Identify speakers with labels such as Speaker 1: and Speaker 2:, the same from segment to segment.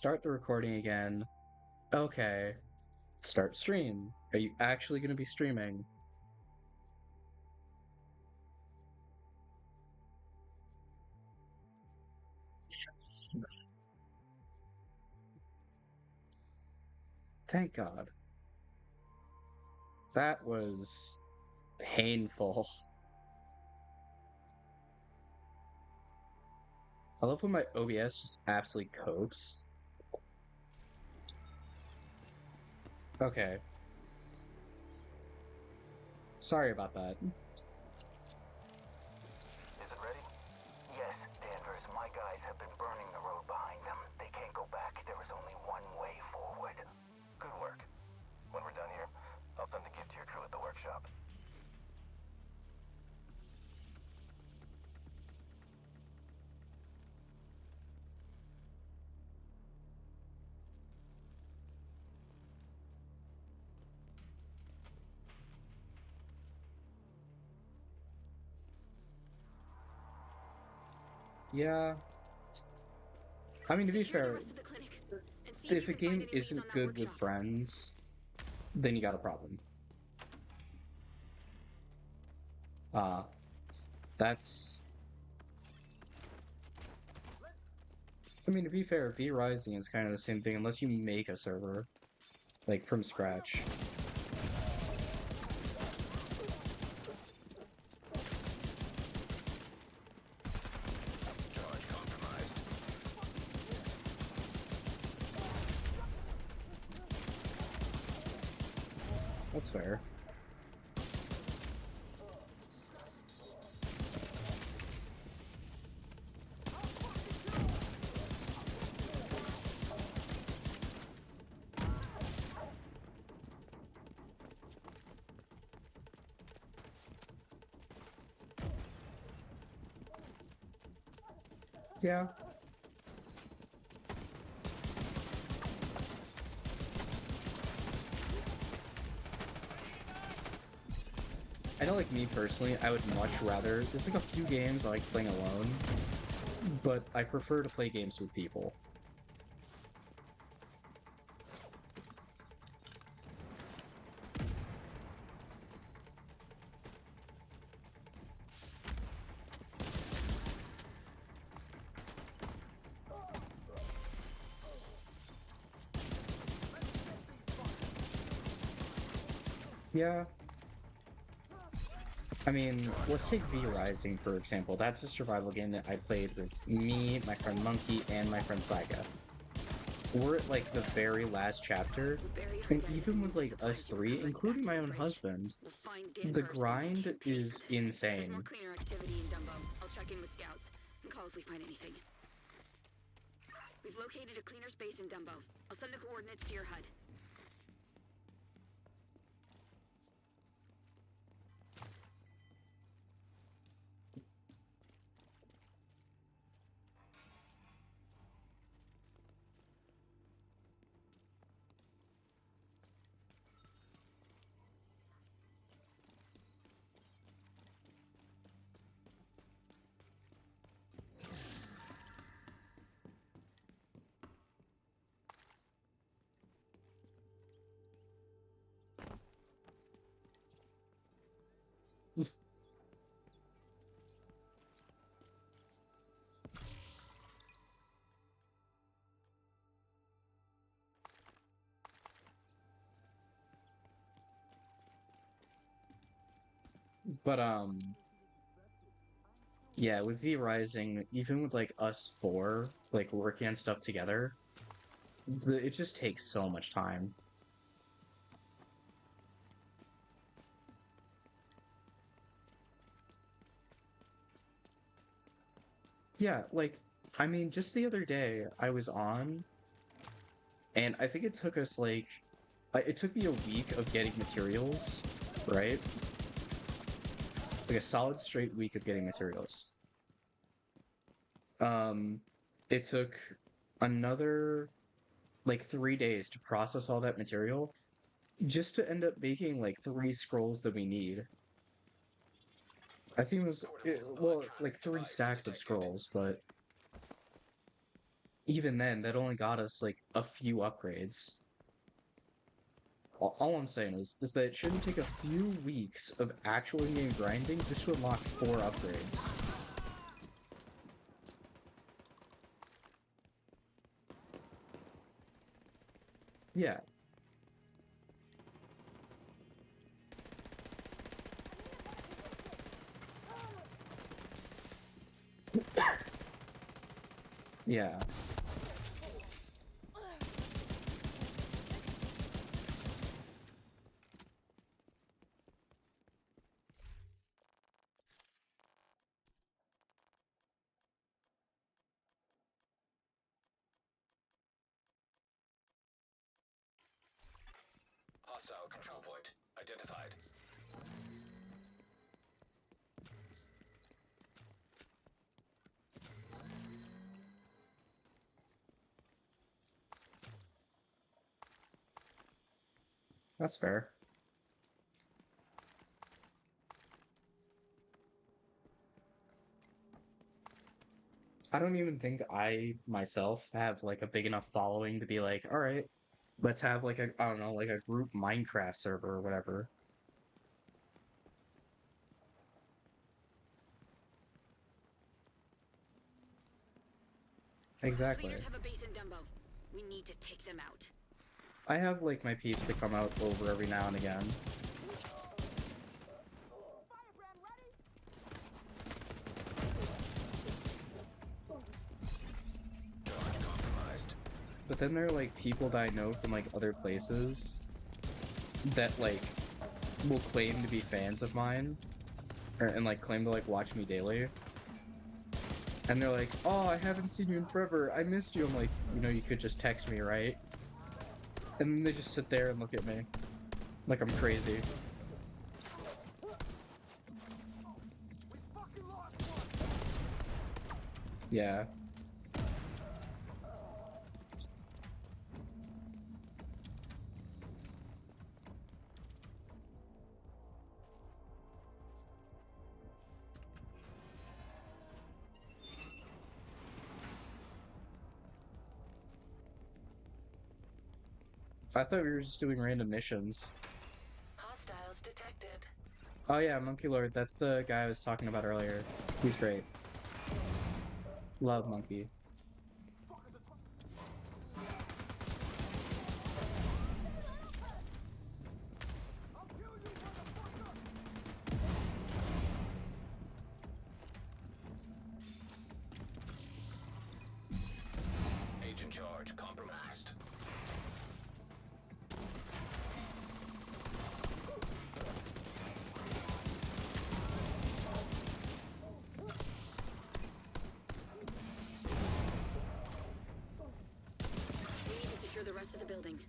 Speaker 1: start the recording again. Okay, start stream. Are you actually going to be streaming? Thank God. That was painful. I love when my OBS just absolutely copes. Okay, sorry about that.
Speaker 2: Is it ready? Yes, Danvers. My guys have been burning the road behind them. They can't go back. There is only one way forward. Good work. When we're done here, I'll send a gift to your crew at the workshop.
Speaker 1: Yeah, I mean, to be
Speaker 3: Secure the
Speaker 1: fair,
Speaker 3: rest of the clinic and see if
Speaker 1: if
Speaker 3: you
Speaker 1: a
Speaker 3: can find
Speaker 1: game
Speaker 3: any leads
Speaker 1: isn't
Speaker 3: on that
Speaker 1: good with
Speaker 3: workshop.
Speaker 1: friends, then you got a problem. Uh, that's... I mean, to be fair, V Rising is kind of the same thing unless you make a server, like, from scratch.
Speaker 2: Charge compromised.
Speaker 1: That's fair. Yeah. I know, like, me personally, I would much rather... There's, like, a few games I like playing alone, but I prefer to play games with people. Yeah. I mean, let's take V Rising, for example. That's a survival game that I played with me, my friend Monkey, and my friend Saika. We're at, like, the very last chapter,
Speaker 3: We're buried
Speaker 1: and
Speaker 3: with
Speaker 1: even with,
Speaker 3: medicine.
Speaker 1: like,
Speaker 3: I'll
Speaker 1: us
Speaker 3: get your
Speaker 1: three,
Speaker 3: coverage back
Speaker 1: including
Speaker 3: to
Speaker 1: my
Speaker 3: the
Speaker 1: own
Speaker 3: bridge.
Speaker 1: husband,
Speaker 3: We'll find
Speaker 1: the
Speaker 3: Danvers and they
Speaker 1: grind
Speaker 3: can pay
Speaker 1: is
Speaker 3: for this. There's more
Speaker 1: insane.
Speaker 3: cleaner activity in Dumbo. I'll check in with scouts and call if we find anything. We've located a cleaner's base in Dumbo. I'll send the coordinates to your HUD.
Speaker 1: But, yeah, with V Rising, even with, like, us four, like, working on stuff together, it just takes so much time. Yeah, like, I mean, just the other day, I was on, and I think it took us, like, it took me a week of getting materials, right? Like, a solid straight week of getting materials. Um, it took another, like, 3 days to process all that material, just to end up making, like, 3 scrolls that we need. I think it was, well, like, 3 stacks of scrolls, but even then, that only got us like a few upgrades. All I'm saying is that it shouldn't take a few weeks of actual in-game grinding just to unlock 4 upgrades. Yeah. Yeah.
Speaker 2: Hostile control point identified.
Speaker 1: That's fair. I don't even think I myself have like a big enough following to be like, all right, let's have like a, I don't know, like a group Minecraft server or whatever. Exactly.
Speaker 3: Cleaners have a base in Dumbo. We need to take them out.
Speaker 1: I have like my peeps that come out over every now and again.
Speaker 2: Compromised.
Speaker 1: But then there are like people that I know from like other places that like will claim to be fans of mine and like claim to like watch me daily. And they're like, "Oh, I haven't seen you in forever. I missed you." I'm like, "You know, you could just text me, right?" And then they just sit there and look at me like I'm crazy. Yeah. I thought we were just doing random missions.
Speaker 4: Hostiles detected.
Speaker 1: Oh yeah, Monkey Lord, that's the guy I was talking about earlier. He's great. Love Monkey.
Speaker 2: Agent charge compromised.
Speaker 3: We need to secure the rest of the building.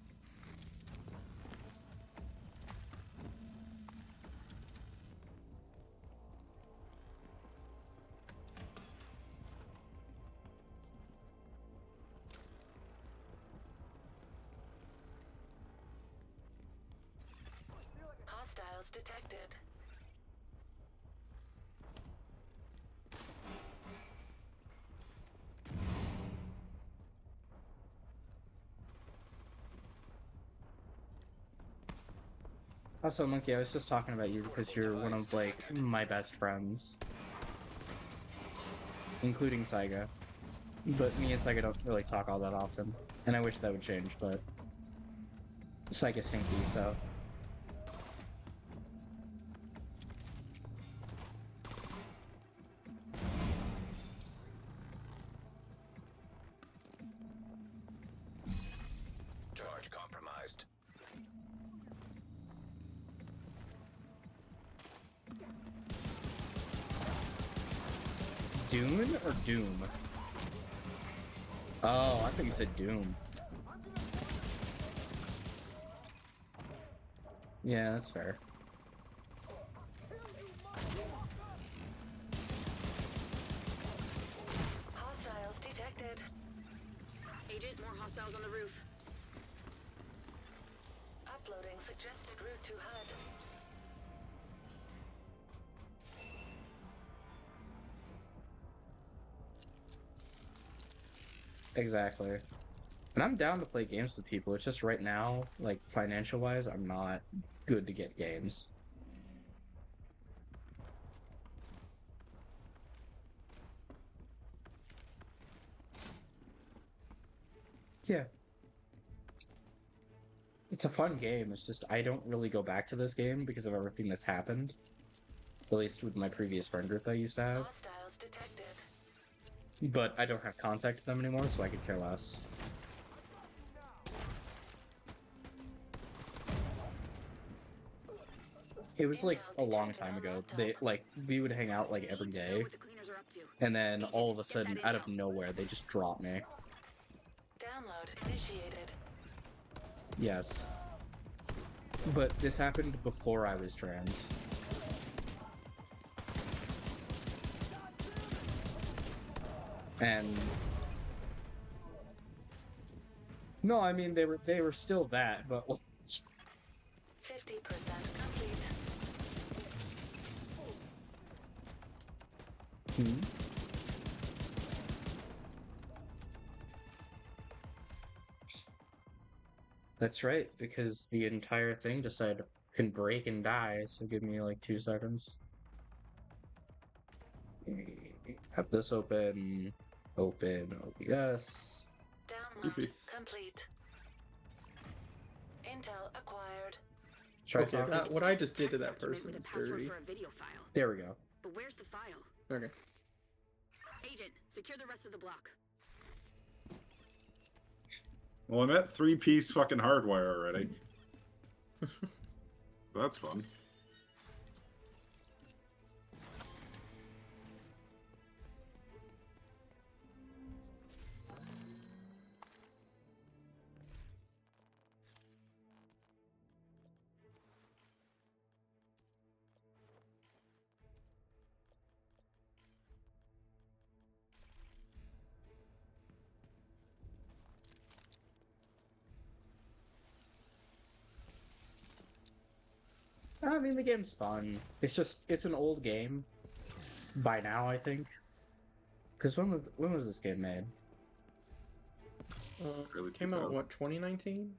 Speaker 4: Hostiles detected.
Speaker 1: Also, Monkey, I was just talking about you because you're one of like my best friends, including Saiga. But me and Saiga don't really talk all that often, and I wish that would change. But Saiga's stinky, so
Speaker 2: Charge compromised.
Speaker 1: Dune or Doom? Oh, I thought you said Doom. Yeah, that's fair.
Speaker 4: Hostiles detected.
Speaker 3: Agent, more hostiles on the roof.
Speaker 4: Uploading suggested route to HUD.
Speaker 1: exactly. And I'm down to play games with people. It's just right now, like financial wise, I'm not good to get games. Yeah. It's a fun game. It's just I don't really go back to this game because of everything that's happened. At least with my previous friend group that I used to have.
Speaker 4: Hostiles detected.
Speaker 1: But I don't have contact with them anymore, so I could care less. It was like a long time ago. We would hang out like every
Speaker 3: Need to know
Speaker 1: day,
Speaker 3: what the cleaners are up to.
Speaker 1: and then all of a
Speaker 3: Get
Speaker 1: sudden,
Speaker 3: that
Speaker 1: out of
Speaker 3: intel.
Speaker 1: nowhere, they just dropped me.
Speaker 4: Download initiated.
Speaker 1: Yes. But this happened before I was trans. And no, I mean they were still that, but
Speaker 4: 50% complete.
Speaker 1: hmm? That's right, because the entire thing decided can break and die, so give me like 2 seconds. Have this open, open OBS.
Speaker 4: Download complete. Intel acquired.
Speaker 1: Try
Speaker 5: Okay,
Speaker 1: talking.
Speaker 5: that what I just did to
Speaker 3: Text
Speaker 5: that
Speaker 3: document
Speaker 5: person
Speaker 3: with a
Speaker 5: is
Speaker 3: password
Speaker 5: dirty.
Speaker 3: for a video file.
Speaker 1: There we go.
Speaker 3: But where's the file?
Speaker 5: Okay.
Speaker 3: Agent, secure the rest of the block.
Speaker 6: Well, I'm at 3-piece fucking hardwire already. So that's fun.
Speaker 1: I mean, the game's fun. It's an old game by now, I think. Because when was this game made?
Speaker 6: Early
Speaker 5: Came out
Speaker 6: 2000s.
Speaker 5: what 2019?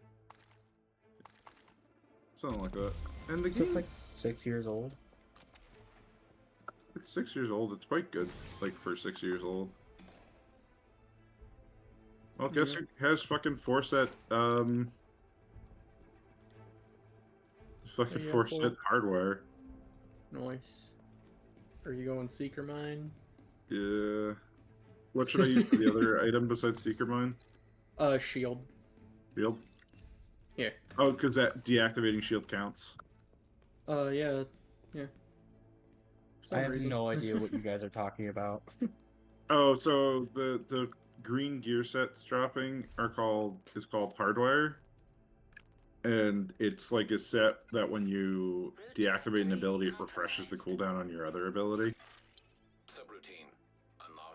Speaker 6: Something like that. And the
Speaker 1: So
Speaker 6: game,
Speaker 1: it's like 6 years old.
Speaker 6: it's 6 years old. It's quite good, like, for 6 years old. Well, guess who has fucking Forset, fucking
Speaker 5: Yeah,
Speaker 6: Forset
Speaker 5: full-
Speaker 6: hardware.
Speaker 5: Nice. Are you going Seeker Mine?
Speaker 6: Yeah. What should I use for the other item besides Seeker Mine?
Speaker 5: Shield.
Speaker 6: Shield?
Speaker 5: Yeah.
Speaker 6: Oh, because that deactivating shield counts.
Speaker 5: Yeah. Yeah. For some
Speaker 1: I have
Speaker 5: reason.
Speaker 1: no idea what you guys are talking about.
Speaker 6: Oh, so the green gear sets dropping is called Hardwire. And it's like a set that when you deactivate an ability, it refreshes the cooldown on your other ability.
Speaker 2: Subroutine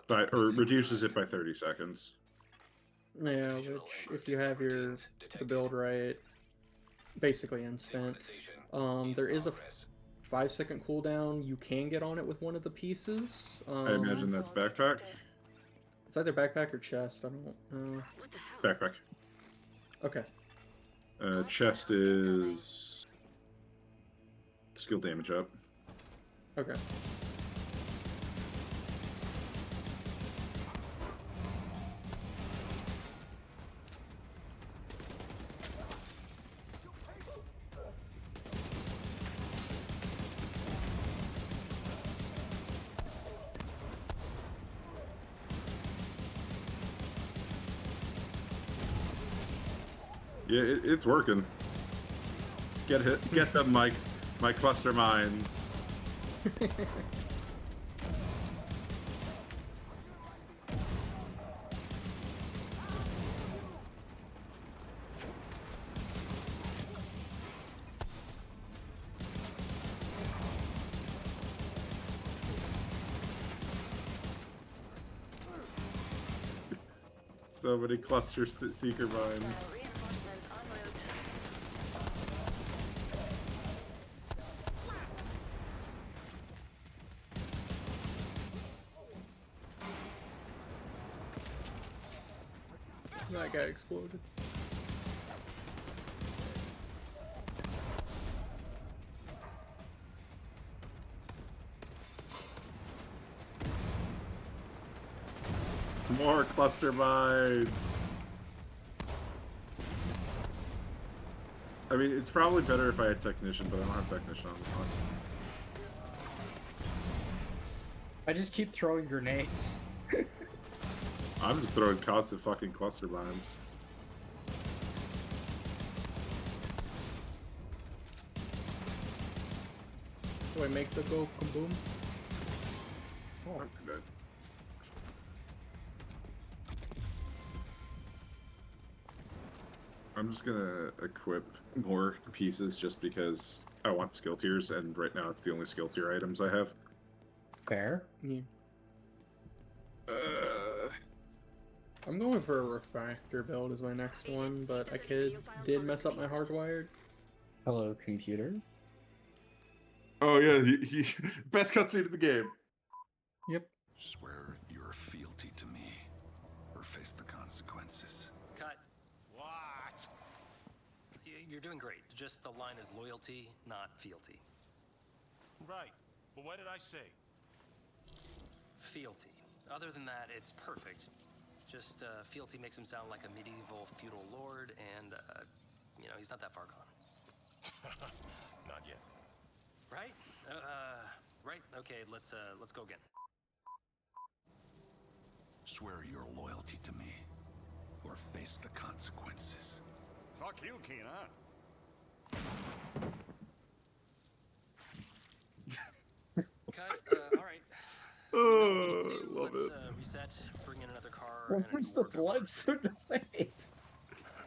Speaker 2: unlocked.
Speaker 6: Or reduces it by 30 seconds.
Speaker 5: Yeah, which if you have the build right, basically instant. There is a 5-second cooldown you can get on it with one of the pieces.
Speaker 6: I imagine that's
Speaker 4: Console
Speaker 6: backpack.
Speaker 4: detected.
Speaker 5: It's either backpack or chest. I don't know.
Speaker 3: What the hell?
Speaker 6: Backpack.
Speaker 5: Okay.
Speaker 6: Chest is skill damage up.
Speaker 5: Okay.
Speaker 6: Yeah, it's working. Get them, my cluster mines. So many cluster seeker mines.
Speaker 4: Hostile reinforcements en route.
Speaker 5: that guy exploded.
Speaker 6: More cluster mines. I mean, it's probably better if I had technician, but I don't have technician on this one.
Speaker 1: I just keep throwing grenades.
Speaker 6: I'm just throwing constant fucking cluster bombs.
Speaker 5: Do I make the go kaboom?
Speaker 6: Oh, I'm good. I'm just gonna equip more pieces just because I want skill tiers, and right now it's the only skill tier items I have.
Speaker 1: Fair.
Speaker 5: Yeah. I'm going for a refractor build as my next one, but I did mess up my hardwired.
Speaker 1: Hello, computer.
Speaker 6: Oh yeah, he best cutscene in the game.
Speaker 5: Yep.
Speaker 7: Swear your fealty to me, or face the consequences.
Speaker 8: Cut. What? You're doing great. Just the line is loyalty, not fealty.
Speaker 9: Right. But what did I say?
Speaker 8: Fealty. Other than that, it's perfect. Just fealty makes him sound like a medieval feudal lord, and you know, he's not that far gone.
Speaker 9: Not yet.
Speaker 8: Right? Right. Okay. Let's go again.
Speaker 7: Swear your loyalty to me, or face the consequences.
Speaker 9: Fuck you, Keenan.
Speaker 8: Cut. All right.
Speaker 6: Oh, love
Speaker 8: Let's
Speaker 6: it.
Speaker 8: reset. Bring in another car.
Speaker 1: Where's the blood so delayed?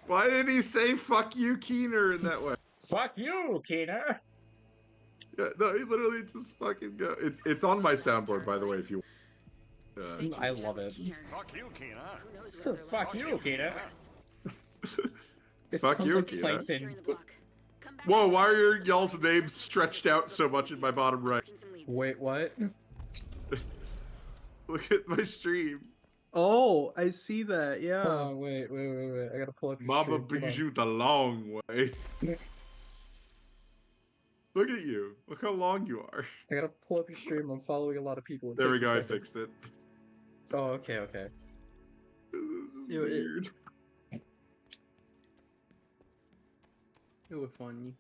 Speaker 6: Why did he say "fuck you, Keener" in that way?
Speaker 1: Fuck you, Keener.
Speaker 6: Yeah, no, he literally just fucking go. It's on my soundboard, by the way. If you.
Speaker 1: I love it.
Speaker 9: Fuck you, Keenan.
Speaker 3: Who knows where they're
Speaker 1: Fuck you, Keener. It
Speaker 6: Fuck
Speaker 1: sounds
Speaker 6: you,
Speaker 1: like
Speaker 6: Keener.
Speaker 1: Plankton.
Speaker 3: securing the block. Come back
Speaker 6: Whoa,
Speaker 3: to
Speaker 6: why are
Speaker 3: the-
Speaker 6: your y'all's names stretched out so much in my bottom right?
Speaker 3: Tracking some leads.
Speaker 1: Wait, what?
Speaker 6: Look at my stream.
Speaker 5: Oh, I see that. Yeah.
Speaker 1: Oh, wait. I gotta pull up your
Speaker 6: Mama
Speaker 1: stream. Hold
Speaker 6: brings
Speaker 1: on.
Speaker 6: you the long way. Look at you. Look how long you are.
Speaker 1: I gotta pull up your stream. I'm following a lot of people. It
Speaker 6: There we
Speaker 1: takes a
Speaker 6: go. I
Speaker 1: second.
Speaker 6: fixed it.
Speaker 1: Oh, okay.
Speaker 6: This is
Speaker 5: It-
Speaker 6: weird.
Speaker 5: It was fun.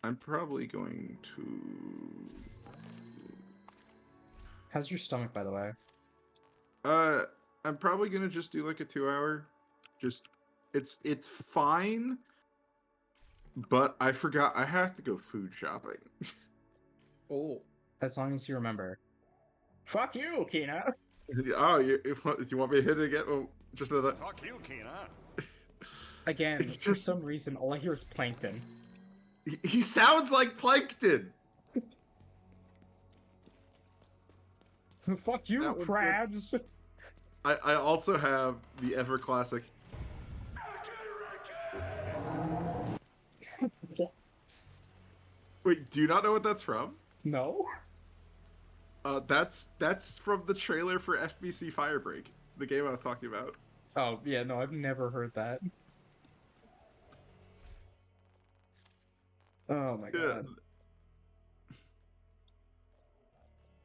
Speaker 6: I'm probably going to.
Speaker 1: How's your stomach, by the way?
Speaker 6: I'm probably gonna just do like a 2-hour. Just, it's fine. But I forgot I have to go food shopping.
Speaker 5: Oh.
Speaker 1: As long as you remember. Fuck you, Keener.
Speaker 6: Oh, you want me to hit it again? Oh, just another.
Speaker 9: Fuck you, Keenan.
Speaker 1: Again,
Speaker 6: It's
Speaker 1: for
Speaker 6: just-
Speaker 1: some reason, all I hear is Plankton.
Speaker 6: He sounds like Plankton.
Speaker 1: Fuck you,
Speaker 6: That one's good.
Speaker 1: crabs.
Speaker 6: I also have the ever classic.
Speaker 1: What?
Speaker 6: Wait, do you not know what that's from?
Speaker 1: No?
Speaker 6: That's from the trailer for FBC Firebreak, the game I was talking about.
Speaker 1: Oh, yeah, no, I've never heard that. Oh my
Speaker 6: Yeah.
Speaker 1: god.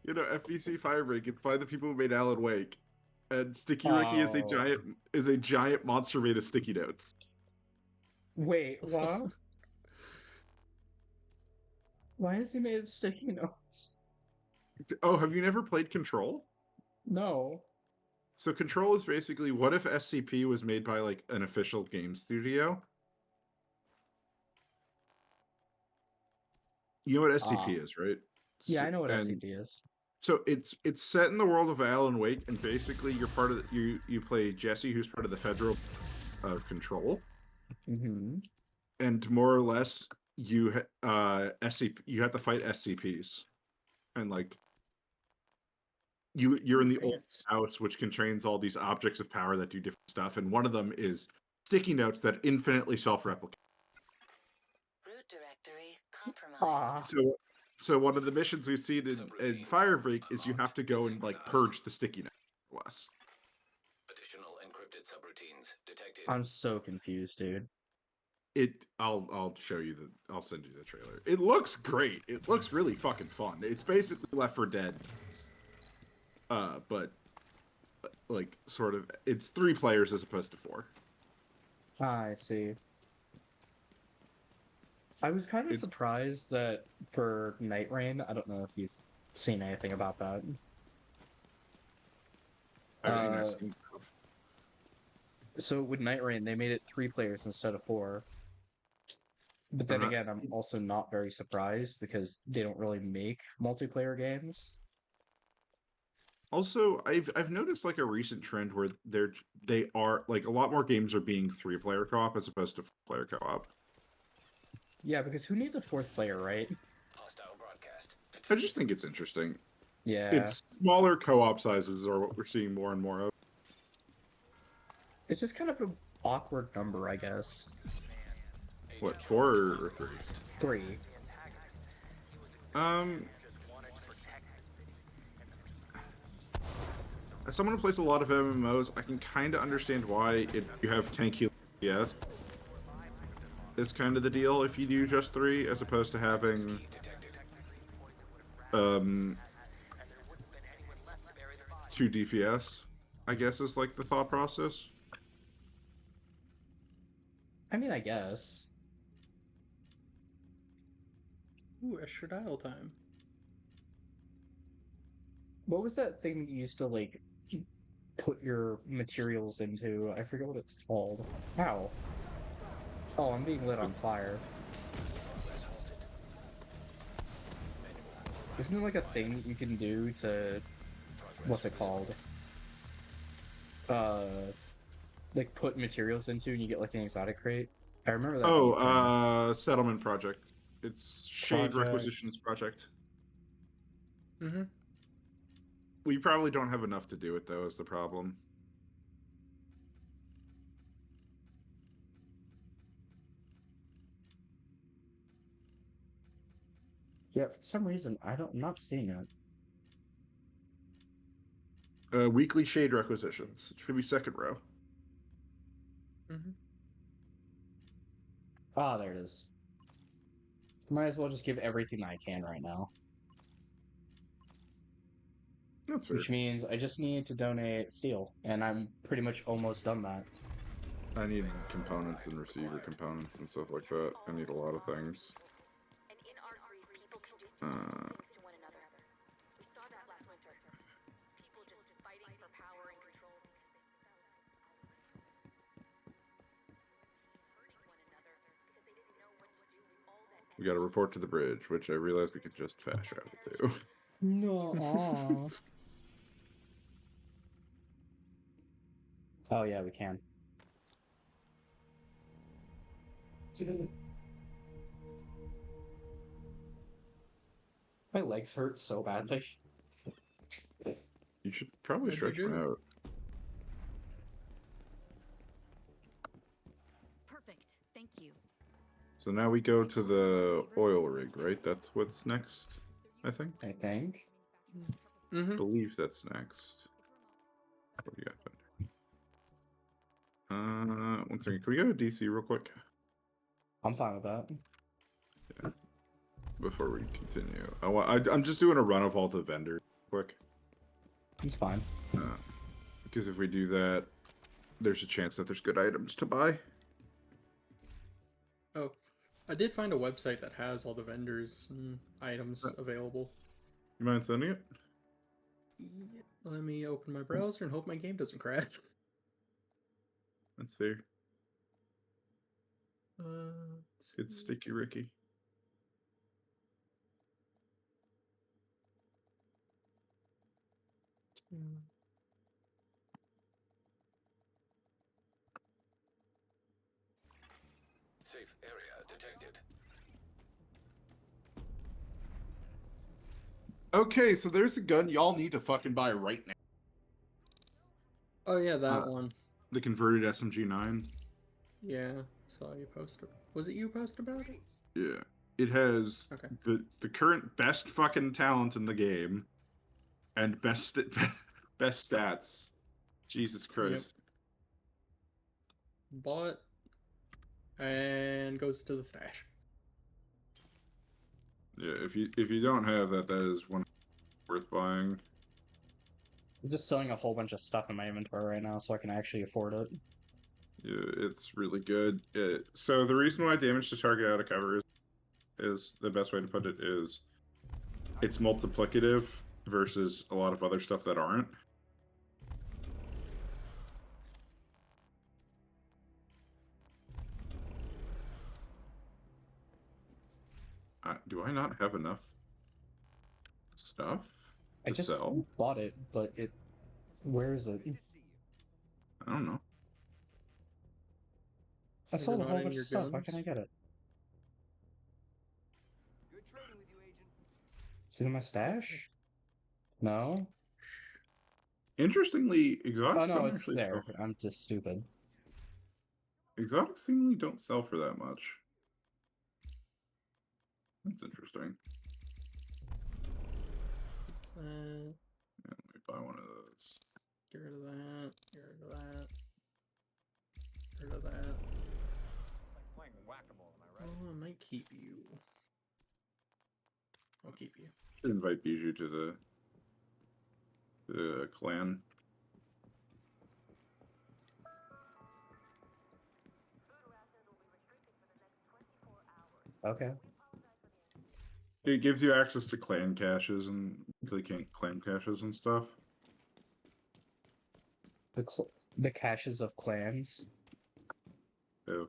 Speaker 6: You know, FBC Firebreak. It's by the people who made Alan Wake, and Sticky Ricky is a
Speaker 1: Oh.
Speaker 6: giant monster made of sticky notes.
Speaker 1: Wait, what? Why is he made of sticky notes?
Speaker 6: Oh, have you never played Control?
Speaker 1: No.
Speaker 6: So Control is basically, what if SCP was made by like an official game studio? You know what SCP is, right?
Speaker 1: Yeah, I know what
Speaker 6: And
Speaker 1: SCP is.
Speaker 6: So it's set in the world of Alan Wake, and basically you're part of you play Jesse, who's part of the Federal of Control,
Speaker 1: Mm-hmm.
Speaker 6: and more or less you SCP you have to fight SCPs, and like you're in the old house, which contains all these objects of power that do different stuff, and one of them is sticky notes that infinitely self-replicate.
Speaker 4: Root directory compromised.
Speaker 6: So one of the missions we've seen in Firebreak is you have to go and like purge the sticky note less.
Speaker 2: Additional encrypted
Speaker 1: I'm so confused, dude.
Speaker 6: I'll show you I'll send you the trailer. It looks great. It looks really fucking fun. It's basically Left 4 Dead. But like sort of it's 3 players as opposed to 4.
Speaker 1: I see. I was kind of surprised that for Night Rain, I don't know if you've seen anything about that.
Speaker 6: I mean, I've seen stuff.
Speaker 1: So with Night Rain, they made it 3 players instead of 4. But then again, I'm also not very surprised because they don't really make multiplayer games.
Speaker 6: Also, I've noticed like a recent trend where they are like a lot more games are being 3-player co-op as opposed to 4-player co-op.
Speaker 1: Yeah, because who needs a 4th player, right?
Speaker 6: I just think it's interesting.
Speaker 1: Yeah.
Speaker 6: It's smaller co-op sizes are what we're seeing more and more of.
Speaker 1: It's just kind of an awkward number, I guess.
Speaker 6: What, 4 or 3?
Speaker 1: 3.
Speaker 6: As someone who plays a lot of MMOs, I can kind of understand why you have 10 FPS. It's kind of the deal if you do just 3, as opposed to having 2 DPS, I guess is like the thought process.
Speaker 1: I mean, I guess.
Speaker 5: Ooh, extra dial time.
Speaker 1: What was that thing that you used to, like, put your materials into? I forget what it's called. How? Oh, I'm being lit on fire. Isn't there, like, a thing that you can do to... What's it called? Like, put materials into and you get, like, an exotic crate? I remember that.
Speaker 6: Oh, Settlement Project. It's Shade Requisitions Project.
Speaker 5: Mm-hmm.
Speaker 6: We probably don't have enough to do it, though, is the problem.
Speaker 1: Yeah, for some reason, I'm not seeing it.
Speaker 6: Weekly Shade Requisitions. It should be second row.
Speaker 5: Mm-hmm.
Speaker 1: Ah, there it is. Might as well just give everything I can right now.
Speaker 6: That's fair.
Speaker 1: Which means I just need to donate steel, and I'm pretty much almost done that.
Speaker 6: I need components and receiver components and stuff like that. I need a lot of things. We got to report to the bridge, which I realized we could just fast travel to.
Speaker 1: No. Oh yeah, we can. My legs hurt so badly.
Speaker 6: You should probably
Speaker 5: What'd you
Speaker 6: stretch them
Speaker 5: do?
Speaker 6: out.
Speaker 3: Perfect. Thank you.
Speaker 6: So now we go to the oil rig, right? That's what's next, I think.
Speaker 1: I think.
Speaker 5: Mm-hmm.
Speaker 6: I believe that's next. What do you got, Thunder? One second. Can we go to DC real quick?
Speaker 1: I'm fine with that.
Speaker 6: Yeah. Before we continue, I'm just doing a run of all the vendors quick.
Speaker 1: It's fine.
Speaker 6: Because if we do that, there's a chance that there's good items to buy.
Speaker 5: Oh, I did find a website that has all the vendors and items available.
Speaker 6: You mind sending it?
Speaker 5: Yeah, let me open my browser and hope my game doesn't crash.
Speaker 6: That's fair.
Speaker 5: Let's
Speaker 6: It's
Speaker 5: see.
Speaker 6: Sticky Ricky.
Speaker 2: Safe area detected.
Speaker 6: Okay, so there's a gun y'all need to fucking buy right now.
Speaker 5: Oh yeah, that one.
Speaker 6: The converted SMG9.
Speaker 5: Yeah, saw you post it. Was it you post about it?
Speaker 6: Yeah. It has
Speaker 5: Okay.
Speaker 6: the current best fucking talent in the game and best best stats. Jesus Christ.
Speaker 5: bought and goes to the stash.
Speaker 6: Yeah, if you don't have that, that is one worth buying.
Speaker 1: I'm just selling a whole bunch of stuff in my inventory right now so I can actually afford it.
Speaker 6: Yeah, it's really good. So the reason why damage to target out of cover is the best way to put it is it's multiplicative versus a lot of other stuff that aren't. Do I not have enough stuff
Speaker 1: I
Speaker 6: to
Speaker 1: just
Speaker 6: sell?
Speaker 1: bought it, but where is it?
Speaker 6: I don't know.
Speaker 1: I
Speaker 5: Is it
Speaker 1: sold a
Speaker 5: not
Speaker 1: whole
Speaker 5: in
Speaker 1: bunch
Speaker 5: your
Speaker 1: of stuff. Why
Speaker 5: guns?
Speaker 1: can't I get it?
Speaker 2: Good trading with you, Agent.
Speaker 1: Is it in my stash? No?
Speaker 6: Interestingly,
Speaker 1: Oh
Speaker 6: exotics
Speaker 1: no,
Speaker 6: don't
Speaker 1: it's
Speaker 6: actually
Speaker 1: there.
Speaker 6: sell.
Speaker 1: I'm just stupid.
Speaker 6: Exotics seemingly don't sell for that much. That's interesting.
Speaker 5: That.
Speaker 6: Yeah, let me buy one of those.
Speaker 5: Get rid of that. Get rid of that. Get rid of that.
Speaker 2: Like playing whack-a-mole, am I right?
Speaker 5: Oh, I might keep you. I'll keep you.
Speaker 6: Should invite Bijou to the clan.
Speaker 1: Okay.
Speaker 6: It gives you access to clan caches and clan caches and stuff.
Speaker 1: The caches of clans.
Speaker 6: So,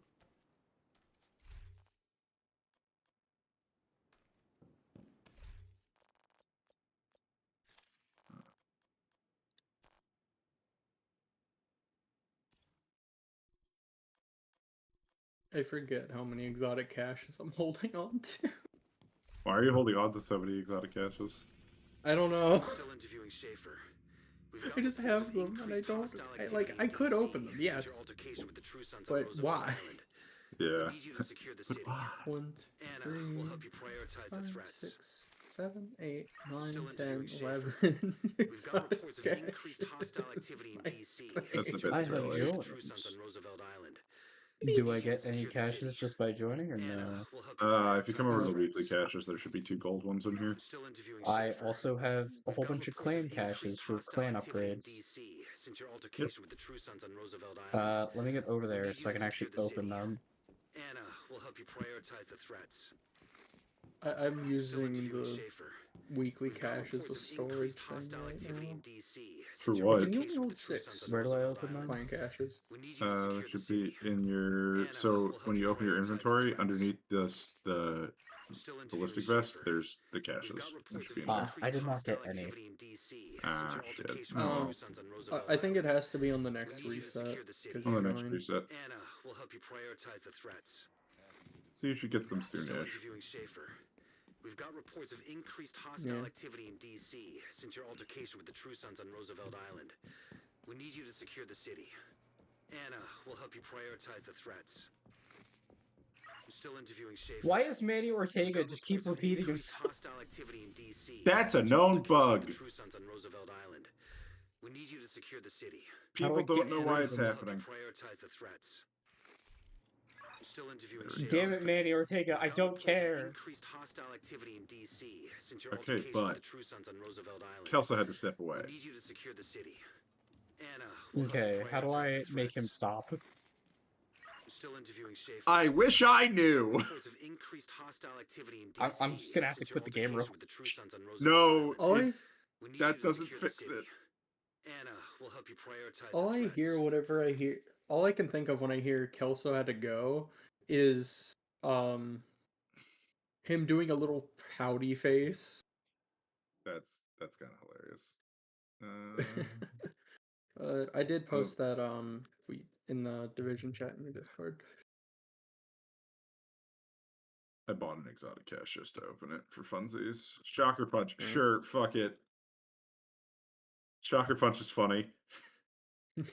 Speaker 5: I forget how many exotic caches I'm holding on to.
Speaker 6: why are you holding on to so many exotic caches?
Speaker 5: I don't know.
Speaker 2: Still interviewing Schaefer.
Speaker 5: I just have them and I don't. I could open them, yes. But why?
Speaker 6: Yeah.
Speaker 2: But
Speaker 6: why?
Speaker 5: 1, 2, 3, 5, 6, 7, 8, 9, 10, 11 exotic caches.
Speaker 6: That's a bit
Speaker 1: I have
Speaker 6: silly.
Speaker 1: joined. Do I get any caches just by joining or no?
Speaker 6: If you come over to the weekly caches, there should be 2 gold ones in here.
Speaker 1: I also have a whole bunch of clan caches for clan upgrades.
Speaker 6: Yep.
Speaker 1: Let me get over there so I can actually open them.
Speaker 2: Anna will help you prioritize the threats.
Speaker 5: I'm using the weekly cache as a storage thing right now.
Speaker 6: For what?
Speaker 5: Can you only hold 6
Speaker 1: Where do I open them?
Speaker 5: clan caches?
Speaker 6: That should be in your. So when you open your inventory, underneath the ballistic vest, there's the caches. That should be in there.
Speaker 1: I did not get any.
Speaker 6: Ah, shit.
Speaker 5: Oh, I think it has to be on the next reset because
Speaker 6: On
Speaker 5: you
Speaker 6: the next
Speaker 5: joined.
Speaker 6: reset.
Speaker 2: Anna will help you prioritize the threats.
Speaker 6: So you should get them
Speaker 2: Still
Speaker 6: soonish.
Speaker 2: interviewing Schaefer. We've got reports of increased hostile
Speaker 5: Yeah.
Speaker 2: activity in DC since your altercation with the True Sons on Roosevelt Island. We need you to secure the city. Anna will help you prioritize the threats. I'm still interviewing Schaefer.
Speaker 1: Why does Manny Ortega just keep repeating himself?
Speaker 2: Hostile activity in DC.
Speaker 6: That's a known bug.
Speaker 2: True Sons on Roosevelt Island. We need you to secure the city.
Speaker 6: People don't know why it's
Speaker 1: them?
Speaker 6: happening.
Speaker 2: Prioritize the threats. I'm still interviewing
Speaker 1: Damn it, Manny Ortega, I don't care.
Speaker 2: Increased hostile activity in DC since your
Speaker 6: Okay,
Speaker 2: altercation
Speaker 6: but
Speaker 2: with the True Sons on Roosevelt Island.
Speaker 6: Kelso had to step away.
Speaker 2: We need you to secure the city. Anna will
Speaker 1: Okay,
Speaker 2: help you
Speaker 1: how do
Speaker 2: prioritize
Speaker 1: I
Speaker 2: the
Speaker 1: make him
Speaker 2: threats.
Speaker 1: stop?
Speaker 2: I'm still interviewing Schaefer.
Speaker 6: I wish I knew.
Speaker 2: Reports of increased hostile activity in DC
Speaker 1: I'm just gonna have to
Speaker 2: since your
Speaker 1: quit the game real
Speaker 2: altercation with the True Sons on Roosevelt
Speaker 6: No,
Speaker 2: Island. We need you
Speaker 6: that
Speaker 2: to
Speaker 6: doesn't
Speaker 2: secure the
Speaker 6: fix
Speaker 2: city.
Speaker 6: it.
Speaker 2: Anna will help you prioritize
Speaker 5: All
Speaker 2: the
Speaker 5: I
Speaker 2: threats.
Speaker 5: hear, whatever I hear, all I can think of when I hear Kelso had to go is him doing a little pouty face.
Speaker 6: That's kind of hilarious.
Speaker 5: I did post that in the Division chat in your Discord.
Speaker 6: I bought an exotic cache just to open it for funsies. Shocker Punch.
Speaker 5: Yeah.
Speaker 6: Sure, fuck it. Shocker Punch is funny. It's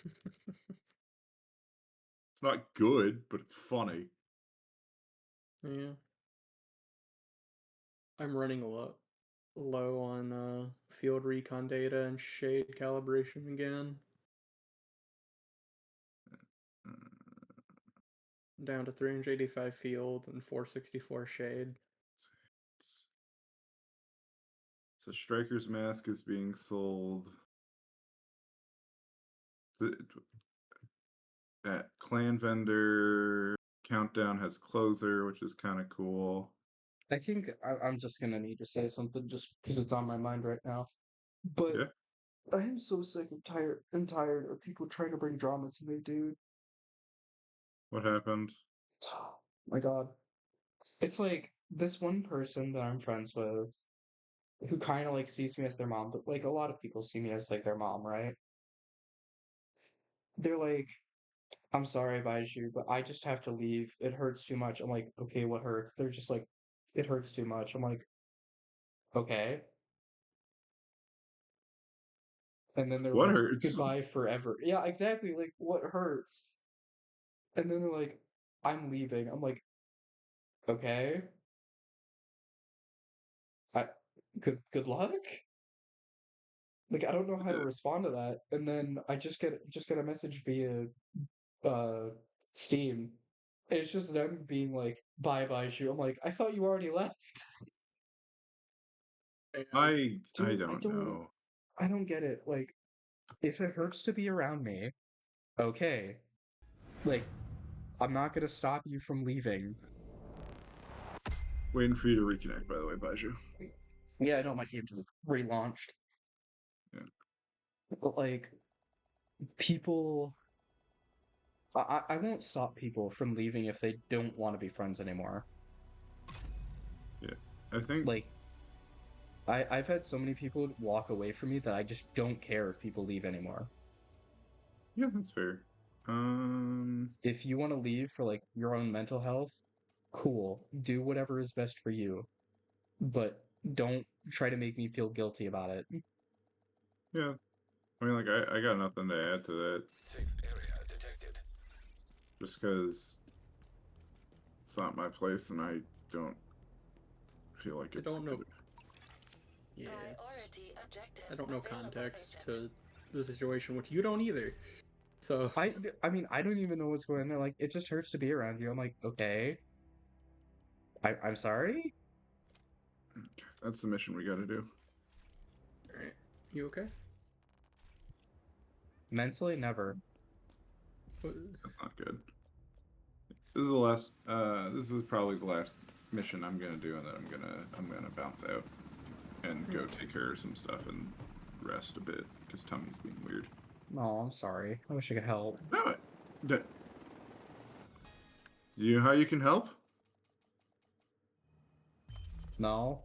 Speaker 6: not good, but it's funny.
Speaker 5: Yeah. I'm running low on field recon data and shade calibration again. down to 385 field and 464 shade.
Speaker 6: So Striker's Mask is being sold at Clan Vendor. Countdown has Closer, which is kind of cool.
Speaker 1: I think I'm just gonna need to say something just because it's on my mind right now. But
Speaker 6: Yeah.
Speaker 1: I am so sick and tired of people trying to bring drama to me, dude.
Speaker 6: What happened?
Speaker 1: Oh my God. It's like this one person that I'm friends with who kind of like sees me as their mom, but like a lot of people see me as like their mom, right? They're like, I'm sorry, Baiju, but I just have to leave. It hurts too much. I'm like, okay, what hurts? They're just like, it hurts too much. I'm like, okay. And then they're
Speaker 6: What
Speaker 1: like,
Speaker 6: hurts?
Speaker 1: goodbye forever. Yeah, exactly. Like, what hurts? And then they're like, I'm leaving. I'm like, okay. I good luck. Like, I don't know how to respond to that. And then I just get a message via uh Steam. And it's just them being like, bye bye, Shu. I'm like, I thought you already left.
Speaker 6: I
Speaker 1: Dude,
Speaker 6: don't know.
Speaker 1: I don't get it. Like, if it hurts to be around me, okay. Like, I'm not gonna stop you from leaving.
Speaker 6: Waiting for you to reconnect, by the way, Baiju.
Speaker 1: Yeah, I know my game just relaunched.
Speaker 6: Yeah.
Speaker 1: But like, people, I won't stop people from leaving if they don't want to be friends anymore.
Speaker 6: Yeah. I think
Speaker 1: Like, I've had so many people walk away from me that I just don't care if people leave anymore.
Speaker 6: yeah, that's fair.
Speaker 1: If you want to leave for like your own mental health, cool. Do whatever is best for you. But don't try to make me feel guilty about it.
Speaker 6: Yeah. I mean, like, I got nothing to add to that.
Speaker 2: Safe area detected.
Speaker 6: Just because it's not my place and I don't feel like
Speaker 5: I
Speaker 6: it's.
Speaker 5: don't know. Yeah,
Speaker 4: Priority objective
Speaker 5: I don't know
Speaker 4: available
Speaker 5: context
Speaker 4: agent.
Speaker 5: to the situation, which you don't either. So
Speaker 1: I mean, I don't even know what's going on there. Like, it just hurts to be around you. I'm like, okay. I'm sorry?
Speaker 6: That's the mission we got to do.
Speaker 5: Alright. You okay?
Speaker 1: Mentally, never.
Speaker 6: That's not good. This is the last. This is probably the last mission I'm gonna do, and then I'm gonna bounce out and go take care of some stuff and rest a bit because tummy's being weird.
Speaker 1: No, I'm sorry. I wish I could help.
Speaker 6: No, you know how you can help?
Speaker 1: No.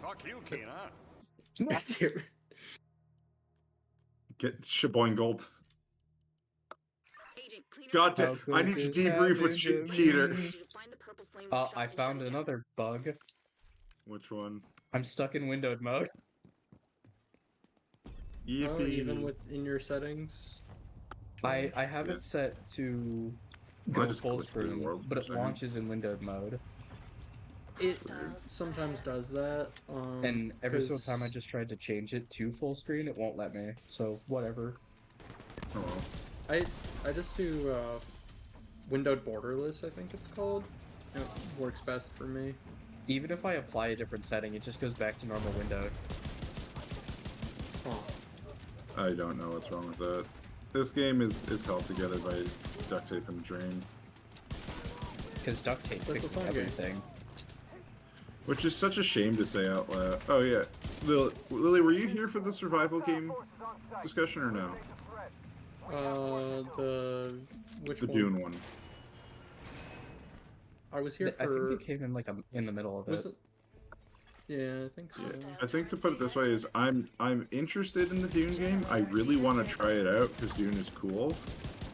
Speaker 9: Fuck you, Kina.
Speaker 5: That's it.
Speaker 6: Get shaboingold.
Speaker 3: Agent, cleaner
Speaker 6: God
Speaker 3: space.
Speaker 6: damn! I need to debrief with Peter.
Speaker 3: Find the purple flame
Speaker 1: I
Speaker 3: shop and shut
Speaker 1: found
Speaker 3: it down.
Speaker 1: another bug.
Speaker 6: Which one?
Speaker 1: I'm stuck in windowed mode.
Speaker 6: Yippee!
Speaker 5: Oh, even within your settings.
Speaker 1: I have
Speaker 6: Yeah.
Speaker 1: it set to
Speaker 6: Well, I
Speaker 1: go
Speaker 6: just
Speaker 1: full
Speaker 6: clicked through the
Speaker 1: screen,
Speaker 6: world
Speaker 1: but
Speaker 6: for a
Speaker 1: it
Speaker 6: second.
Speaker 1: launches in windowed mode.
Speaker 5: It sometimes does that.
Speaker 1: And every single
Speaker 5: 'cause-
Speaker 1: time I just tried to change it to full screen, it won't let me. So whatever.
Speaker 6: Oh well.
Speaker 5: I just do windowed borderless, I think it's called. It works best for me.
Speaker 1: Even if I apply a different setting, it just goes back to normal windowed.
Speaker 5: Oh.
Speaker 6: I don't know what's wrong with that. This game is held together by duct tape and drain.
Speaker 1: Because duct tape
Speaker 5: That's a
Speaker 1: fixes
Speaker 5: fun game.
Speaker 1: everything.
Speaker 6: Which is such a shame to say out loud. Oh yeah, Lily, were you here for the survival game discussion or no?
Speaker 5: Which
Speaker 6: The
Speaker 5: one?
Speaker 6: Dune one.
Speaker 5: I was here
Speaker 1: I
Speaker 5: for.
Speaker 1: think it came in like in the middle of
Speaker 5: Was
Speaker 1: it.
Speaker 5: it? Yeah, I think so.
Speaker 6: I think to put it this way is I'm interested in the Dune game. I really want to try it out because Dune is cool.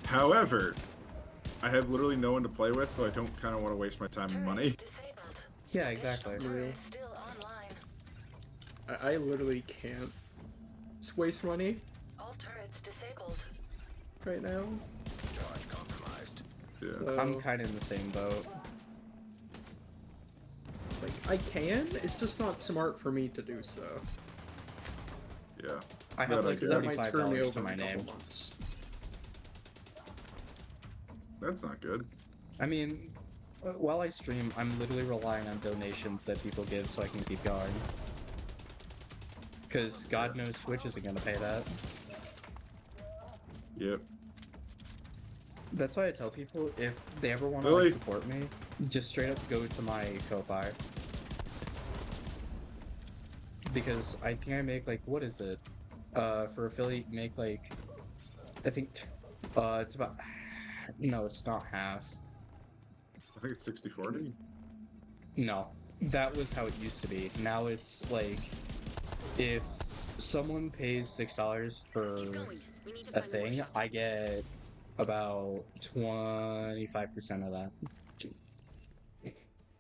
Speaker 6: However, I have literally no one to play with, so I don't kind of want to waste my time and money.
Speaker 4: Disabled.
Speaker 1: Yeah, exactly.
Speaker 4: Additional turret still online.
Speaker 5: I literally can't waste money
Speaker 4: All turrets disabled.
Speaker 5: right now.
Speaker 2: Charge compromised.
Speaker 6: Yeah.
Speaker 5: So,
Speaker 1: I'm kind of in the same boat.
Speaker 5: like, I can. It's just not smart for me to do so.
Speaker 6: Yeah.
Speaker 1: I have
Speaker 6: That
Speaker 1: like
Speaker 6: idea.
Speaker 5: Because that might screw me
Speaker 1: $45
Speaker 5: over
Speaker 1: to my
Speaker 5: in a couple
Speaker 1: name.
Speaker 5: months.
Speaker 6: That's not good.
Speaker 1: I mean, while I stream, I'm literally relying on donations that people give so I can keep going. Because God knows Twitch isn't going to pay that.
Speaker 6: Yep.
Speaker 1: That's why I tell people, if they ever want to
Speaker 6: Really?
Speaker 1: like, support me, just straight up go to my Ko-Fi. Because I think I make, like, what is it? For affiliate, you make, like, I think, it's about, no, it's not half.
Speaker 6: I think it's 60/40.
Speaker 1: No, that was how it used to be. Now it's, like, if someone pays $6 for
Speaker 3: Keep going. We need to
Speaker 1: a
Speaker 3: find more
Speaker 1: thing,
Speaker 3: shelter.
Speaker 1: I get about 25% of that.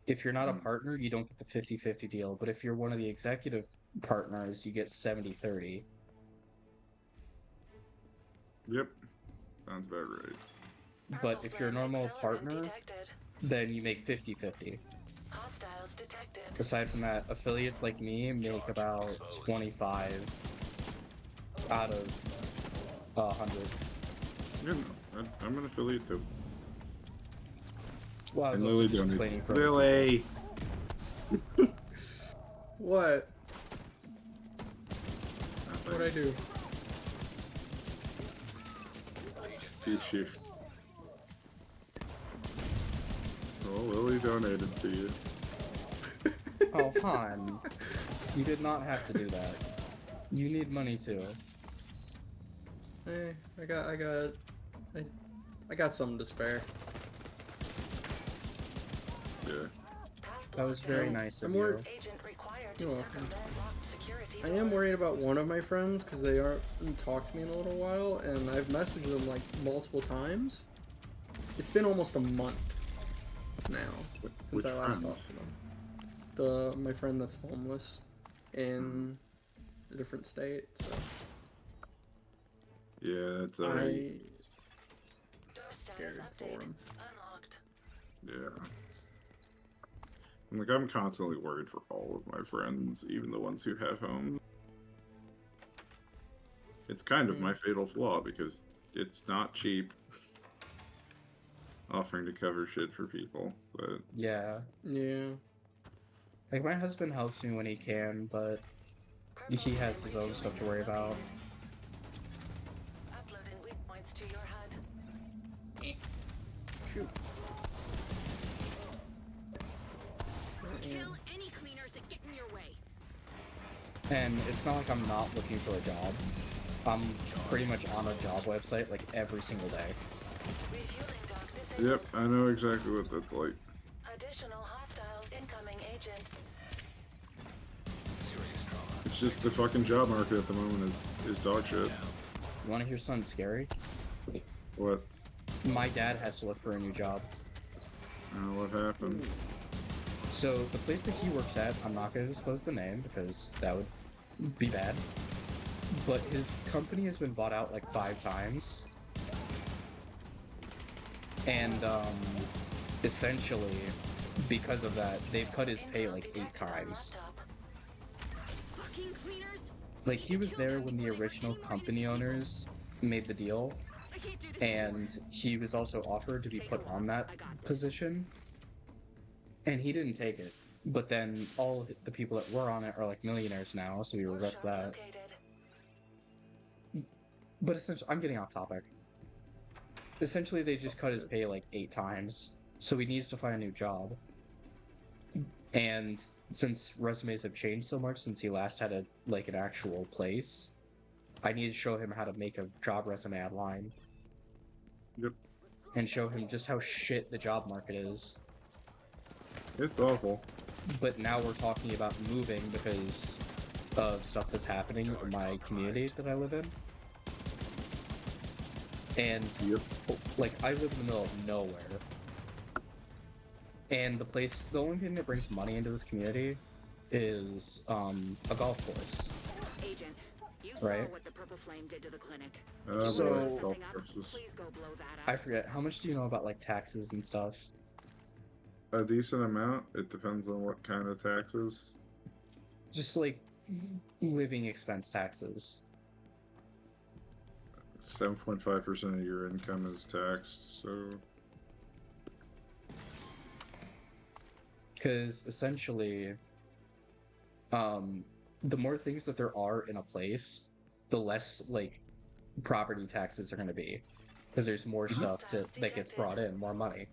Speaker 1: If you're not a partner, you don't get the 50-50 deal, but if you're one of the executive partners, you get 70-30.
Speaker 6: Yep. Sounds about right.
Speaker 1: But if you're a normal
Speaker 4: Accelerant
Speaker 1: partner,
Speaker 4: detected.
Speaker 1: then you make 50-50.
Speaker 4: Hostiles detected.
Speaker 1: Aside from that, affiliates like me make about 25 out of 100.
Speaker 6: Yeah, no, I'm an affiliate too.
Speaker 1: Well, I was
Speaker 6: And
Speaker 1: also
Speaker 6: Lily
Speaker 1: just
Speaker 6: donates.
Speaker 1: explaining for
Speaker 6: Lily!
Speaker 5: What? What'd I do?
Speaker 6: Teach you. Oh, Lily donated to you.
Speaker 1: Oh, Han. You did not have to do that. You need money too.
Speaker 5: Hey, I got something to spare.
Speaker 6: Yeah.
Speaker 1: That was very nice of
Speaker 5: I'm wor-
Speaker 1: you.
Speaker 4: Agent required
Speaker 5: You're
Speaker 4: to
Speaker 5: welcome.
Speaker 4: circumvent locked security
Speaker 5: I am
Speaker 4: doors.
Speaker 5: worried about one of my friends because they aren't talked to me in a little while, and I've messaged them like multiple times. It's been almost a month now since
Speaker 6: Which
Speaker 5: I last
Speaker 6: friend?
Speaker 5: talked to them. My friend that's homeless in a different state. So
Speaker 6: Yeah, that's alright.
Speaker 4: Door
Speaker 5: scared
Speaker 4: status
Speaker 5: for
Speaker 4: update.
Speaker 5: him.
Speaker 4: Unlocked.
Speaker 6: Yeah. Like, I'm constantly worried for all of my friends, even the ones who have homes. It's kind of my fatal flaw, because it's not cheap offering to cover shit for people, but...
Speaker 1: Yeah.
Speaker 5: Yeah.
Speaker 1: Like, my husband helps me when he can, but he has his own stuff to worry about.
Speaker 4: Uploading weak points to your HUD.
Speaker 5: Shoot.
Speaker 3: Kill any cleaners that get in your way.
Speaker 1: And it's not like I'm not looking for a job. I'm pretty much on a job website, like, every single day.
Speaker 4: Refueling dock disabled.
Speaker 6: Yep, I know exactly what that's like.
Speaker 4: Additional hostiles incoming agent.
Speaker 6: It's just the fucking job market at the moment is dog shit.
Speaker 1: You want to hear something scary?
Speaker 6: What?
Speaker 1: My dad has to look for a new job.
Speaker 6: What happened?
Speaker 1: So, the place that he works at, I'm not going to disclose the name because that would be bad. But his company has been bought out like 5 times. And, essentially, because of that, they've cut his pay like 8 times.
Speaker 3: Fucking cleaners.
Speaker 1: Like, he was there when the original company owners made the deal,
Speaker 3: I can't do this.
Speaker 1: and he was also offered to be put on that position, and he didn't take it. But then all the people that were on it are like millionaires now, so he regrets that. But essentially, I'm getting off topic. Essentially, they just cut his pay like 8 times, so he needs to find a new job. And since resumes have changed so much since he last had an actual place, I need to show him how to make a job resume online.
Speaker 6: Yep.
Speaker 1: And show him just how shit the job market is.
Speaker 6: It's awful.
Speaker 1: But now we're talking about moving because of stuff that's happening in my community that I live in. And, like, I live in the middle of nowhere. And the only thing that brings money into this community is, a golf course.
Speaker 3: Agent, you
Speaker 1: Right.
Speaker 3: saw what the Purple Flame did to the clinic.
Speaker 1: So-
Speaker 6: golf courses.
Speaker 3: Please go blow that up.
Speaker 1: I forget, how much do you know about, like, taxes and stuff?
Speaker 6: A decent amount. It depends on what kind of taxes.
Speaker 1: Just, like, living expense taxes.
Speaker 6: 7.5% of your income is taxed, so
Speaker 1: Because essentially, the more things that there are in a place, the less like property taxes are going to be, because there's more stuff that gets brought in, more money.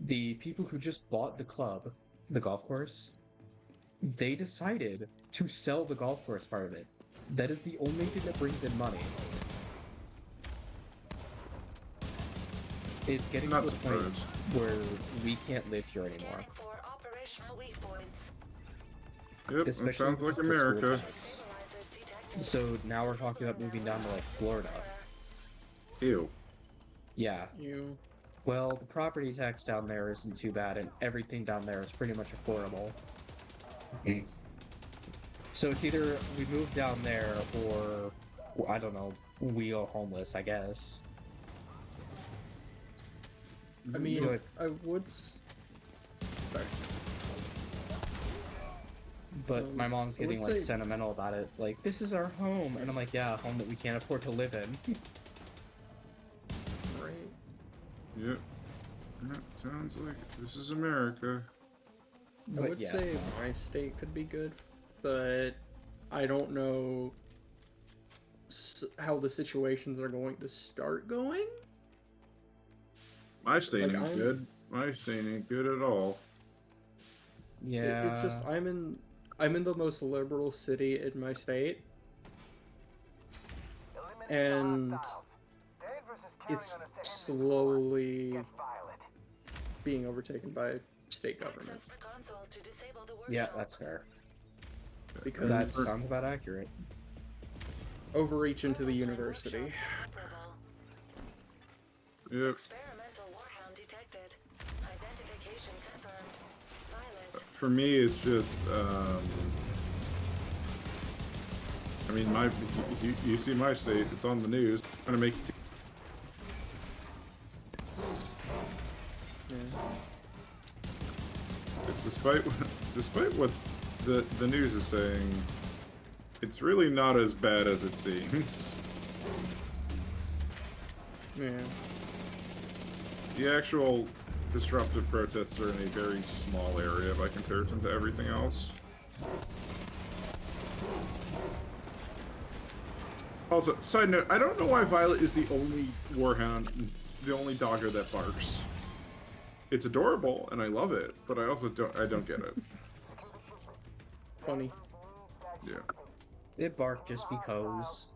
Speaker 1: The people who just bought the club, the golf course, they decided to sell the golf course part of it. That is the only thing that brings in money. It's getting to a point where we can't live here anymore.
Speaker 4: For operational weak points.
Speaker 6: Yep, that
Speaker 1: Especially
Speaker 6: sounds like
Speaker 1: with the school
Speaker 6: America.
Speaker 1: times. So now we're talking about moving down to like Florida.
Speaker 6: Ew.
Speaker 1: Yeah.
Speaker 5: You.
Speaker 1: Well, the property tax down there isn't too bad, and everything down there is pretty much affordable. So it's either we move down there, or I don't know, we go homeless, I guess.
Speaker 5: I mean,
Speaker 1: Good.
Speaker 5: I would. Sorry.
Speaker 1: But my mom's
Speaker 5: I would
Speaker 1: getting like
Speaker 5: say-
Speaker 1: sentimental about it. Like, this is our home, and I'm like, yeah, a home that we can't afford to live in.
Speaker 5: Right.
Speaker 6: Yep. That sounds like this is America.
Speaker 5: I
Speaker 1: But
Speaker 5: would
Speaker 1: yeah,
Speaker 5: say my state could be good, but I don't know how the situations are going to start going.
Speaker 6: My state
Speaker 5: Like,
Speaker 6: ain't
Speaker 5: I'm-
Speaker 6: good. My state ain't good at all.
Speaker 1: yeah.
Speaker 5: It's just I'm in the most liberal city in my state, and it's slowly being overtaken by state government
Speaker 4: Access the console to disable the
Speaker 1: Yeah,
Speaker 4: workshop.
Speaker 1: that's fair.
Speaker 5: because
Speaker 1: That sounds about accurate.
Speaker 5: overreach into the university.
Speaker 4: Operable.
Speaker 6: Yep.
Speaker 4: Experimental warhound detected. Identification confirmed. Pilot.
Speaker 6: For me, it's just. I mean, you see my state. It's on the news. I'm gonna make it.
Speaker 5: Yeah.
Speaker 6: It's despite what the news is saying, it's really not as bad as it seems.
Speaker 5: Yeah.
Speaker 6: The actual disruptive protests are in a very small area by comparison to everything else. Also, side note, I don't know why Violet is the only warhound, the only doggo that barks. It's adorable and I love it, but I also don't get it.
Speaker 5: Funny.
Speaker 6: Yeah.
Speaker 1: It barked just because.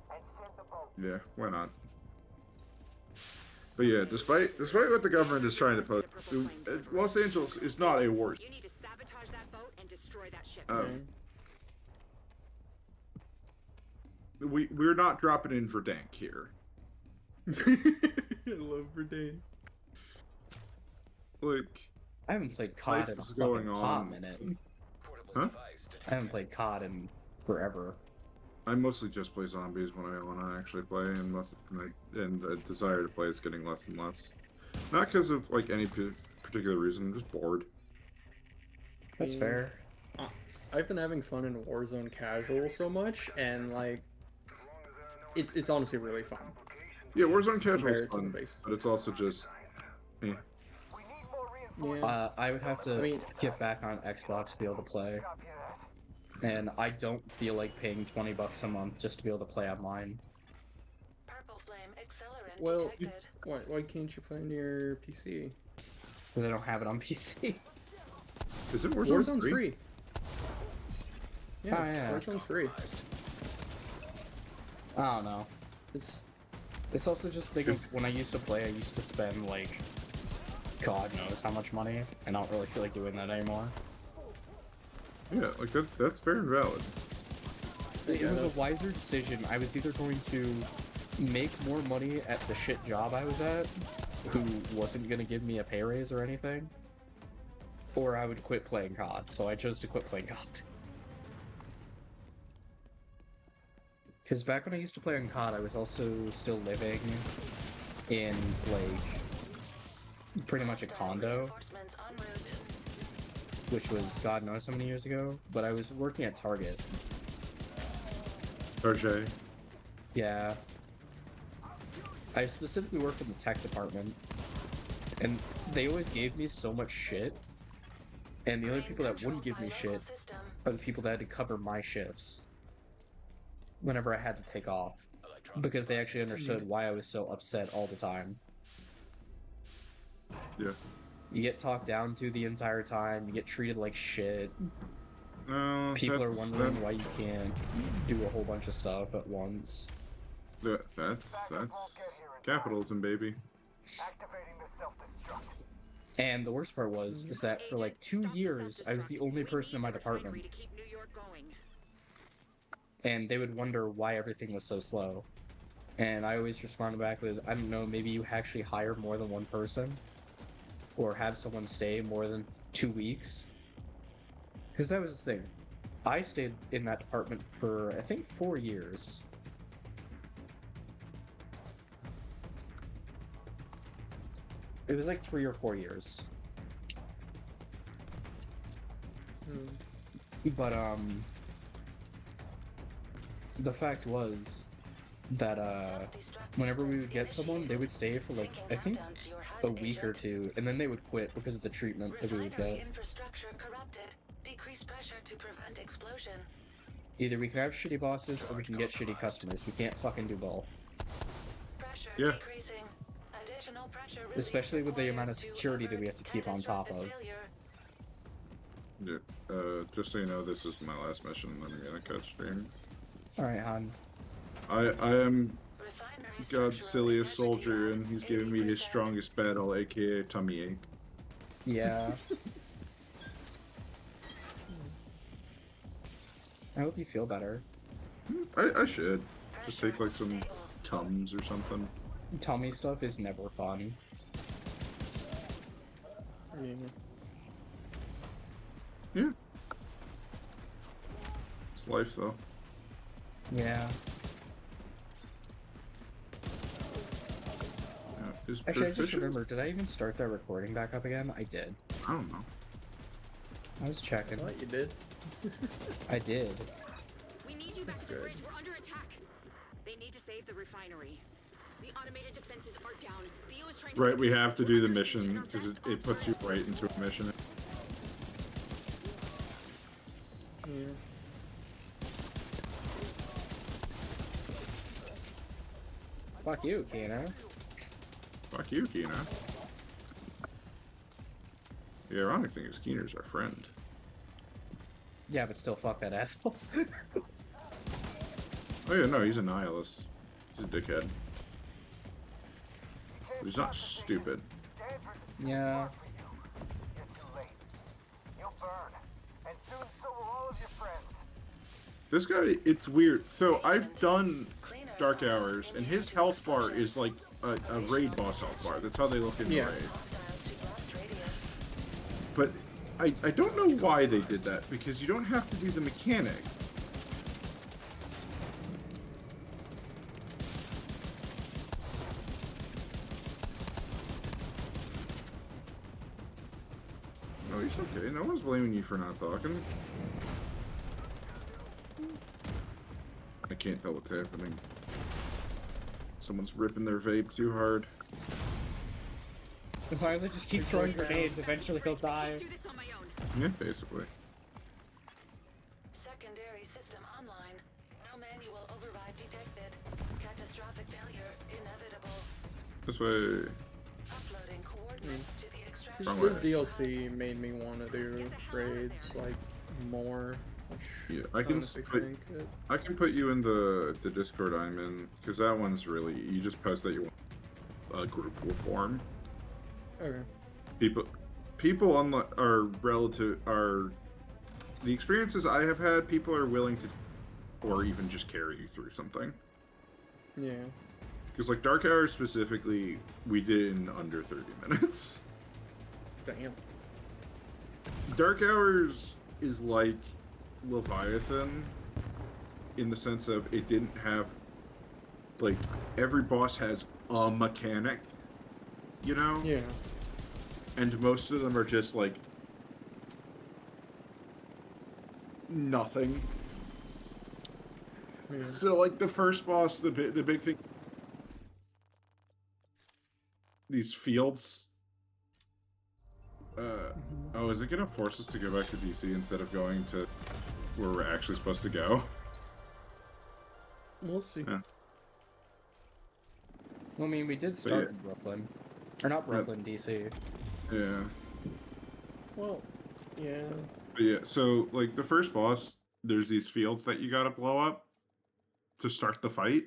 Speaker 6: Yeah, why not? But yeah, despite what the government is trying to put, Los Angeles is not a war.
Speaker 3: You need to sabotage that boat and destroy that ship.
Speaker 6: We're not dropping in for dank here.
Speaker 5: I love for days.
Speaker 6: Like,
Speaker 1: I haven't played COD
Speaker 6: life
Speaker 1: in a
Speaker 6: is
Speaker 1: fucking
Speaker 6: going
Speaker 1: hot
Speaker 6: on.
Speaker 1: minute.
Speaker 6: Huh?
Speaker 1: I haven't played COD in forever.
Speaker 6: I mostly just play zombies when I want to actually play, and the desire to play is getting less and less. Not because of like any particular reason. I'm just bored.
Speaker 1: That's fair.
Speaker 5: I've been having fun in Warzone casual so much, and like, it's honestly really fun.
Speaker 6: Yeah, Warzone casual is
Speaker 5: Compared to
Speaker 6: fun,
Speaker 5: the base.
Speaker 6: but it's also just. Eh.
Speaker 5: Yeah.
Speaker 1: I would have to
Speaker 5: I mean-
Speaker 1: get back on Xbox to be able to play. And I don't feel like paying $20 a month just to be able to play online.
Speaker 4: Purple flame accelerant
Speaker 5: Well,
Speaker 4: detected.
Speaker 5: why can't you play on your PC?
Speaker 1: Because I don't have it on PC.
Speaker 6: Is it Warzone
Speaker 5: Warzone's free. Yeah,
Speaker 1: Oh, yeah.
Speaker 5: Warzone's free.
Speaker 1: I don't know. It's also just think of when I used to play, I used to spend like God knows how much money, and I don't really feel like doing that anymore.
Speaker 6: Yeah, like that's fair and valid.
Speaker 1: It was a wiser decision. I was either going to make more money at the shit job I was at, who wasn't going to give me a pay raise or anything, or I would quit playing COD, so I chose to quit playing COD. Because back when I used to play on COD, I was also still living in, like, pretty much a condo,
Speaker 4: Reinforcements en route.
Speaker 1: which was God knows how many years ago, but I was working at Target.
Speaker 6: RJ.
Speaker 1: Yeah. I specifically worked in the tech department, and they always gave me so much shit And the only
Speaker 4: Crane
Speaker 1: people that wouldn't
Speaker 4: controlled
Speaker 1: give me
Speaker 4: by
Speaker 1: shit
Speaker 4: local system.
Speaker 1: are the people that had to cover my shifts whenever I had to take off, because they actually understood why I was so upset all the time.
Speaker 6: Yeah.
Speaker 1: You get talked down to the entire time, you get treated like shit.
Speaker 6: No,
Speaker 1: People are wondering why you can't do a whole bunch of stuff at once.
Speaker 6: That's capitalism, baby.
Speaker 2: Activating the self-destruct.
Speaker 1: And the worst part was, is that for like 2 years, I was the only person in my department.
Speaker 3: To keep New York going.
Speaker 1: And they would wonder why everything was so slow. And I always responded back with, I don't know, maybe you actually hire more than one person? Or have someone stay more than 2 weeks? Because that was the thing. I stayed in that department for, I think, 4 years. It was like 3 or 4 years. But, the fact was that, whenever we would get someone, they would stay for like, I think, a week or two, and then they would quit because of the treatment that we would
Speaker 4: Refinery
Speaker 1: get.
Speaker 4: infrastructure corrupted. Decrease pressure to prevent explosion.
Speaker 1: Either we can have shitty bosses, or we can get shitty customers. We can't fucking do both.
Speaker 4: Pressure
Speaker 6: Yeah.
Speaker 4: decreasing. Additional pressure release
Speaker 1: Especially with the amount of
Speaker 4: required to
Speaker 1: security that we
Speaker 4: avert
Speaker 1: have to keep on top of.
Speaker 4: catastrophic failure.
Speaker 6: Yeah. Just so you know, this is my last mission, and then I'm gonna cut stream.
Speaker 1: Alright, Han.
Speaker 6: I am
Speaker 4: Refinery
Speaker 6: God's
Speaker 4: structural
Speaker 6: silliest
Speaker 4: integrity
Speaker 6: soldier,
Speaker 4: at
Speaker 6: and he's giving me his
Speaker 4: 80%.
Speaker 6: strongest battle, aka tummy ache.
Speaker 1: Yeah. I hope you feel better.
Speaker 6: I should just take like some Tums or something.
Speaker 1: Tummy stuff is never fun.
Speaker 6: Yeah. It's life, though.
Speaker 1: Yeah.
Speaker 6: Is
Speaker 1: Actually, I just
Speaker 6: proficient-
Speaker 1: remembered, did I even start that recording back up again? I did.
Speaker 6: I don't know.
Speaker 1: I was checking.
Speaker 5: What, you did?
Speaker 1: I did.
Speaker 3: We need you back
Speaker 5: That's
Speaker 3: at the
Speaker 5: good.
Speaker 3: bridge. We're under attack. They need to save the refinery. The automated defenses are down. Theo is trying to
Speaker 6: Right, we have to do the mission because it puts you right into a mission.
Speaker 5: Yeah.
Speaker 1: Fuck you, Kena.
Speaker 6: Fuck you, Keena. The ironic thing is Keener's our friend.
Speaker 1: Yeah, but still, fuck that asshole.
Speaker 6: Oh yeah, no, he's a nihilist. He's a dickhead. But he's not stupid.
Speaker 1: Yeah.
Speaker 2: You're too late. You'll burn. And soon so will all of your friends.
Speaker 6: This guy, it's weird. So I've done Dark Hours, and his health bar is like a raid boss health bar. That's how they look in the
Speaker 5: Yeah.
Speaker 6: raid.
Speaker 4: Hostiles to blast radius.
Speaker 6: But I don't know why they did that, because you don't have to do the mechanic. No, he's okay. No one's blaming you for not talking. I can't tell what's happening. Someone's ripping their vape too hard.
Speaker 1: As long as I just keep throwing grenades, eventually he'll die.
Speaker 3: do this on my own.
Speaker 6: Yeah, basically.
Speaker 4: Secondary system online. No manual override detected. Catastrophic failure inevitable.
Speaker 6: This way.
Speaker 4: Uploading coordinates to the extraction.
Speaker 6: Wrong
Speaker 5: This
Speaker 6: way.
Speaker 5: DLC made me want to do raids like more. Which
Speaker 6: Yeah, I can
Speaker 5: honestly
Speaker 6: put
Speaker 5: think it.
Speaker 6: I can put you in the Discord I'm in, because that one's really, you just post that you want a group will form.
Speaker 5: Okay.
Speaker 6: People on the are relative are the experiences I have had. People are willing to, or even just carry you through something.
Speaker 5: Yeah.
Speaker 6: Because like Dark Hours specifically, we did in under 30 minutes.
Speaker 5: Damn.
Speaker 6: Dark Hours is like Leviathan in the sense of it didn't have, like, every boss has a mechanic, you know?
Speaker 5: Yeah.
Speaker 6: And most of them are just like nothing.
Speaker 5: Yeah.
Speaker 6: So like the first boss, the big thing, these fields, Oh, is it gonna force us to go back to DC instead of going to where we're actually supposed to go?
Speaker 5: We'll see.
Speaker 6: Yeah.
Speaker 1: Well, I mean, we did start in Brooklyn. Or not Brooklyn, DC.
Speaker 6: Yeah.
Speaker 5: Well, yeah.
Speaker 6: But yeah, so, like, the first boss, there's these fields that you gotta blow up to start the fight.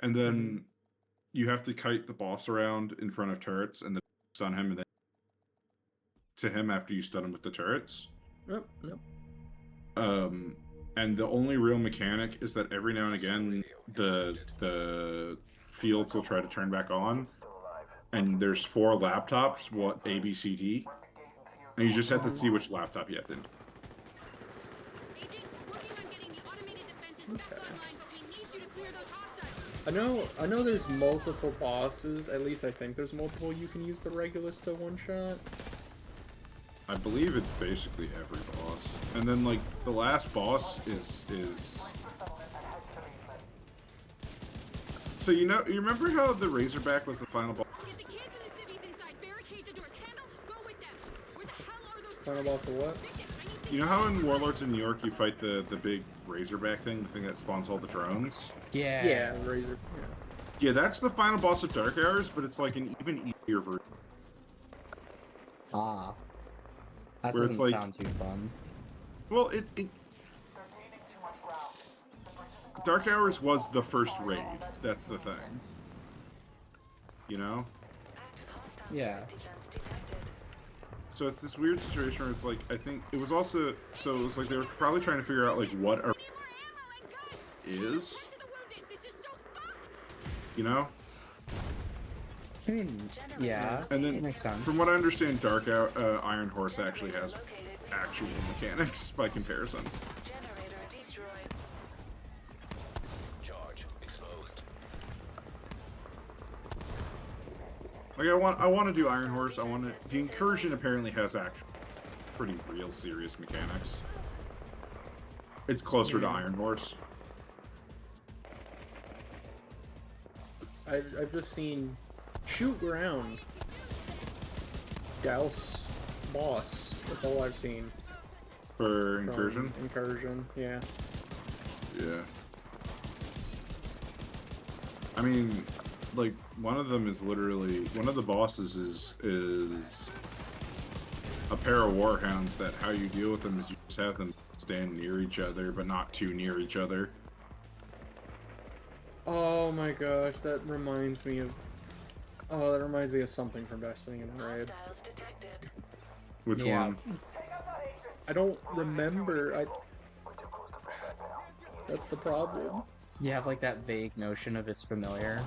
Speaker 6: And then you have to kite the boss around in front of turrets and then stun him and then to him after you stun him with the turrets.
Speaker 5: Nope, nope.
Speaker 6: And the only real mechanic is that every now and again the fields will try to turn back on, and there's 4 laptops, what A, B, C, D, and you just have to see which laptop you have to.
Speaker 3: Agent, working on getting the automated defenses back online, but we need you to clear those hostiles.
Speaker 5: I know there's multiple bosses, at least I think there's multiple you can use the Regulus to one-shot.
Speaker 6: I believe it's basically every boss. And then, like, the last boss is... So, you remember how the Razorback was the final boss?
Speaker 3: Get the kids and the civvies inside. Barricade the doors. Kendall, go with them. Where the hell are those
Speaker 5: Final boss of what?
Speaker 6: You know how in Warlords in New York you fight the big Razorback thing, the thing that spawns all the drones?
Speaker 1: Yeah.
Speaker 5: Yeah, Razor.
Speaker 6: Yeah, that's the final boss of Dark Hours, but it's like an even easier version.
Speaker 1: Ah. That
Speaker 6: Where
Speaker 1: doesn't
Speaker 6: it's like-
Speaker 1: sound too fun.
Speaker 6: Well, Dark Hours was the first raid. That's the thing. You know?
Speaker 1: Yeah.
Speaker 4: Defense detected.
Speaker 6: So it's this weird situation where it's like, I think it was also, so it was like they were probably trying to figure out like what a is, you know?
Speaker 1: I mean, yeah.
Speaker 6: And
Speaker 1: That
Speaker 6: then,
Speaker 1: makes sense.
Speaker 6: from what I understand, Iron Horse actually has actual mechanics by comparison.
Speaker 4: Generator destroyed.
Speaker 2: Charge exposed.
Speaker 6: Like I want to do Iron Horse. The Incursion apparently has actually pretty real serious mechanics. It's closer to Iron Horse.
Speaker 5: I've just seen shoot ground, douse, boss. That's all I've seen.
Speaker 6: For
Speaker 5: from
Speaker 6: Incursion?
Speaker 5: Incursion, yeah.
Speaker 6: Yeah. I mean, like, one of them is literally, one of the bosses is a pair of warhounds that how you deal with them is you just have them stand near each other, but not too near each other.
Speaker 5: Oh my gosh, that reminds me of... Oh, that reminds me of something from Destiny in Raid.
Speaker 4: Hostiles detected.
Speaker 6: Which
Speaker 1: Yeah.
Speaker 6: one?
Speaker 5: I don't remember. That's the problem.
Speaker 1: You have like that vague notion of it's familiar.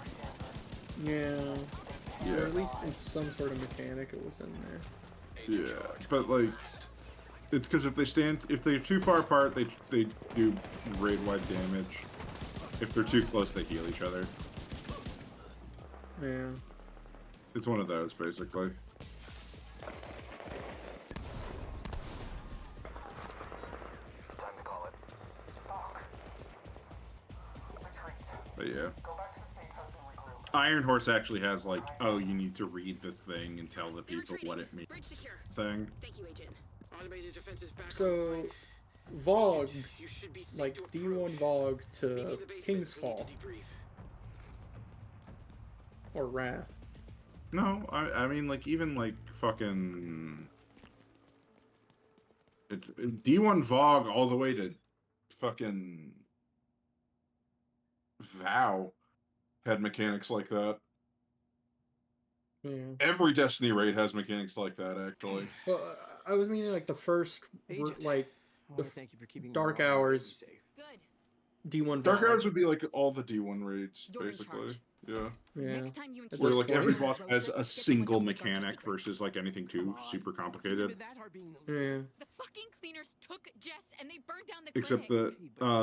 Speaker 5: Yeah.
Speaker 6: Yeah.
Speaker 5: Or at least in some sort of mechanic it was in there.
Speaker 6: Yeah, but like, it's because if they're too far apart, they do raid-wide damage. If they're too close, they heal each other.
Speaker 5: Yeah.
Speaker 6: It's one of those, basically.
Speaker 2: Time to call it.
Speaker 6: But yeah. Iron Horse actually has like, oh, you need to read this thing and tell the people what it means
Speaker 3: Bridge secure.
Speaker 6: thing.
Speaker 3: Thank you, Agent.
Speaker 10: Automated defenses back
Speaker 5: So,
Speaker 10: online.
Speaker 5: Vogue,
Speaker 10: You should be safe
Speaker 5: like
Speaker 10: to
Speaker 5: D1
Speaker 10: approach.
Speaker 5: Vogue
Speaker 10: Meet me
Speaker 5: to
Speaker 10: in the basement.
Speaker 5: King's
Speaker 10: We need
Speaker 5: Fall,
Speaker 10: to debrief.
Speaker 5: or Wrath.
Speaker 6: No, I mean like even like fucking D1 Vogue all the way to fucking Vow had mechanics like that.
Speaker 5: Yeah.
Speaker 6: Every Destiny raid has mechanics like that, actually.
Speaker 5: Well, I was meaning like the first,
Speaker 10: Agent,
Speaker 5: like,
Speaker 10: I
Speaker 5: the
Speaker 10: wanna thank you for keeping
Speaker 5: Dark
Speaker 10: my mom and
Speaker 5: Hours.
Speaker 10: baby safe.
Speaker 3: Good.
Speaker 5: D1
Speaker 6: Dark
Speaker 5: Vogue.
Speaker 6: Hours would be like all the D1 raids,
Speaker 3: You're in
Speaker 6: basically.
Speaker 3: charge.
Speaker 6: Yeah.
Speaker 5: Yeah.
Speaker 3: Next time you and
Speaker 5: At
Speaker 6: Where
Speaker 5: this
Speaker 6: like every
Speaker 5: point-
Speaker 6: boss has a single mechanic versus like anything too
Speaker 10: Come on.
Speaker 6: super
Speaker 10: Couldn't
Speaker 6: complicated.
Speaker 10: have been that hard being the
Speaker 5: Yeah.
Speaker 3: The fucking cleaners took Jess and they burned down the
Speaker 6: Except
Speaker 3: clinic.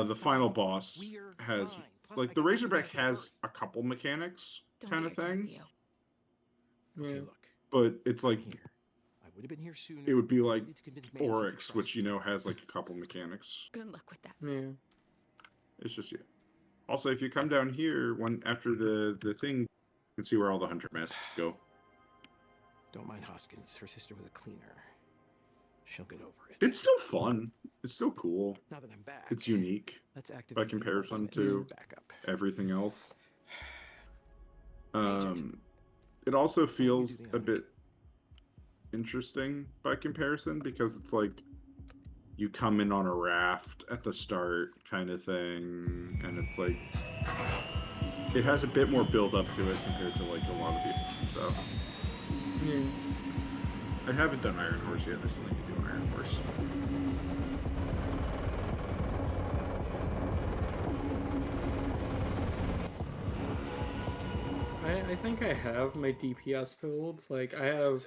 Speaker 6: the final boss
Speaker 10: We're
Speaker 6: has
Speaker 10: fine. Plus,
Speaker 6: like
Speaker 10: I
Speaker 6: the
Speaker 10: got you
Speaker 6: Razorback
Speaker 10: back on
Speaker 6: has
Speaker 10: Earth.
Speaker 6: a couple mechanics
Speaker 3: Don't
Speaker 6: kind
Speaker 3: let
Speaker 6: of
Speaker 3: your dad
Speaker 6: thing,
Speaker 3: be you.
Speaker 5: Yeah.
Speaker 10: Okay, look.
Speaker 6: but it's like
Speaker 10: I'm here. I would have been here sooner.
Speaker 6: it would be
Speaker 10: I
Speaker 6: like
Speaker 10: needed to convince Manny to
Speaker 6: Oryx,
Speaker 10: trust
Speaker 6: which
Speaker 10: me.
Speaker 6: you know has like a couple mechanics.
Speaker 3: Good luck with that.
Speaker 5: Yeah.
Speaker 6: It's just yeah. Also, if you come down here after the thing, you can see where all the hunter masks go.
Speaker 10: Don't mind Hoskins. Her sister was a cleaner. She'll get over it.
Speaker 6: It's still fun. It's still cool.
Speaker 10: Now that I'm back,
Speaker 6: It's unique
Speaker 10: let's activate
Speaker 6: by
Speaker 10: the
Speaker 6: comparison
Speaker 10: ultimate
Speaker 6: to
Speaker 10: backup.
Speaker 6: everything else.
Speaker 10: Agent.
Speaker 6: It also
Speaker 10: How do you
Speaker 6: feels
Speaker 10: do the
Speaker 6: a bit interesting by comparison because it's like you come in on a raft at the start kind of thing, and it's like it has a bit more build up to it compared to like a lot of the stuff.
Speaker 5: Yeah.
Speaker 6: I haven't done Iron Horse yet. I still need to do Iron Horse.
Speaker 5: I think I have my DPS builds. Like, I have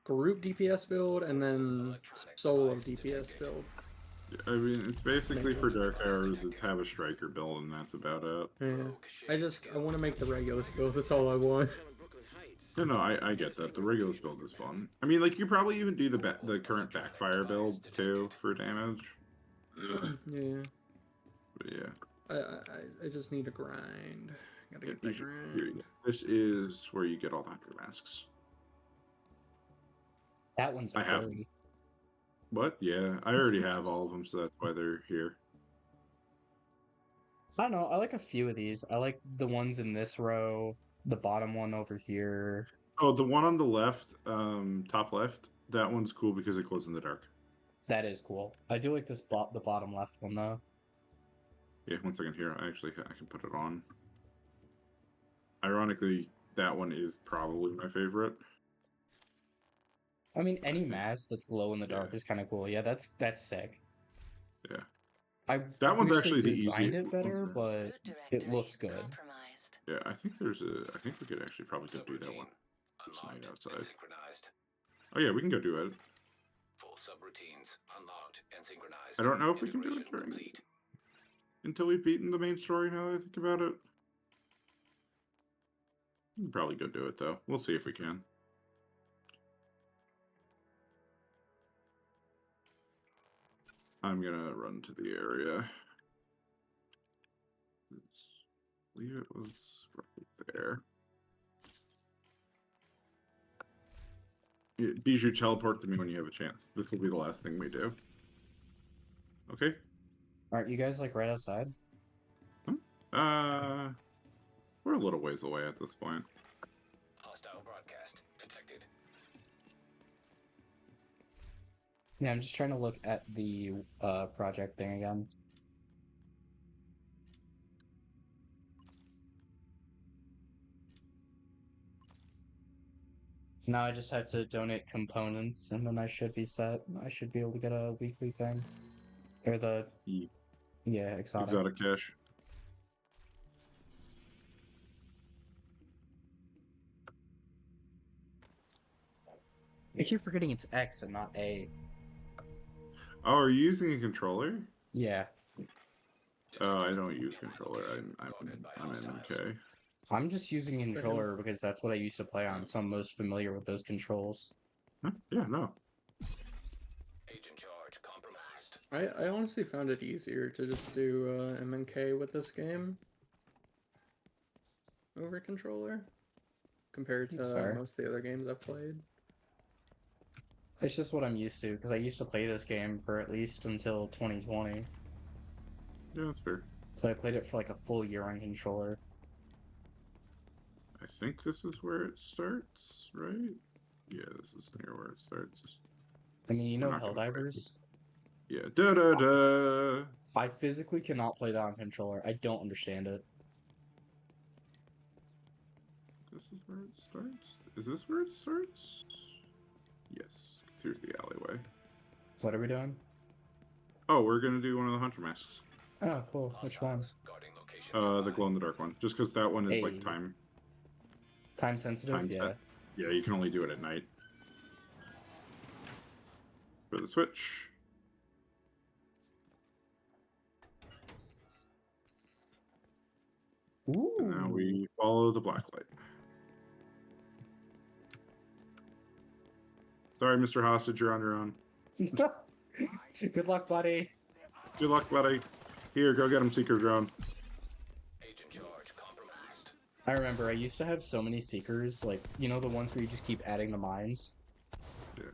Speaker 5: group DPS build and then solo DPS build.
Speaker 6: I mean, it's basically for Dark Arrows, it's have a striker build, and that's about it.
Speaker 5: Yeah. I want to make the Regulus build. That's all I want.
Speaker 6: No, I get that. The Regulus build is fun. I mean, like, you probably even do the current Backfire build, too, for damage.
Speaker 5: Yeah.
Speaker 6: But yeah.
Speaker 5: I just need to grind. Gotta get the grind.
Speaker 6: This is where you get all the Hunter Masks.
Speaker 1: That one's a furry.
Speaker 6: What? Yeah, I already have all of them, so that's why they're here.
Speaker 1: I don't know. I like a few of these. I like the ones in this row, the bottom one over here.
Speaker 6: Oh, the one on the left, top left, that one's cool because it glows in the dark.
Speaker 1: That is cool. I do like this the bottom left one, though.
Speaker 6: Yeah, 1 second here. I can put it on. Ironically, that one is probably my favorite.
Speaker 1: I mean, any mask that's glow in the dark is kind of cool. Yeah, that's sick.
Speaker 6: Yeah. That one's
Speaker 1: wish
Speaker 6: actually
Speaker 1: they
Speaker 6: the
Speaker 1: designed
Speaker 6: easiest.
Speaker 1: it better, but it looks good.
Speaker 6: Yeah, I think we could actually probably go do that one. This night outside. Oh yeah, we can go do it.
Speaker 2: Full subroutines unlocked and synchronized.
Speaker 6: I don't know if we can do it during until we've beaten the main story. Now that I think about it, we can probably go do it though. We'll see if we can. I'm gonna run to the area. I believe it was right there. Yeah, Bijou, teleport to me when you have a chance. This will be the last thing we do. Okay?
Speaker 1: Aren't you guys like right outside?
Speaker 6: We're a little ways away at this point.
Speaker 2: Hostile broadcast detected.
Speaker 1: Yeah, I'm just trying to look at the project thing again. Now I just have to donate components, and then I should be set. I should be able to get a weekly thing. Or the... Yeah, exotic.
Speaker 6: Exotic cash.
Speaker 1: I keep forgetting it's X and not A.
Speaker 6: Oh, are you using a controller?
Speaker 1: Yeah.
Speaker 6: Oh, I don't use controller. I'm MK.
Speaker 1: I'm just using a controller because that's what I used to play on, so I'm most familiar with those controls.
Speaker 6: Huh? Yeah, no.
Speaker 2: Agent charge compromised.
Speaker 5: I honestly found it easier to just do MNK with this game over controller compared to most of the other games I've played.
Speaker 1: It's just what I'm used to, because I used to play this game for at least until 2020.
Speaker 6: Yeah, that's fair.
Speaker 1: So I played it for like a full year on controller.
Speaker 6: I think this is where it starts, right? Yeah, this is near where it starts.
Speaker 1: I mean, you know Helldivers?
Speaker 6: Yeah, da-da-da!
Speaker 1: I physically cannot play that on controller. I don't understand it.
Speaker 6: This is where it starts? Is this where it starts? Yes. Here's the alleyway.
Speaker 1: What are we doing?
Speaker 6: Oh, we're gonna do one of the Hunter Masks.
Speaker 1: Oh, cool. Which one?
Speaker 6: The glow-in-the-dark one. Just because that one is like time
Speaker 1: sensitive.
Speaker 6: Yeah, you can only do it at night. For the switch.
Speaker 1: Ooh.
Speaker 6: And now we follow the black light. Sorry, Mr. Hostage, you're on your own.
Speaker 1: Good luck, buddy.
Speaker 6: Good luck, buddy. Here, go get him, Seeker Drone.
Speaker 2: Agent charge compromised.
Speaker 1: I remember I used to have so many seekers, like, you know, the ones where you just keep adding the mines?
Speaker 6: Yeah.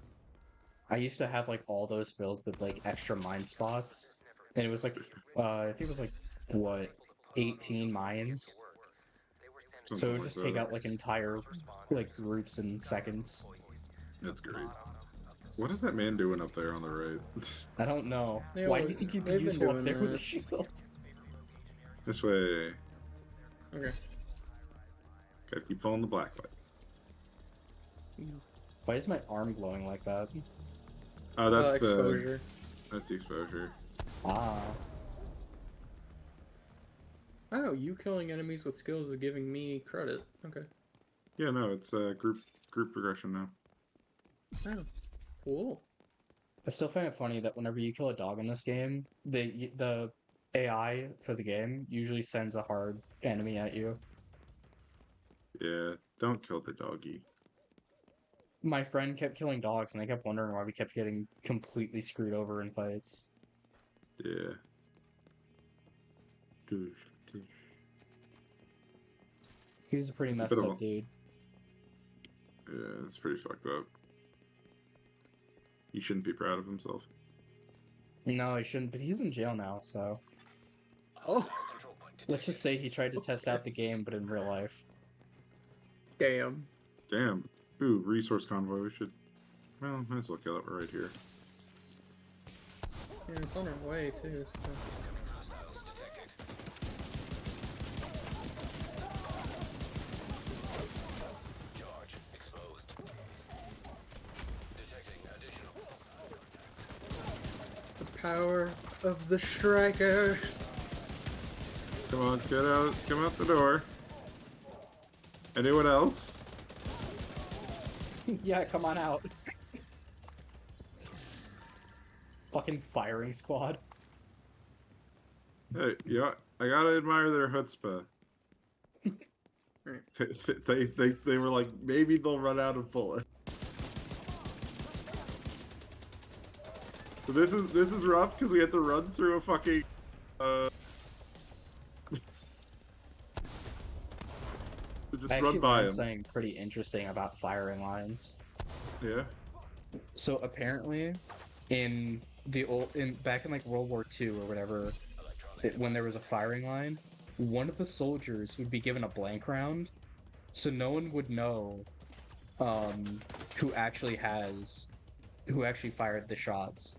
Speaker 1: I used to have, like, all those filled with, like, extra mine spots. And it was, like, I think it was, like, what, 18 mines? So it
Speaker 6: Something
Speaker 1: would
Speaker 6: like
Speaker 1: just take
Speaker 6: that.
Speaker 1: out, like, entire, like, groups in seconds.
Speaker 6: That's great. What is that man doing up there on the right?
Speaker 1: I don't know.
Speaker 5: They
Speaker 1: Why do
Speaker 5: always-
Speaker 1: you think you'd be
Speaker 5: they've been
Speaker 1: useful up
Speaker 5: doing
Speaker 1: there with a
Speaker 5: that.
Speaker 1: shield?
Speaker 6: This way.
Speaker 5: Okay.
Speaker 6: Gotta keep following the black light.
Speaker 1: Why is my arm glowing like that?
Speaker 6: Oh, that's the
Speaker 5: exposure.
Speaker 6: That's the exposure.
Speaker 1: Ah.
Speaker 5: Oh, you killing enemies with skills is giving me credit. Okay.
Speaker 6: Yeah, no, it's group progression now.
Speaker 5: Oh, cool.
Speaker 1: I still find it funny that whenever you kill a dog in this game, the AI for the game usually sends a hard enemy at you.
Speaker 6: Yeah, don't kill the doggy.
Speaker 1: My friend kept killing dogs, and I kept wondering why we kept getting completely screwed over in fights.
Speaker 6: Yeah. Douche.
Speaker 1: He was a pretty
Speaker 6: It's a
Speaker 1: messed
Speaker 6: bit of
Speaker 1: up dude.
Speaker 6: Yeah, it's pretty fucked up. He shouldn't be proud of himself.
Speaker 1: No, he shouldn't, but he's in jail now, so...
Speaker 5: Oh,
Speaker 1: Let's just say he tried to test out the game, but in real life.
Speaker 5: damn.
Speaker 6: Damn. Ooh, resource convoy. We should. Well, might as well kill it right here.
Speaker 5: Yeah, it's on our way too. So. The power of the striker.
Speaker 6: Come on, come out the door. Anyone else?
Speaker 1: Yeah, come on out. Fucking firing squad.
Speaker 6: Hey, you know, I gotta admire their chutzpah. They were like, maybe they'll run out of bullets. So this is rough because we have to run through a fucking just
Speaker 1: I
Speaker 6: run
Speaker 1: actually
Speaker 6: by
Speaker 1: learned
Speaker 6: him.
Speaker 1: something pretty interesting about firing lines.
Speaker 6: Yeah.
Speaker 1: So apparently, in the back in like World War II or whatever, when there was a firing line, one of the soldiers would be given a blank round, so no one would know who actually fired the shots.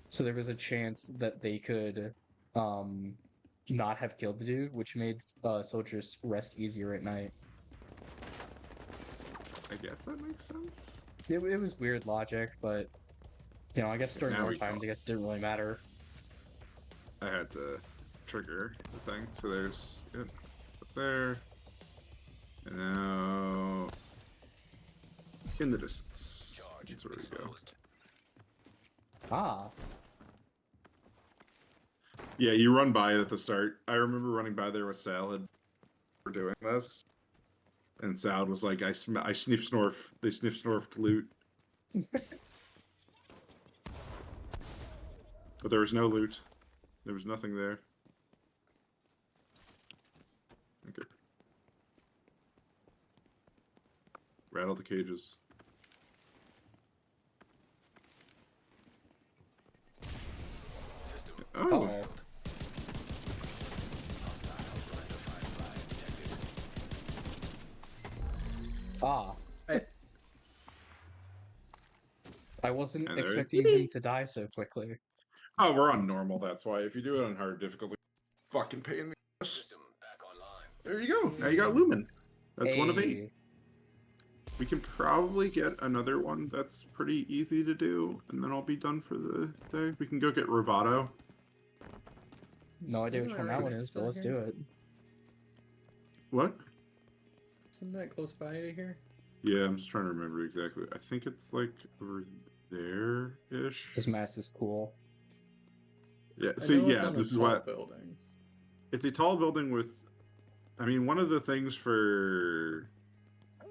Speaker 1: So there was a chance that they could not have killed the dude, which made soldiers rest easier at night.
Speaker 6: I guess that makes sense.
Speaker 1: It was weird logic, but you know, I guess during
Speaker 6: Now
Speaker 1: war
Speaker 6: we
Speaker 1: times,
Speaker 6: know.
Speaker 1: I guess it didn't really matter.
Speaker 6: I had to trigger the thing. So there's up there, and now in the distance. That's where we go.
Speaker 1: Ah,
Speaker 6: Yeah, you run by it at the start. I remember running by there with Salad for doing this, and Salad was like, "I sniff snorf. They sniff snorfed loot." But there was no loot. There was nothing there. Okay. Rattle the cages. Oh.
Speaker 1: uh-oh. Ah. I wasn't
Speaker 6: And there it
Speaker 1: expecting him to die so quickly.
Speaker 6: Oh, we're on normal, that's why. If you do it on hard difficulty, fucking pain in the ass. There you go. Now you got Lumen. That's one of 8.
Speaker 1: Hey.
Speaker 6: We can probably get another one that's pretty easy to do, and then I'll be done for the day. We can go get Roboto.
Speaker 1: No idea which
Speaker 5: Isn't
Speaker 1: one
Speaker 5: that
Speaker 1: that
Speaker 5: right
Speaker 1: one
Speaker 5: next
Speaker 1: is, but
Speaker 5: door
Speaker 1: let's
Speaker 5: here?
Speaker 1: do it.
Speaker 6: What?
Speaker 5: Isn't that close by to here?
Speaker 6: Yeah, I'm just trying to remember exactly. I think it's like over there-ish.
Speaker 1: This mask is cool.
Speaker 6: Yeah,
Speaker 5: I
Speaker 6: see,
Speaker 5: know it's
Speaker 6: yeah,
Speaker 5: on a
Speaker 6: this is
Speaker 5: tall
Speaker 6: what...
Speaker 5: building.
Speaker 6: It's a tall building with... I mean, one of the things for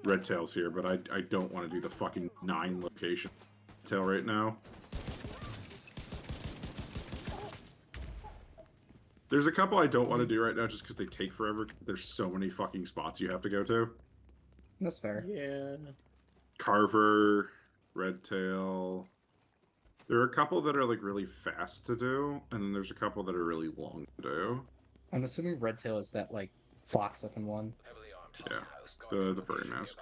Speaker 6: Red Tails here, but I don't want to do the fucking 9 location tail right now. There's a couple I don't want to do right now just because they take forever. There's so many fucking spots you have to go to.
Speaker 1: That's fair.
Speaker 5: Yeah.
Speaker 6: Carver, Redtail. There are a couple that are like really fast to do, and then there's a couple that are really long to do.
Speaker 1: I'm assuming Redtail is that like fox looking one.
Speaker 6: Yeah, the furry mask.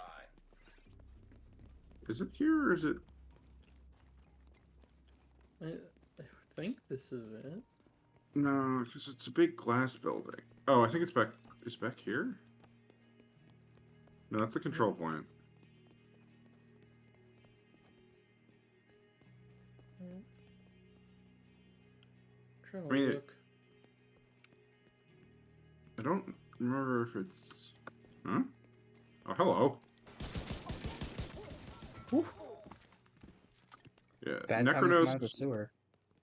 Speaker 6: Is it here or is it?
Speaker 5: I think this is it.
Speaker 6: No, because it's a big glass building. Oh, I think it's back. Is it back here? No, that's the control point.
Speaker 5: Trying to
Speaker 6: I mean,
Speaker 5: look.
Speaker 6: I don't remember if it's. Huh? Oh, hello.
Speaker 5: Woo.
Speaker 1: Bad
Speaker 6: Yeah,
Speaker 1: time to come out of the
Speaker 6: Necronos.
Speaker 1: sewer.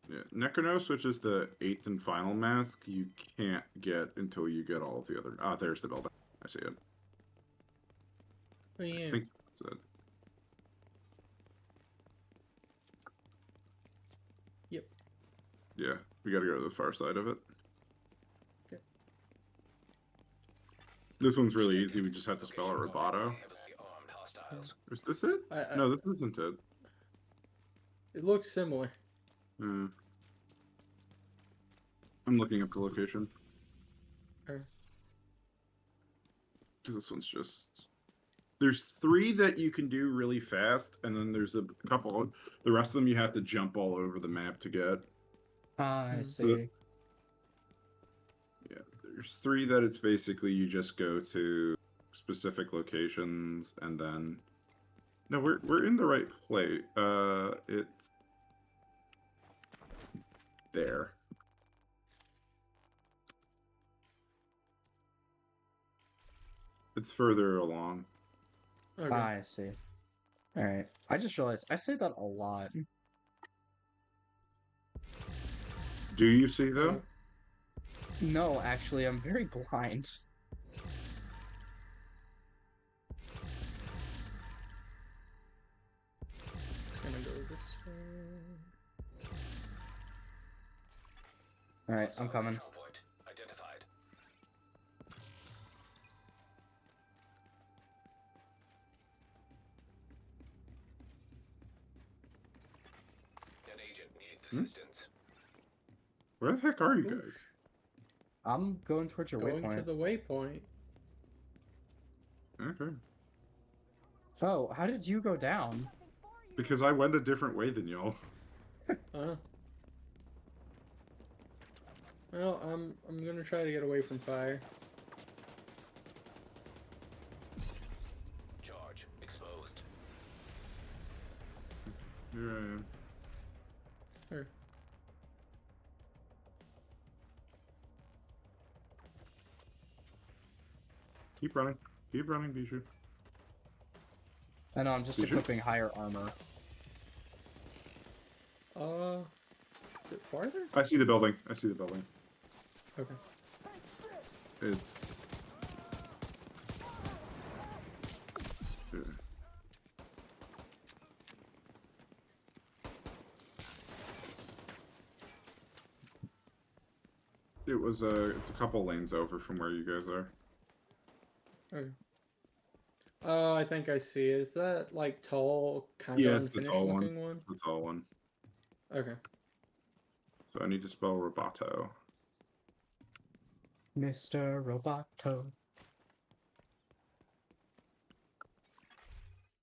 Speaker 6: Yeah, Necronos, which is the 8th and final mask, you can't get until you get all of the other. Ah, there's the building. I see it.
Speaker 5: Oh, yeah.
Speaker 6: I think that's it.
Speaker 5: Yep.
Speaker 6: Yeah, we gotta go to the far side of it.
Speaker 5: Okay.
Speaker 6: This one's really easy. We just have to spell out Roboto. Is this it? No, this isn't it.
Speaker 5: It looks similar.
Speaker 6: I'm looking up the location.
Speaker 5: Okay.
Speaker 6: Because this one's just... There's 3 that you can do really fast, and then there's a couple... The rest of them you have to jump all over the map to get.
Speaker 1: I see.
Speaker 6: So, yeah, there's 3 that it's basically you just go to specific locations, and then... No, we're in the right place. It's... there. It's further along.
Speaker 5: Okay.
Speaker 1: I see. Alright. I just realized I say that a lot.
Speaker 6: Do you see them?
Speaker 1: No, actually, I'm very blind.
Speaker 5: Gonna go this way.
Speaker 1: Alright, I'm coming.
Speaker 6: Where the heck are you guys?
Speaker 1: I'm going towards your
Speaker 5: Going to
Speaker 1: waypoint.
Speaker 5: the waypoint.
Speaker 6: Okay.
Speaker 1: Oh, how did you go down?
Speaker 6: Because I went a different way than y'all.
Speaker 5: Well, I'm gonna try to get away from fire.
Speaker 2: Charge exposed.
Speaker 6: Here I am.
Speaker 5: Or,
Speaker 6: Keep running. Keep running, Bijou.
Speaker 1: I know, I'm just
Speaker 6: Did you?
Speaker 1: equipping higher armor.
Speaker 5: is it farther?
Speaker 6: I see the building. I see the building.
Speaker 5: Okay.
Speaker 6: It's... It was it's a couple lanes over from where you guys are.
Speaker 5: Okay. Oh, I think I see it. Is that like tall, kind
Speaker 6: Yeah,
Speaker 5: of
Speaker 6: it's the
Speaker 5: unfinished
Speaker 6: tall
Speaker 5: looking
Speaker 6: one.
Speaker 5: one?
Speaker 6: It's the tall one.
Speaker 5: Okay.
Speaker 6: So I need to spell Roboto.
Speaker 1: Mr. Roboto.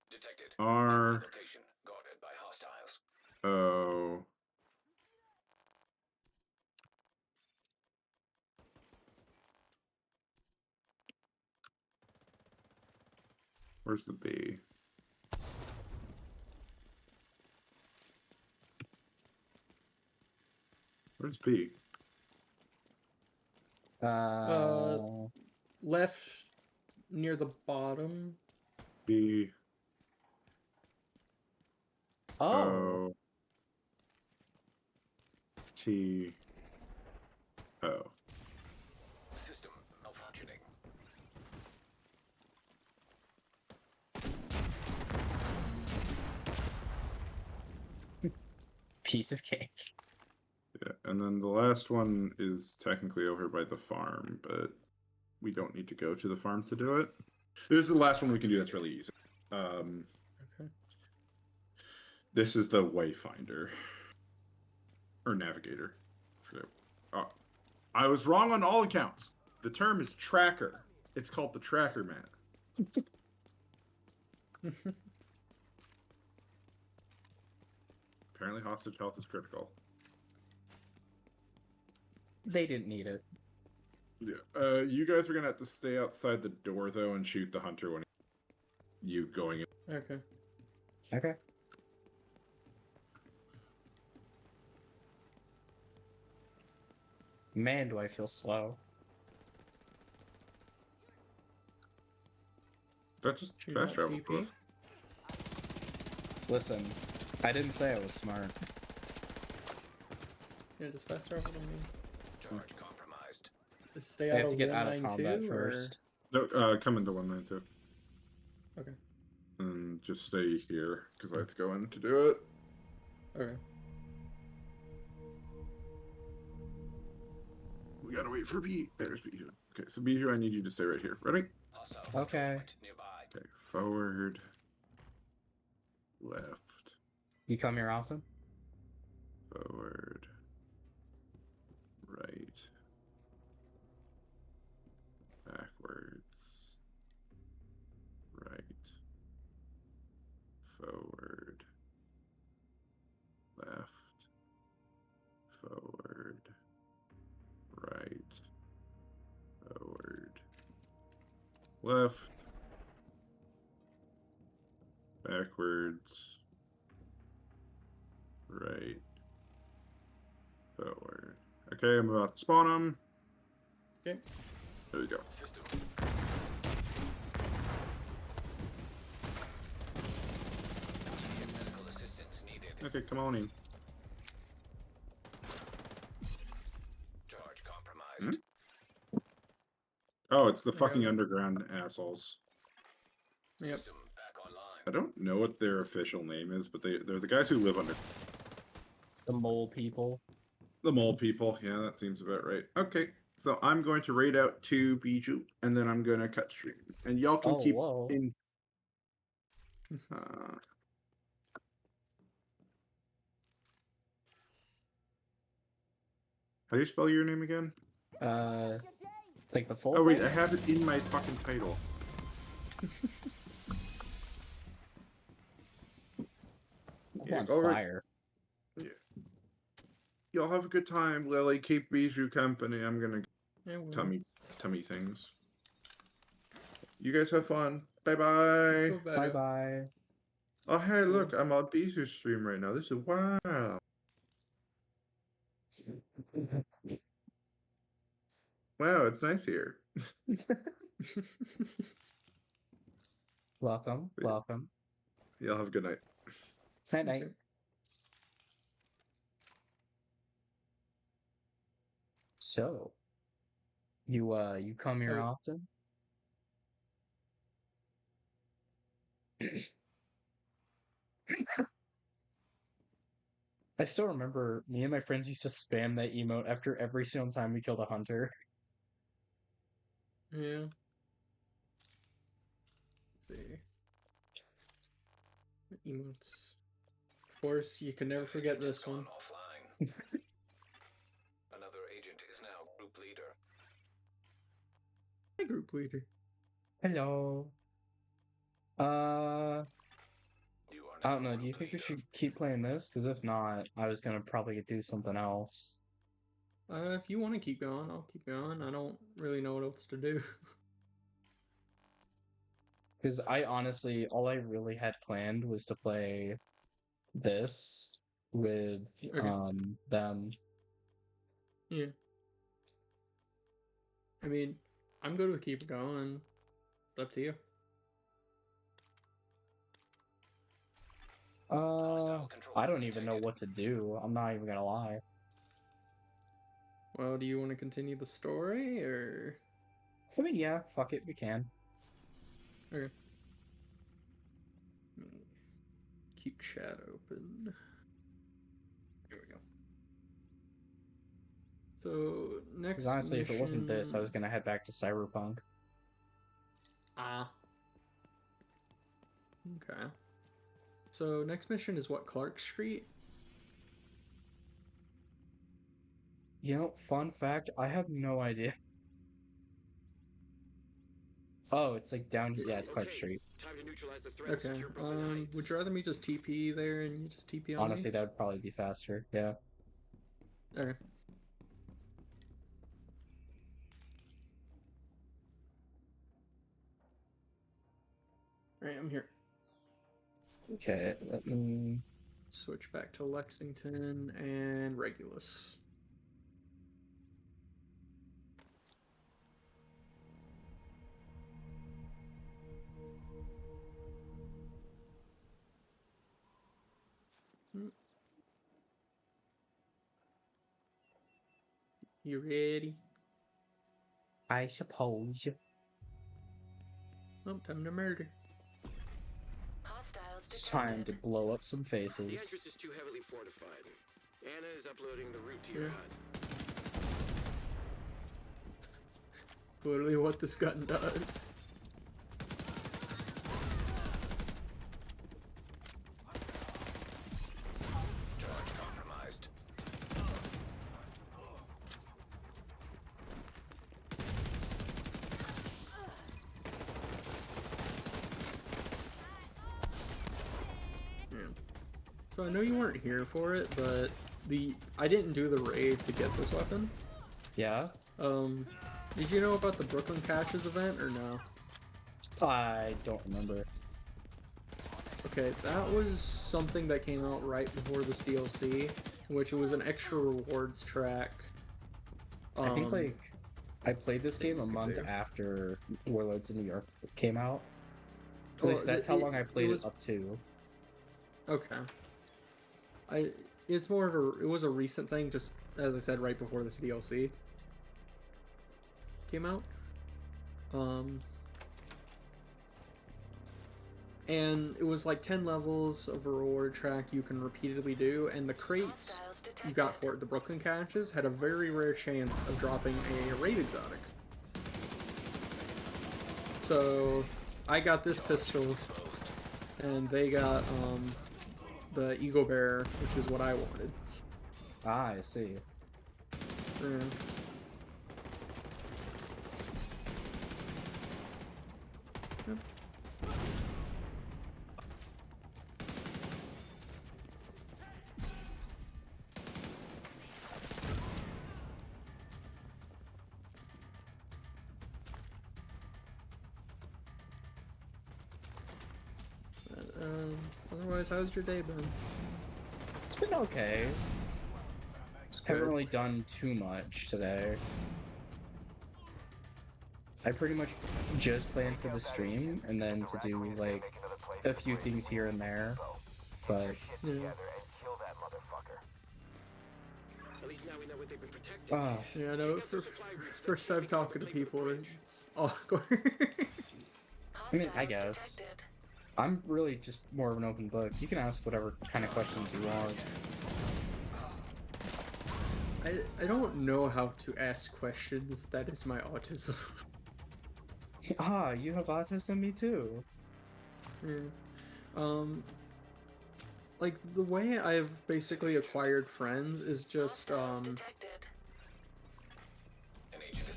Speaker 2: Detected.
Speaker 6: R
Speaker 2: Location guarded by hostiles.
Speaker 6: O. Where's the B? Where's B?
Speaker 5: Left near the bottom.
Speaker 6: B.
Speaker 1: Oh.
Speaker 6: O. T. O.
Speaker 2: System malfunctioning.
Speaker 1: Piece of cake.
Speaker 6: Yeah, and then the last one is technically over by the farm, but we don't need to go to the farm to do it. This is the last one we can do that's really easy.
Speaker 5: Okay.
Speaker 6: This is the Wayfinder. Or Navigator. I was wrong on all accounts. The term is tracker. It's called the Tracker Man. Apparently hostage health is critical.
Speaker 1: They didn't need it.
Speaker 6: Yeah. You guys are gonna have to stay outside the door though and shoot the hunter when you going in.
Speaker 5: Okay.
Speaker 1: Okay. Man, do I feel slow.
Speaker 6: That just
Speaker 5: Shoot
Speaker 6: fast
Speaker 5: that
Speaker 6: travel.
Speaker 5: TP.
Speaker 1: Listen, I didn't say I was smart.
Speaker 5: Yeah, just fast travel to me.
Speaker 2: Charge compromised.
Speaker 5: Just stay
Speaker 1: I
Speaker 5: out
Speaker 1: have
Speaker 5: of
Speaker 1: to get out of
Speaker 5: 192
Speaker 1: combat
Speaker 5: or...
Speaker 1: first.
Speaker 6: No, come into 192.
Speaker 5: Okay.
Speaker 6: And just stay here, because I have to go in to do it.
Speaker 5: Okay.
Speaker 6: We gotta wait for B. There's Bijou. Okay, so Bijou, I need you to stay right here. Ready?
Speaker 1: Okay.
Speaker 6: Okay, forward. Left.
Speaker 1: You come here often?
Speaker 6: Forward. Right. Backwards. Right. Forward. Left. Forward. Right. Forward. Left. Backwards. Right. Forward. Okay, I'm about to spawn them.
Speaker 5: Okay.
Speaker 6: There we go.
Speaker 2: System. Medical assistance needed.
Speaker 6: Okay, come on in.
Speaker 2: Charge compromised.
Speaker 6: Oh, it's the
Speaker 5: Yeah.
Speaker 6: fucking underground assholes.
Speaker 5: Yep.
Speaker 2: System back online.
Speaker 6: I don't know what their official name is, but they're the guys who live under
Speaker 1: The mole people.
Speaker 6: the mole people. Yeah, that seems about right. Okay, so I'm going to raid out to Bijou, and then I'm going to cut stream, and y'all can
Speaker 1: Oh,
Speaker 6: keep
Speaker 1: whoa.
Speaker 6: in. How do you spell your name again?
Speaker 1: Like the full
Speaker 6: Oh wait,
Speaker 1: thing?
Speaker 6: I have it in my fucking title.
Speaker 1: I'm
Speaker 6: Yeah,
Speaker 1: on
Speaker 6: go right-
Speaker 1: fire.
Speaker 6: Y'all have a good time, Lily. Keep Bijou company. I'm gonna
Speaker 5: Yeah, well,
Speaker 6: tummy things. You guys have fun. Bye bye.
Speaker 5: feel better.
Speaker 1: Bye bye.
Speaker 6: Oh hey, look, I'm on Bijou's stream right now. This is wow. Wow, it's nice here.
Speaker 1: Welcome.
Speaker 6: Yeah.
Speaker 1: Welcome.
Speaker 6: Y'all have a good night.
Speaker 1: Night night.
Speaker 5: too.
Speaker 1: So, you come here
Speaker 5: was-
Speaker 1: often? I still remember me and my friends used to spam that emote after every single time we killed a hunter.
Speaker 5: Yeah. Let's see. Emotes. Of course, you can never forget this one.
Speaker 2: Offline. Another agent is now group leader.
Speaker 5: Hi, group leader.
Speaker 1: Hello.
Speaker 2: You are
Speaker 1: I
Speaker 2: now
Speaker 1: don't know. Do you
Speaker 2: group
Speaker 1: think we
Speaker 2: leader.
Speaker 1: should keep playing this? Because if not, I was gonna probably do something else.
Speaker 5: If you want to keep going, I'll keep going. I don't really know what else to do.
Speaker 1: Because I honestly, all I really had planned was to play this with
Speaker 5: Okay.
Speaker 1: them.
Speaker 5: Yeah. I mean, I'm good with keep going. It's up to you.
Speaker 1: I don't even know what to do. I'm not even gonna lie.
Speaker 5: Well, do you want to continue the story, or...
Speaker 1: I mean, yeah, fuck it, we can.
Speaker 5: Okay. Let me keep chat open. Here we go. So next
Speaker 1: Because honestly, if it wasn't this, I was
Speaker 5: mission-
Speaker 1: gonna head back to Cyberpunk.
Speaker 5: Ah. Okay. So next mission is what, Clark Street?
Speaker 1: You know, fun fact, I have no idea. Oh, it's like down. Yeah, it's Clark Street.
Speaker 10: Time to neutralize the threat.
Speaker 5: Okay. Would you rather me just TP there and you just TP on
Speaker 1: Honestly,
Speaker 5: me?
Speaker 1: that would probably be faster. Yeah.
Speaker 5: Okay. Alright, I'm here.
Speaker 1: Okay. Let me.
Speaker 5: Switch back to Lexington and Regulus. You ready?
Speaker 1: I suppose.
Speaker 5: Oh, time to murder.
Speaker 4: Hostiles
Speaker 1: It's time to
Speaker 4: detected.
Speaker 1: blow up some
Speaker 10: The
Speaker 1: faces.
Speaker 10: entrance is too heavily fortified. Anna is uploading the route to your
Speaker 5: Yeah.
Speaker 10: HUD.
Speaker 5: It's literally what this gun does.
Speaker 2: Charge compromised.
Speaker 5: Yeah. So I know you weren't here for it, but I didn't do the raid to get this weapon.
Speaker 1: Yeah?
Speaker 5: Did you know about the Brooklyn Caches event or no?
Speaker 1: I don't remember.
Speaker 5: Okay, that was something that came out right before this DLC, which was an extra rewards track.
Speaker 1: I think, like, I played this game a month
Speaker 5: do.
Speaker 1: after Warlords of New York came out. At
Speaker 5: Well,
Speaker 1: least that's how long I played
Speaker 5: was-
Speaker 1: it up to.
Speaker 5: Okay. It's more of a, it was a recent thing, just as I said, right before this DLC came out. And it was like 10 levels of a reward track you can repeatedly do, and the crates
Speaker 4: Hostiles
Speaker 5: you got
Speaker 4: detected.
Speaker 5: for it, the Brooklyn Caches, had a very rare chance of dropping a raid exotic. So I got this pistol, and they got the Eagle Bearer, which is what I wanted.
Speaker 1: Ah, I see.
Speaker 5: Yeah. Yep. Otherwise, how's your day been?
Speaker 1: It's been okay. Haven't really done too much today. I pretty much just planned for the stream and then to do like a few things here and there, but
Speaker 5: Yeah.
Speaker 2: And kill that motherfucker.
Speaker 10: At least now we know what they've been protecting.
Speaker 5: Yeah, no, first time talking to people, it's awkward.
Speaker 1: I mean, I
Speaker 4: Hostiles
Speaker 1: guess.
Speaker 4: detected.
Speaker 1: I'm really just more of an open book. You can ask whatever kind of questions you want.
Speaker 5: I don't know how to ask questions. That is my autism.
Speaker 1: Ah, you have autism, me too.
Speaker 5: Yeah. Like the way I've basically acquired friends is just
Speaker 4: Hostiles detected.
Speaker 2: An agent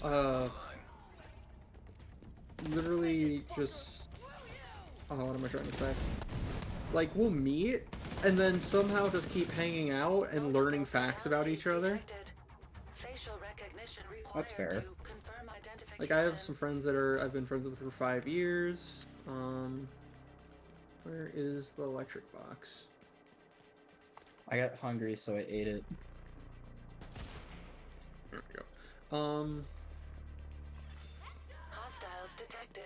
Speaker 2: is
Speaker 5: literally just what am I trying to say? Like we'll meet and then somehow just keep hanging out and learning facts about each other.
Speaker 4: Detected. Facial recognition
Speaker 1: That's fair.
Speaker 4: required to confirm identification.
Speaker 5: Like I have some friends that I've been friends with for 5 years. Where is the electric box?
Speaker 1: I got hungry, so I ate it.
Speaker 5: There we go.
Speaker 4: Hostiles detected.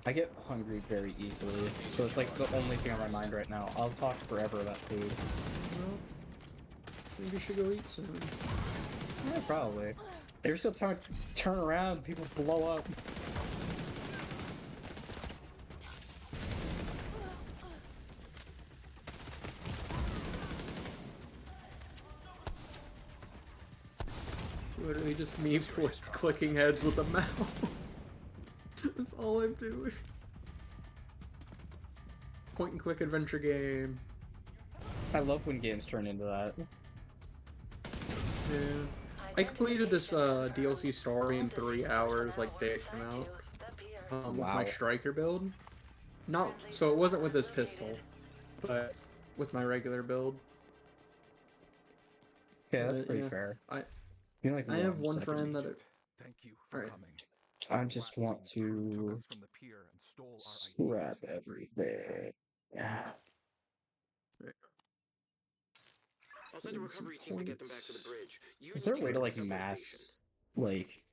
Speaker 1: I get hungry very easily, so it's like the only thing on my mind right now. I'll talk forever about food.
Speaker 5: Well, maybe you should go eat soon.
Speaker 1: Yeah, probably. Every single time I turn around, people blow up.
Speaker 5: Literally just me clicking heads with a mouse. That's all I'm doing. Point and click adventure game.
Speaker 1: I love when games turn into that.
Speaker 5: Yeah. I completed this DLC story in 3 hours, like day it came out. With my striker build. Not so it wasn't with this pistol, but with my regular build.
Speaker 1: Yeah, that's pretty fair.
Speaker 5: I
Speaker 1: have
Speaker 5: have one friend that.
Speaker 7: Thank you for coming.
Speaker 1: I just want to scrap everything. Yeah.
Speaker 10: I'll send a recovery team to get them back to the bridge.
Speaker 1: Is there a way to like mass, like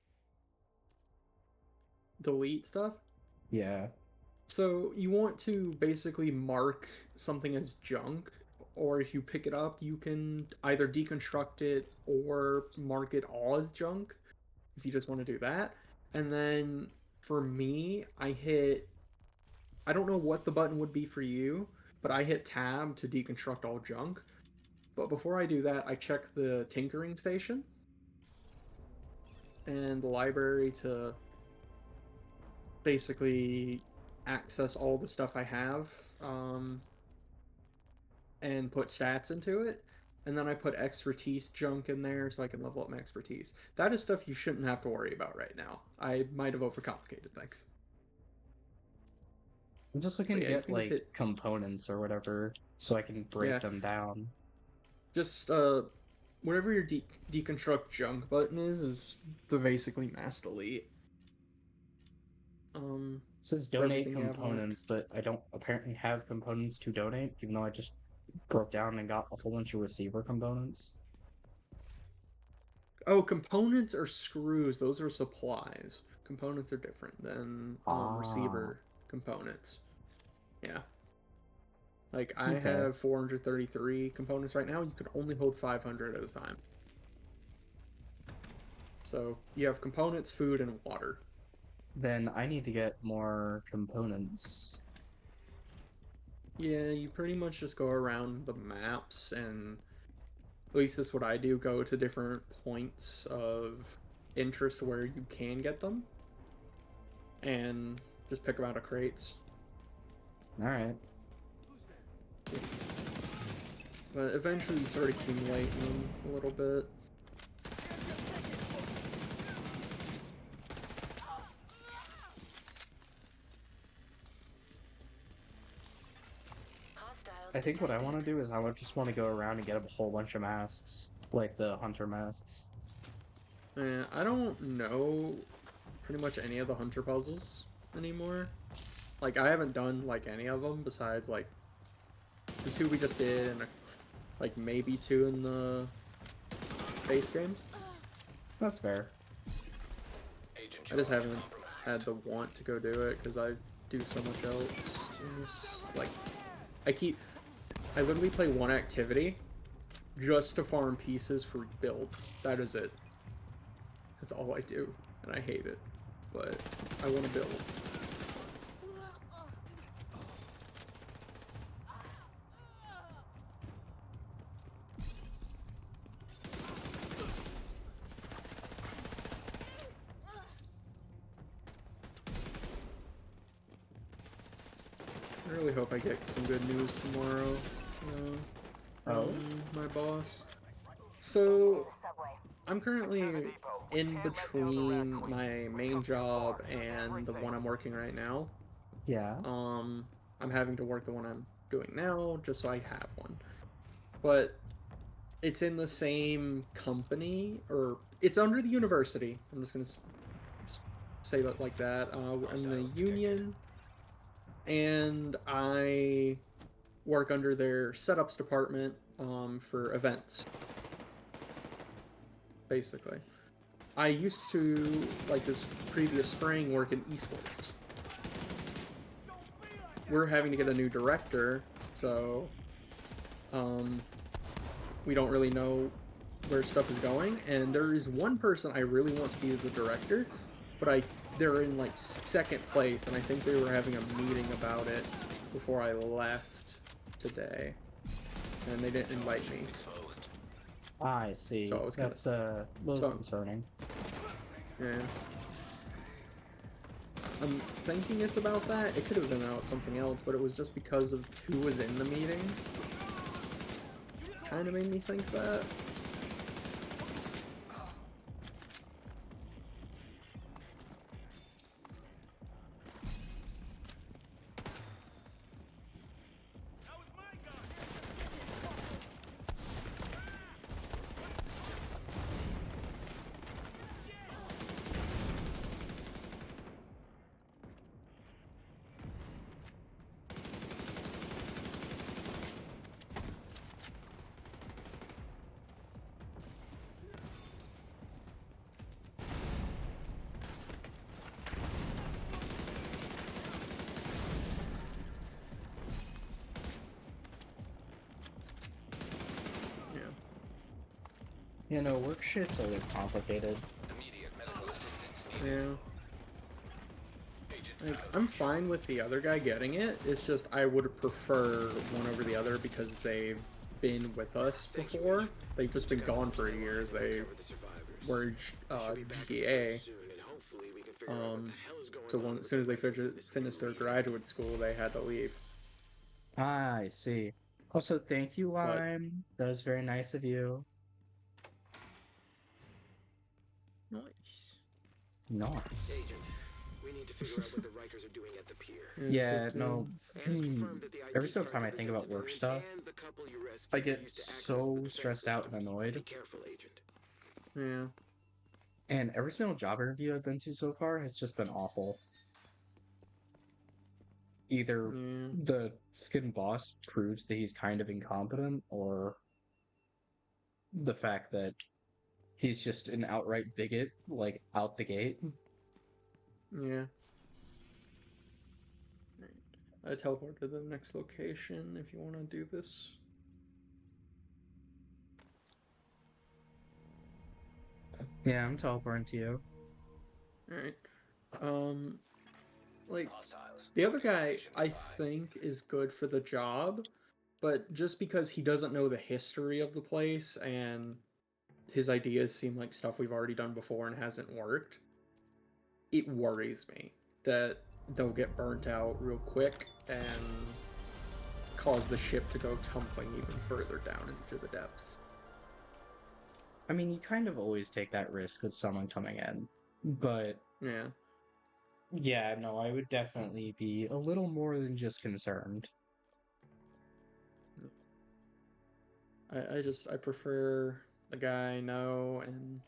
Speaker 5: delete stuff?
Speaker 1: Yeah.
Speaker 5: So you want to basically mark something as junk, or if you pick it up, you can either deconstruct it or mark it all as junk, if you just want to do that. And then for me, I don't know what the button would be for you, but I hit tab to deconstruct all junk. But before I do that, I check the tinkering station and the library to basically access all the stuff I have and put stats into it. And then I put expertise junk in there so I can level up my expertise. That is stuff you shouldn't have to worry about right now. I might have overcomplicated things.
Speaker 1: I'm just looking to get like components or whatever so I can break them down.
Speaker 5: Just whatever your deconstruct junk button is the basically mass delete.
Speaker 1: It says donate components, but I don't apparently have components to donate, even though I just broke down and got a whole bunch of receiver components.
Speaker 5: Oh, components are screws. Those are supplies. Components are different than receiver components. Yeah. Like, I have 433 components right now. You can only hold 500 at a time. So, you have components, food, and water.
Speaker 1: Then I need to get more components.
Speaker 5: Yeah, you pretty much just go around the maps, and at least that's what I do, go to different points of interest where you can get them, and just pick them out of crates.
Speaker 1: Alright.
Speaker 5: But eventually you start accumulating them a little bit.
Speaker 1: I think what I want to do is I just want to go around and get a whole bunch of masks, like the hunter masks.
Speaker 5: I don't know pretty much any of the hunter puzzles anymore. Like, I haven't done like any of them besides like the 2 we just did, and like maybe 2 in the base game.
Speaker 1: That's fair.
Speaker 5: I just haven't had the want to go do it because I do so much else. Like, I literally play one activity just to farm pieces for builds. That is it. That's all I do, and I hate it. But I want to build. I really hope I get some good news tomorrow. My boss. So, I'm currently in between my main job and the one I'm working right now.
Speaker 1: Yeah.
Speaker 5: I'm having to work the one I'm doing now just so I have one. But it's in the same company, or it's under the university. I'm just gonna say that like that. I'm the union, and I work under their setups department for events. Basically, I used to, like this previous spring, work in esports. We're having to get a new director, so we don't really know where stuff is going, and there is one person I really want to be the director, but they're in like 2nd place, and I think they were having a meeting about it before I left today, and they didn't invite me.
Speaker 1: I see.
Speaker 5: So I was
Speaker 1: That's a little
Speaker 5: so-
Speaker 1: concerning.
Speaker 5: Yeah. I'm thinking it's about that. It could have been about something else, but it was just because of who was in the meeting. Kind of made me think that.
Speaker 1: You know, work shit's always complicated.
Speaker 5: Yeah. Like, I'm fine with the other guy getting it. It's just I would prefer one over the other because they've been with us before. They've just been gone for years. They were GA. So as soon as they finished their graduate school, they had to leave.
Speaker 1: I see. Also, thank you, Lime. That was very nice of you.
Speaker 5: Nice.
Speaker 1: Nice.
Speaker 10: Agent, we need to figure out what the Rikers are doing at the pier.
Speaker 1: Yeah, no. Every single time I think about work stuff, I get so stressed out and annoyed.
Speaker 10: Be careful, Agent.
Speaker 5: Yeah.
Speaker 1: And every single job interview I've been to so far has just been awful. Either the fucking boss proves that he's kind of incompetent, or the fact that he's just an outright bigot, like, out the gate.
Speaker 5: Yeah. I teleport to the next location if you want to do this.
Speaker 1: Yeah, I'm teleporting to you.
Speaker 5: Alright. Like, the other guy, I think, is good for the job, but just because he doesn't know the history of the place and his ideas seem like stuff we've already done before and hasn't worked, it worries me that they'll get burnt out real quick and cause the ship to go tumbling even further down into the depths.
Speaker 1: I mean, you kind of always take that risk with someone coming in, but
Speaker 5: Yeah.
Speaker 1: yeah, no, I would definitely be a little more than just concerned.
Speaker 5: I prefer the guy I know, and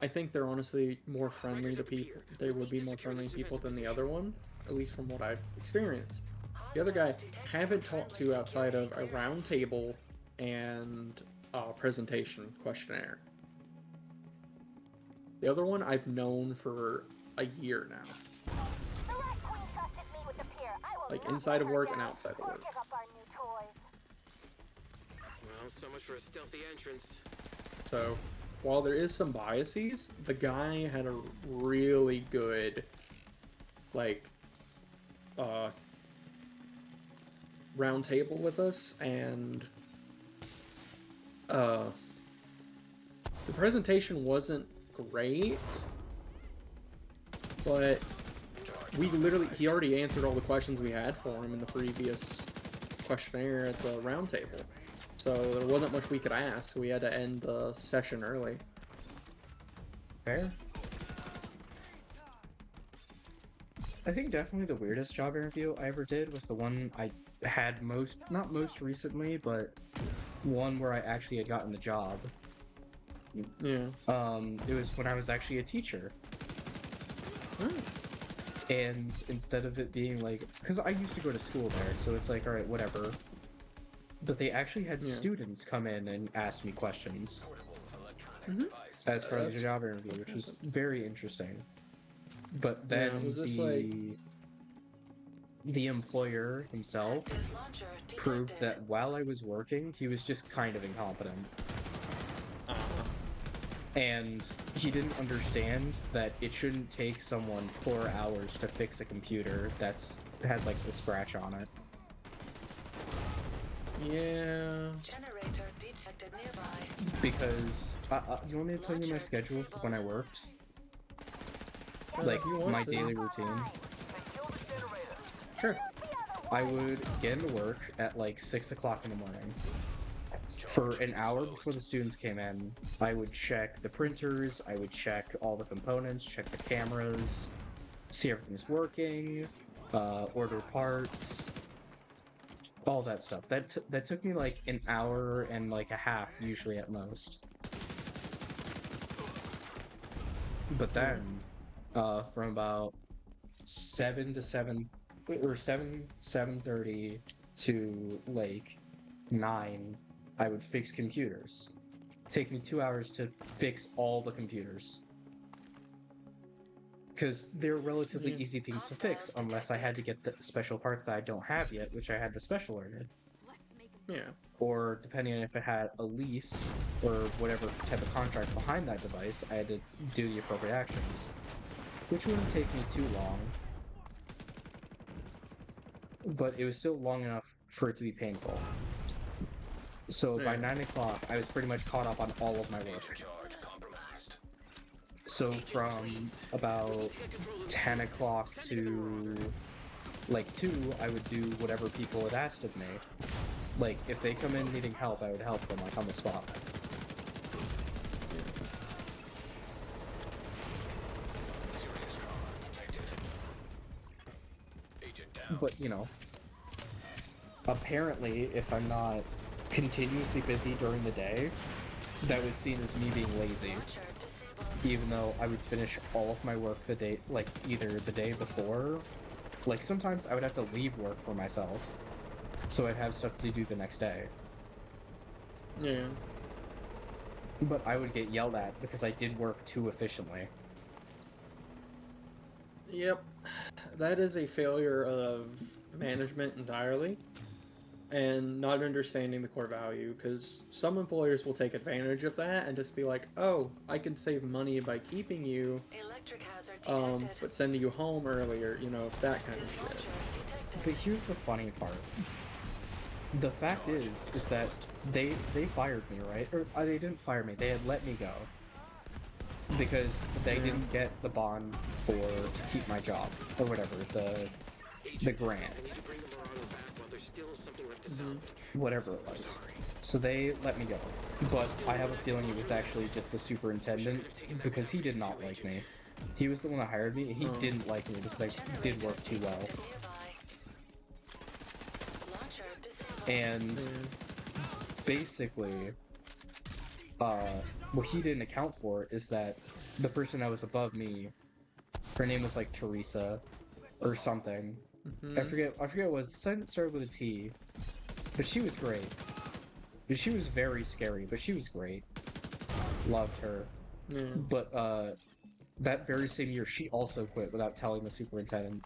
Speaker 5: I think they're honestly more friendly to people. They would be more friendly to people than the other one, at least from what I've experienced. The other guy I haven't talked to outside of a round table and a presentation questionnaire. The other one I've known for a year now. Like inside of work and outside of work.
Speaker 10: Well, so much for a stealthy entrance.
Speaker 5: So, while there is some biases, the guy had a really good, like, round table with us, and the presentation wasn't great, but he already answered all the questions we had for him in the previous questionnaire at the round table. So there wasn't much we could ask, so we had to end the session early.
Speaker 1: Fair. I think definitely the weirdest job interview I ever did was the one I had not most recently, but one where I actually had gotten the job.
Speaker 5: Yeah.
Speaker 1: It was when I was actually a teacher. And instead of it being like, because I used to go to school there, so it's like, all right, whatever. But they actually had students come in and ask me questions as part of the job interview, which was very interesting. But then the employer himself proved that while I was working, he was just kind of incompetent. And he didn't understand that it shouldn't take someone 4 hours to fix a computer that has like the scratch on it.
Speaker 5: Yeah.
Speaker 4: Generator detected nearby.
Speaker 1: Because you want me to tell you my schedule for when I worked? Like
Speaker 5: If you want
Speaker 1: my
Speaker 5: to.
Speaker 1: daily routine.
Speaker 5: Sure.
Speaker 1: I would get into work at like 6 o'clock in the morning. For an hour before the students came in, I would check the printers, I would check all the components, check the cameras, see everything's working, order parts, all that stuff. That took me like an hour and like a half, usually at most. But then, from about 7:30 to like 9, I would fix computers. Take me 2 hours to fix all the computers. Because they're relatively easy things to fix, unless I had to get the special parts that I don't have yet, which I had to special order it.
Speaker 5: Yeah.
Speaker 1: Or depending on if it had a lease or whatever type of contract behind that device, I had to do the appropriate actions. Which wouldn't take me too long. But it was still long enough for it to be painful. So by 9 o'clock, I was pretty much caught up on all of my work. So from about 10 o'clock to like 2, I would do whatever people had asked of me. Like, if they come in needing help, I would help them, like, on the spot. But, you know, apparently, if I'm not continuously busy during the day, that was seen as me being lazy. Even though I would finish all of my work the day, like, either the day before, like, sometimes I would have to leave work for myself, so I'd have stuff to do the next day.
Speaker 5: Yeah.
Speaker 1: But I would get yelled at because I did work too efficiently.
Speaker 5: Yep. That is a failure of management entirely, and not understanding the core value, because some employers will take advantage of that and just be like, oh, I can save money by keeping you,
Speaker 4: Electric hazard detected.
Speaker 5: but sending you home earlier, you know, that kind of shit.
Speaker 1: But here's the funny part. The fact is that they fired me, right? Or they didn't fire me, they had let me go. Because they didn't get the bond to keep my job, or whatever, the grant. Whatever it was. So they let me go. But I have a feeling it was actually just the superintendent, because he did not like me. He was the one that hired me, and he didn't like me because I did work too well. And basically, what he didn't account for is that the person that was above me, her name was like Teresa or something. I forget what it was. It started with a T, but she was great. She was very scary, but she was great. Loved her. But that very same year, she also quit without telling the superintendent.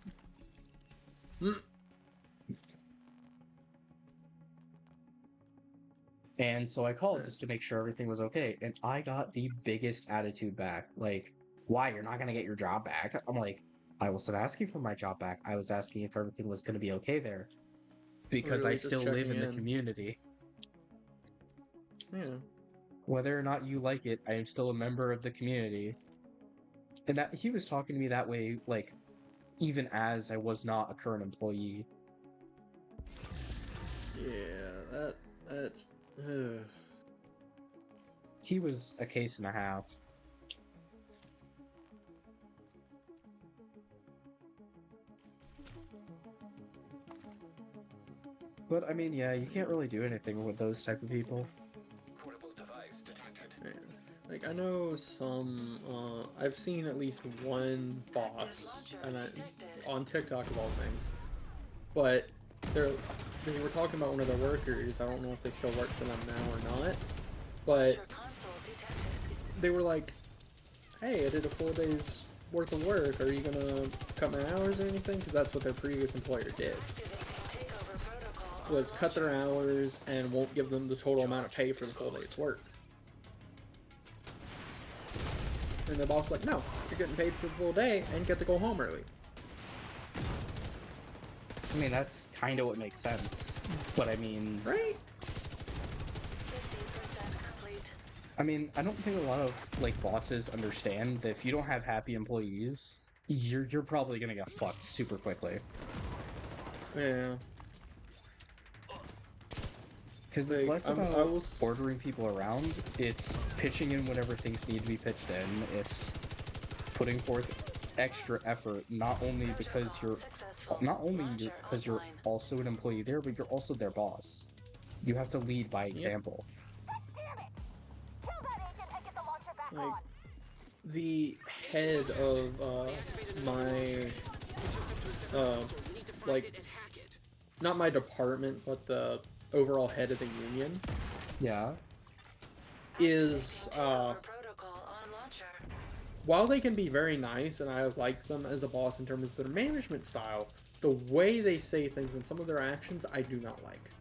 Speaker 1: And so I called just to make sure everything was okay, and I got the biggest attitude back. Like, why? You're not gonna get your job back? I'm like, I wasn't asking for my job back. I was asking if everything was gonna be okay there. Because I still live in the community.
Speaker 5: Yeah.
Speaker 1: Whether or not you like it, I am still a member of the community. And that he was talking to me that way, like, even as I was not a current employee.
Speaker 5: Yeah, that
Speaker 1: He was a case and a half. But I mean, yeah, you can't really do anything with those type of people.
Speaker 5: Like, I know some, I've seen at least one boss, and on TikTok of all things, but they were talking about one of their workers. I don't know if they still work for them now or not, but they were like, hey, I did a full day's worth of work. Are you gonna cut my hours or anything? Because that's what their previous employer did. Was cut their hours and won't give them the total amount of pay for the full day's work. And the boss was like, no, you're getting paid for the full day and get to go home early.
Speaker 1: I mean, that's kind of what makes sense. But I mean,
Speaker 5: Right?
Speaker 4: 50% complete.
Speaker 1: I mean, I don't think a lot of like bosses understand that if you don't have happy employees, you're probably gonna get fucked super quickly.
Speaker 5: Yeah.
Speaker 1: Because
Speaker 5: Like,
Speaker 1: it's less
Speaker 5: I
Speaker 1: about
Speaker 5: was...
Speaker 1: ordering people around, it's pitching in whatever things need to be pitched in. It's putting forth extra effort, not only because you're also an employee there, but you're also their boss. You have to lead by example.
Speaker 5: Like, the head of my like, not my department, but the overall head of the union
Speaker 1: Yeah.
Speaker 5: is
Speaker 4: Protocol on launcher.
Speaker 5: while they can be very nice and I like them as a boss in terms of their management style, the way they say things and some of their actions I do not like.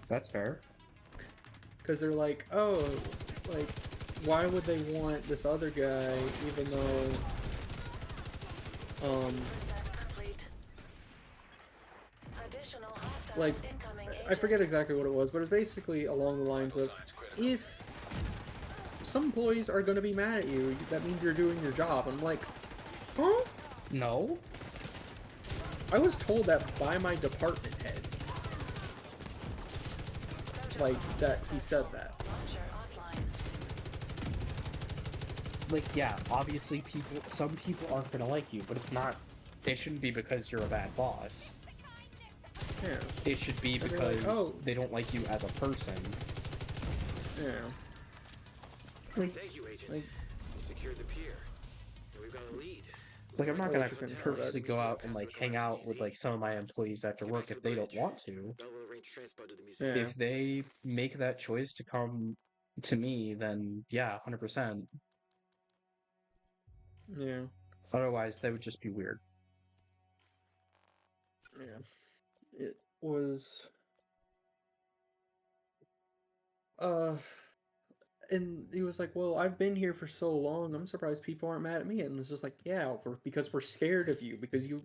Speaker 1: That's fair.
Speaker 5: Because they're like, oh, like, why would they want this other guy even though like, I forget exactly what it was, but it's basically along the lines of, if some employees are going to be mad at you, that means you're doing your job. I'm like, huh?
Speaker 1: No.
Speaker 5: I was told that by my department head. Like, that he said that.
Speaker 1: Like, yeah, obviously some people aren't gonna like you, but it shouldn't be because you're a bad boss.
Speaker 5: Yeah.
Speaker 1: It should be because they don't like you as a person.
Speaker 5: Yeah.
Speaker 10: Thank you, Agent. You secured the pier. And we've got a lead.
Speaker 1: Like, I'm not gonna purposely go out and, like, hang out with, like, some of my employees after work if they don't want to.
Speaker 5: Yeah.
Speaker 1: If they make that choice to come to me, then yeah, 100%.
Speaker 5: Yeah.
Speaker 1: Otherwise, that would just be weird.
Speaker 5: Yeah. It was... And he was like, well, I've been here for so long, I'm surprised people aren't mad at me. And it's just like, yeah, because we're scared of you, because you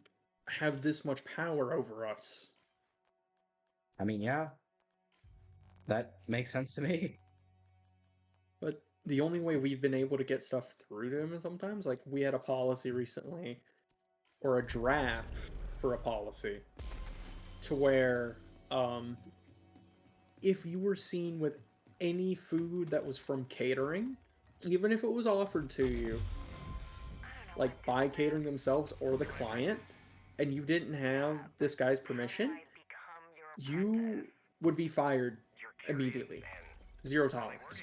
Speaker 5: have this much power over us.
Speaker 1: I mean, yeah. That makes sense to me.
Speaker 5: But the only way we've been able to get stuff through to him is sometimes, like, we had a policy recently, or a draft for a policy, to where, if you were seen with any food that was from catering, even if it was offered to you, like by catering themselves or the client, and you didn't have this guy's permission, you would be fired immediately. 0 tolerance.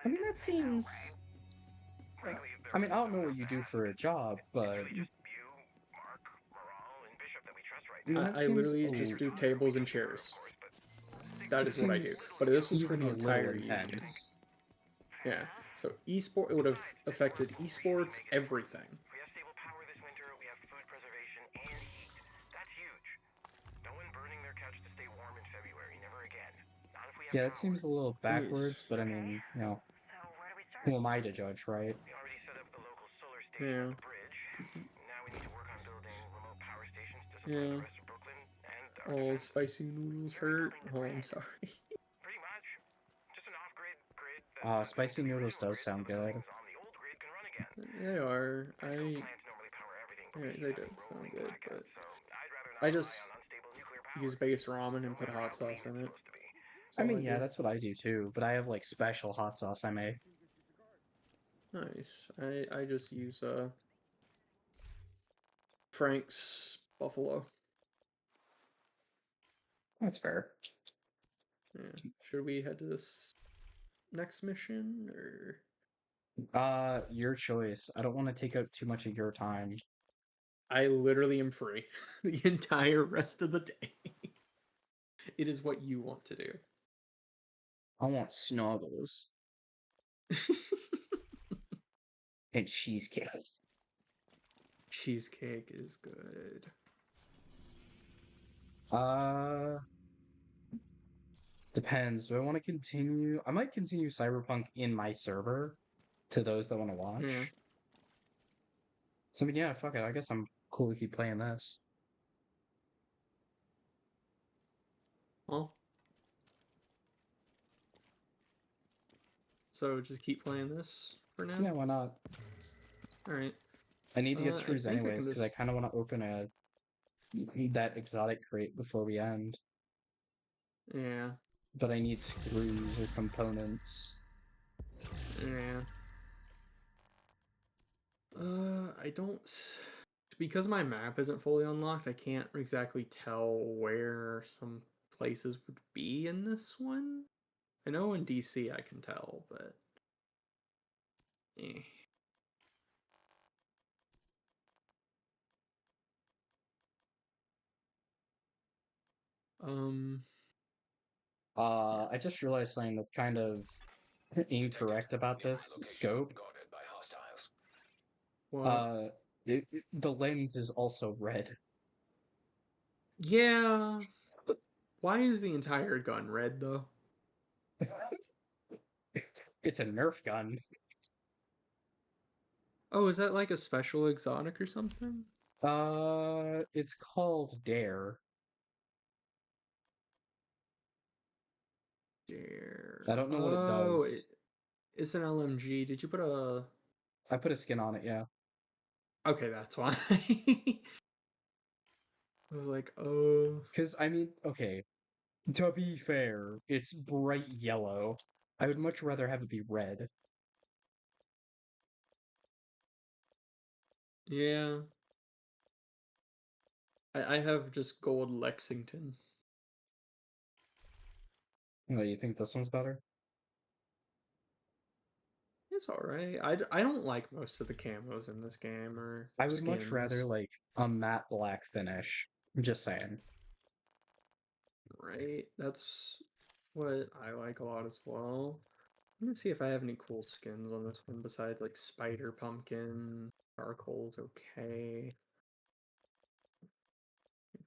Speaker 1: I mean, that seems... I mean, I don't know what you do for a job, but...
Speaker 5: I literally just do tables and chairs. That is what I do. But this was for the entire union. Yeah. So it would have affected esports, everything.
Speaker 2: We have stable power this winter, we have food preservation and heat. That's huge. No one burning their couch to stay warm in February, never again. Not if we have
Speaker 1: Yeah, it seems a little backwards, but I mean, you know, who am I to judge, right?
Speaker 2: We already set up the local solar station on the bridge. Now we need to work on building remote power stations to supply the rest of Brooklyn and
Speaker 5: Oh, spicy noodles hurt. Oh, I'm sorry.
Speaker 2: pretty much. Just an off-grid grid.
Speaker 1: Spicy noodles does sound good.
Speaker 5: They are. Yeah, they do sound good, but I just use base ramen and put hot sauce in it.
Speaker 1: I mean, yeah, that's what I do too, but I have like special hot sauce I make.
Speaker 5: Nice. I just use Frank's Buffalo.
Speaker 1: That's fair.
Speaker 5: Yeah. Should we head to this next mission, or?
Speaker 1: Your choice. I don't want to take up too much of your time.
Speaker 5: I literally am free the entire rest of the day. It is what you want to do.
Speaker 1: I want snuggles. And cheesecake.
Speaker 5: Cheesecake is good.
Speaker 1: Depends. Do I want to continue? I might continue Cyberpunk in my server to those that want to watch.
Speaker 5: Yeah.
Speaker 1: So, I mean, yeah, fuck it. I guess I'm cool with you playing this.
Speaker 5: Well, so just keep playing this for now?
Speaker 1: Yeah, why not?
Speaker 5: Alright.
Speaker 1: I need to get
Speaker 5: I
Speaker 1: screws
Speaker 5: think I
Speaker 1: anyways,
Speaker 5: can
Speaker 1: because I
Speaker 5: just...
Speaker 1: kind of want to open that exotic crate before we end.
Speaker 5: Yeah.
Speaker 1: But I need screws or components.
Speaker 5: Yeah. I don't... Because my map isn't fully unlocked, I can't exactly tell where some places would be in this one. I know in DC I can tell, but... Eh. Yeah.
Speaker 1: I just realized something that's kind of incorrect about this scope.
Speaker 5: What?
Speaker 1: The lens is also red.
Speaker 5: Yeah. Why is the entire gun red, though?
Speaker 1: It's a Nerf gun.
Speaker 5: Oh, is that like a special exotic or something?
Speaker 1: It's called Dare.
Speaker 5: Dare.
Speaker 1: I don't know what it
Speaker 5: Oh,
Speaker 1: does.
Speaker 5: it's an LMG. Did you put a...
Speaker 1: I put a skin on it, yeah.
Speaker 5: Okay, that's why. I was like, oh...
Speaker 1: Because, I mean, okay, to be fair, it's bright yellow. I would much rather have it be red.
Speaker 5: Yeah. I have just gold Lexington.
Speaker 1: You think this one's better?
Speaker 5: It's alright. I don't like most of the camos in this game, or
Speaker 1: I would much rather,
Speaker 5: skins.
Speaker 1: like, a matte black finish. I'm just saying.
Speaker 5: Right? That's what I like a lot as well. Let me see if I have any cool skins on this one besides like Spider Pumpkin. Charcoal's okay.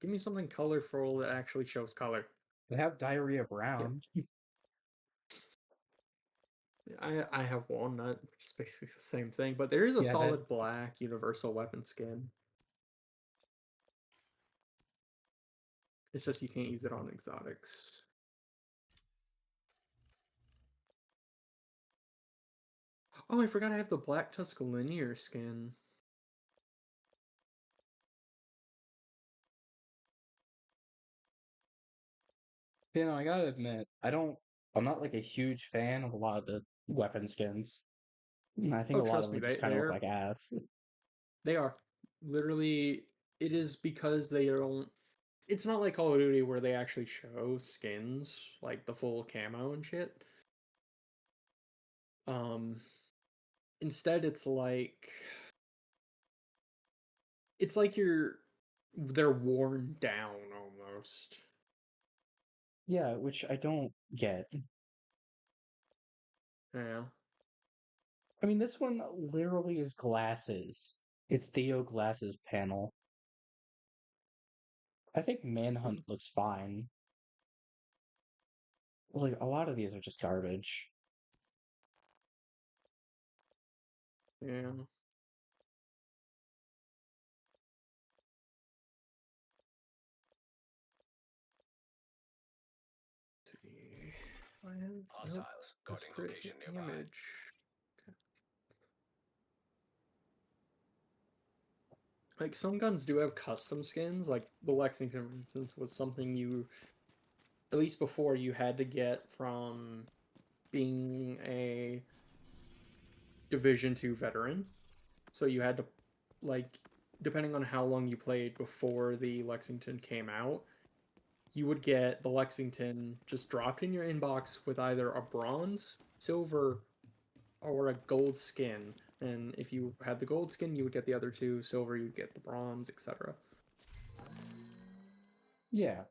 Speaker 5: Give me something colorful that actually shows color.
Speaker 1: They have Diarrhea
Speaker 5: Yep.
Speaker 1: Brown.
Speaker 5: I have Walnut, which is basically the same thing, but there is a
Speaker 1: Yeah,
Speaker 5: solid black universal weapon skin. It's just you can't use it on exotics. Oh, I forgot I have the Black Tusk Linear skin.
Speaker 1: You know, I gotta admit, I'm not like a huge fan of a lot of the weapon skins. I think
Speaker 5: Oh,
Speaker 1: a lot of
Speaker 5: trust me,
Speaker 1: them just kind of look like ass.
Speaker 5: they are. Literally, it is because they don't... It's not like Call of Duty where they actually show skins, like the full camo and shit. Um, Instead, it's like they're worn down almost.
Speaker 1: Yeah, which I don't get.
Speaker 5: Yeah.
Speaker 1: I mean, this one literally is glasses. It's Theo Glass's panel. I think Manhunt looks fine. Like, a lot of these are just garbage.
Speaker 5: Yeah. Let's see. I have
Speaker 7: Hostiles guarding
Speaker 5: crit
Speaker 7: location nearby.
Speaker 5: damage. Okay. Like some guns do have custom skins. Like the Lexington, for instance, was something you, at least before, you had to get from being a Division 2 veteran. So you had to, like, depending on how long you played before the Lexington came out, you would get the Lexington just dropped in your inbox with either a bronze, silver, or a gold skin. And if you had the gold skin, you would get the other two. Silver, you'd get the bronze, etc.
Speaker 1: Yeah.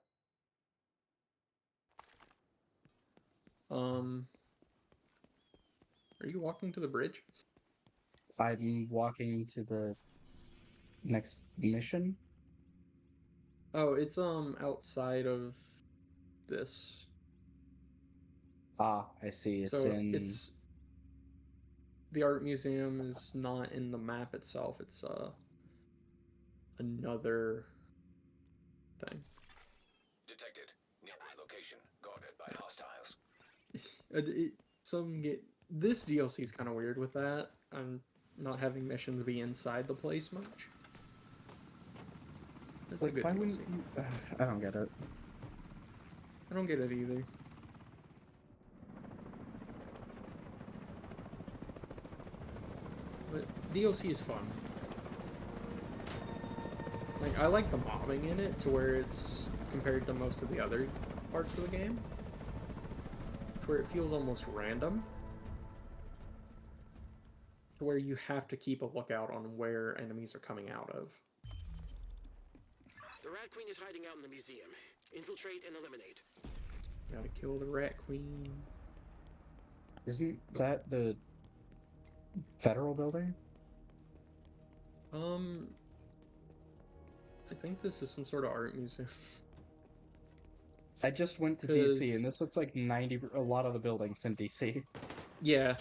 Speaker 5: Are you walking to the bridge?
Speaker 1: I'm walking to the next mission.
Speaker 5: Oh, it's outside of this.
Speaker 1: Ah, I see. It's
Speaker 5: So
Speaker 1: in.
Speaker 5: it's the art museum is not in the map itself. It's another thing.
Speaker 7: Detected. Nearby location.
Speaker 2: hostiles.
Speaker 5: This DLC is kind of weird with that. I'm not having missions be inside the place much. That's a
Speaker 1: Like,
Speaker 5: good
Speaker 1: why
Speaker 5: DLC.
Speaker 1: wouldn't you... I don't get it.
Speaker 5: I don't get it either. But DLC is fun. Like, I like the mobbing in it to where it's compared to most of the other parts of the game, to where it feels almost random, to where you have to keep a lookout on where enemies are coming out of.
Speaker 11: The Rat Queen is hiding out in the museum. Infiltrate and eliminate.
Speaker 5: Gotta kill the Rat Queen.
Speaker 1: Isn't that the federal building?
Speaker 5: I think this is some sort of art museum.
Speaker 1: I just went to DC, and this looks like a lot of the buildings in DC.
Speaker 5: Yeah.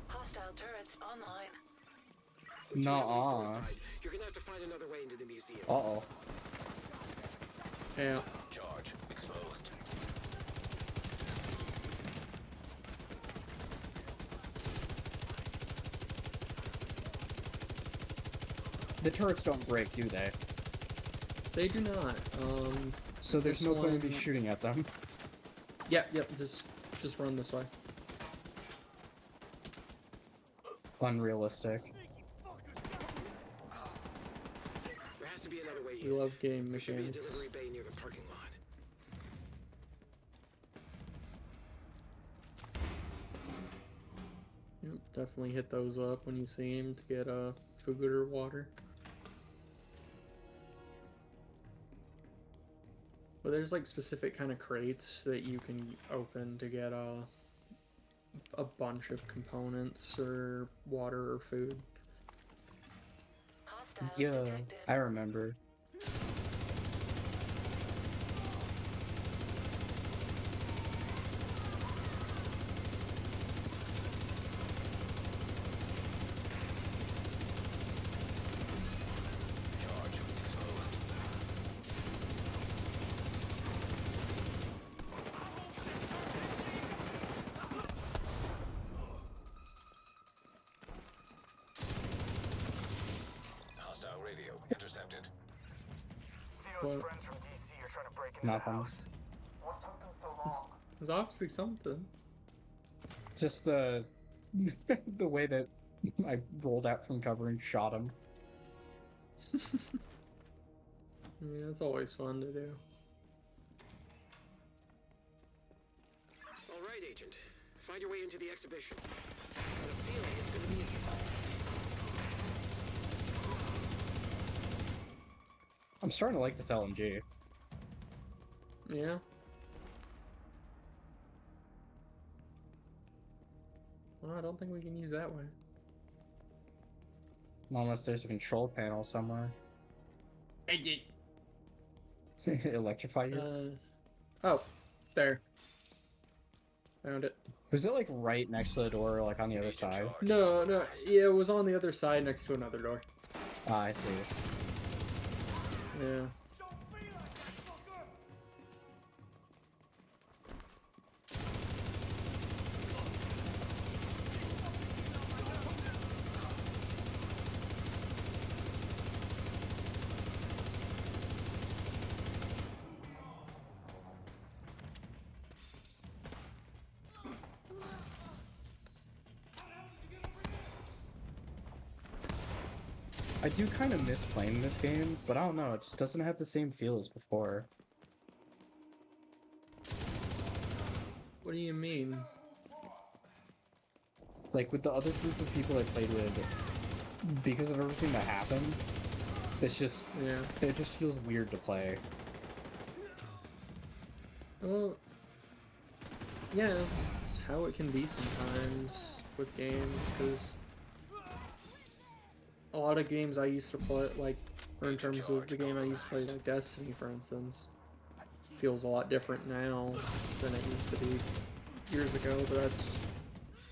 Speaker 4: Hostile turrets online.
Speaker 1: Nuh-uh.
Speaker 11: You're gonna have to find another way into the museum.
Speaker 1: Uh-oh.
Speaker 5: Yeah.
Speaker 2: Charge exposed.
Speaker 1: The turrets don't break, do they?
Speaker 5: They do not.
Speaker 1: So there's
Speaker 5: this
Speaker 1: no point in me
Speaker 5: one-
Speaker 1: shooting at them.
Speaker 5: Yep, just run this way.
Speaker 1: Unrealistic.
Speaker 11: There has to be another way
Speaker 5: We
Speaker 11: in.
Speaker 5: love game
Speaker 11: There should be a
Speaker 5: mechanics.
Speaker 11: delivery bay near the parking lot.
Speaker 5: Yep, definitely hit those up when you see them to get food or water. But there's like specific kind of crates that you can open to get a bunch of components or water or food.
Speaker 4: Hostiles
Speaker 1: Yeah,
Speaker 4: detected.
Speaker 1: I remember.
Speaker 2: Charge exposed. Hostile radio intercepted.
Speaker 5: What?
Speaker 2: Theo's friends from DC are trying to break into the
Speaker 1: Nothing.
Speaker 2: house. What took them so long?
Speaker 5: There's obviously something.
Speaker 1: Just the the way that I rolled out from cover and shot him.
Speaker 5: Yeah, it's always fun to do.
Speaker 11: All right, Agent. Find your way into the exhibition. I have a feeling it's gonna be interesting.
Speaker 1: I'm starting to like this LMG.
Speaker 5: Yeah. Well, I don't think we can use that way.
Speaker 1: Unless there's a control panel somewhere.
Speaker 5: I did.
Speaker 1: Electrify you?
Speaker 5: Oh, there. Found it.
Speaker 1: Was it like right next to the door or like on the other side?
Speaker 5: No, yeah, it was on the other side next to another door.
Speaker 1: Ah, I see.
Speaker 5: Yeah.
Speaker 1: I do kind of miss playing this game, but I don't know, it just doesn't have the same feel as before.
Speaker 5: What do you mean?
Speaker 1: Like, with the other group of people I played with, because of everything that happened, it's just,
Speaker 5: Yeah.
Speaker 1: it just feels weird to play.
Speaker 5: Well, yeah, it's how it can be sometimes with games, because a lot of games I used to play, like, or in terms of the game I used to play, like Destiny, for instance, feels a lot different now than it used to be. years ago, but that's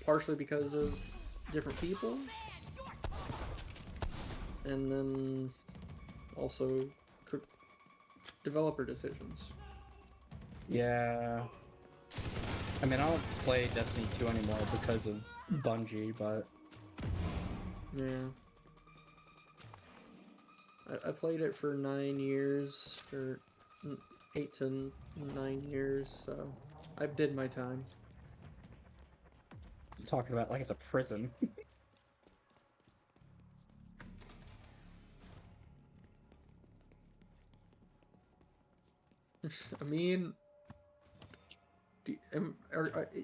Speaker 5: partially because of different people. And then also developer decisions.
Speaker 1: Yeah. I mean, I don't play Destiny 2 anymore because of Bungie, but...
Speaker 5: Yeah. I played it for 9 years, or 8 to 9 years, so I did my time.
Speaker 1: Talking about like it's a prison.
Speaker 5: I mean,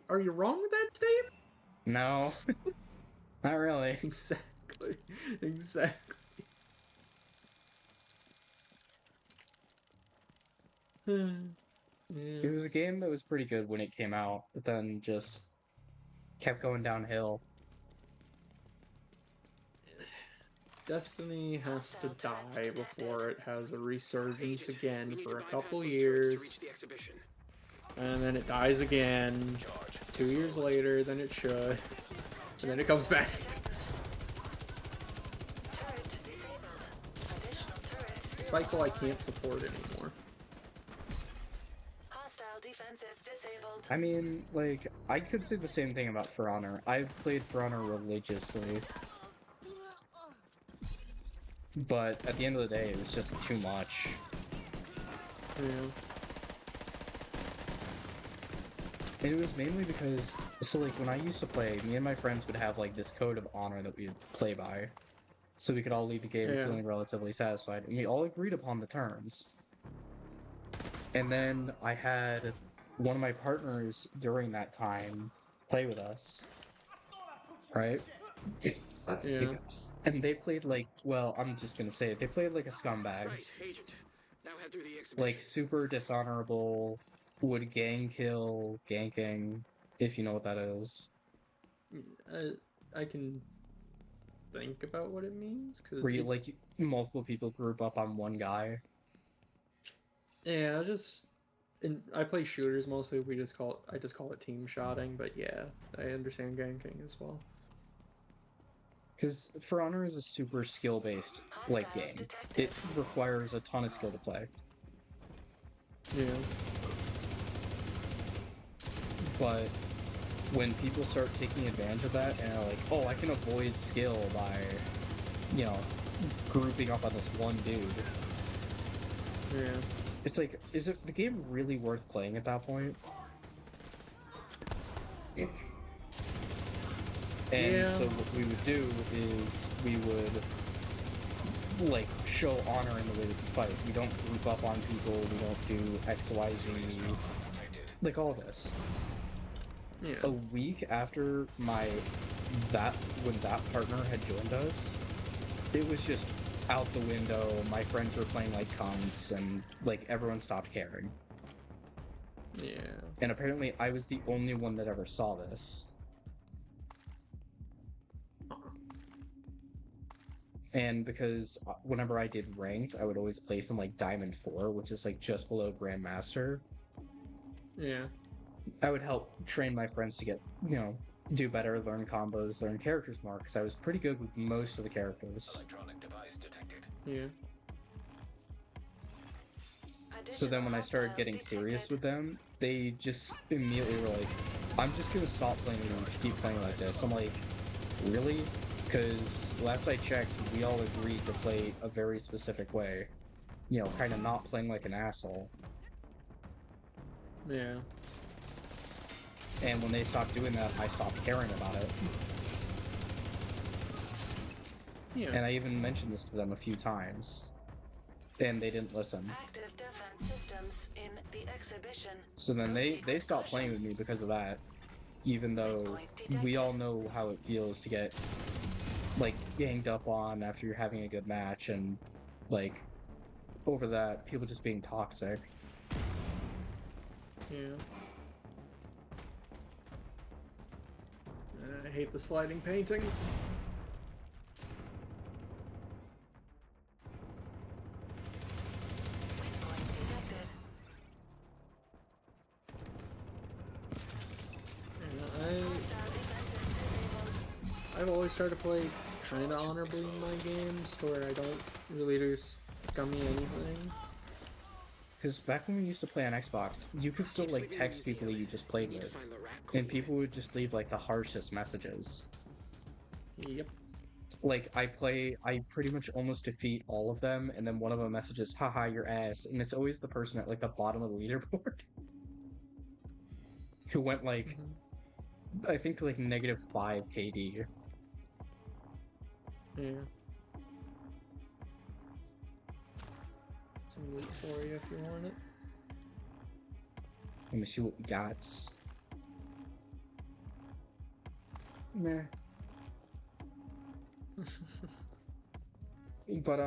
Speaker 5: are you wrong with that statement?
Speaker 1: No. Not really.
Speaker 5: Exactly. Exactly. Yeah.
Speaker 1: It was a game that was pretty good when it came out, but then just kept going downhill.
Speaker 5: Destiny has to die before it has a resurgence again for a couple years. And then it dies again 2 years later than it should. And then it comes back. Cycle I can't support anymore.
Speaker 1: I mean, like, I could say the same thing about For Honor. I've played For Honor religiously. But at the end of the day, it was just too much.
Speaker 5: Yeah.
Speaker 1: And it was mainly because, so like, when I used to play, me and my friends would have like this code of honor that we'd play by. So we could all leave the game feeling relatively satisfied. And we all agreed upon the terms. And then I had one of my partners during that time play with us. Right?
Speaker 5: Yeah.
Speaker 1: And they played like, well, I'm just gonna say it, they played like a scumbag.
Speaker 11: Right, Agent. Now head through the exhibition.
Speaker 1: Like, super dishonorable, would gang kill, ganking, if you know what that is.
Speaker 5: I can think about what it means, cause
Speaker 1: where you, like, multiple people group up on one guy.
Speaker 5: Yeah, I play shooters mostly. I just call it team shotting, but yeah, I understand ganking as well.
Speaker 1: Because For Honor is a super skill-based, like, game. It requires a ton of skill to play.
Speaker 5: Yeah.
Speaker 1: But when people start taking advantage of that and are like, oh, I can avoid skill by, you know, grouping up on this one dude.
Speaker 5: Yeah.
Speaker 1: It's like, is the game really worth playing at that point? And so what we would do is we would, like, show honor in the way that we fight. We don't group up on people, we don't do X, Y, Z, like all this.
Speaker 5: Yeah.
Speaker 1: A week after when that partner had joined us, it was just out the window, my friends were playing like cunts, and, like, everyone stopped caring.
Speaker 5: Yeah.
Speaker 1: And apparently I was the only one that ever saw this. And because whenever I did ranked, I would always place in, like, Diamond 4, which is, like, just below Grandmaster.
Speaker 5: Yeah.
Speaker 1: I would help train my friends to get, you know, do better, learn combos, learn characters more, because I was pretty good with most of the characters.
Speaker 2: Electronic device detected.
Speaker 5: Yeah.
Speaker 1: So then when I started getting serious with them, they just immediately were like, I'm just gonna stop playing with you and keep playing like this. I'm like, really? Because last I checked, we all agreed to play a very specific way. You know, kind of not playing like an asshole.
Speaker 5: Yeah.
Speaker 1: And when they stopped doing that, I stopped caring about it.
Speaker 5: Yeah.
Speaker 1: And I even mentioned this to them a few times. And they didn't listen.
Speaker 4: Active defense systems in the exhibition.
Speaker 1: So then they stopped playing with me because of that. Even though we all know how it feels to get, like, ganged up on after you're having a good match, and, like, over that, people just being toxic.
Speaker 5: Yeah. I hate the sliding painting. I've always tried to play kind of honorably in my games, to where I don't really do scummy anything.
Speaker 1: Because back when we used to play on Xbox, you could still like text people that you just played with, and people would just leave like the harshest messages.
Speaker 5: Yep.
Speaker 1: Like I pretty much almost defeat all of them, and then one of them messages, "Haha, your ass," and it's always the person at like the bottom of the leaderboard who went like, I think like -5 KD.
Speaker 5: Yeah. Some loot for you if you want it.
Speaker 1: Let me see what we got. Meh. But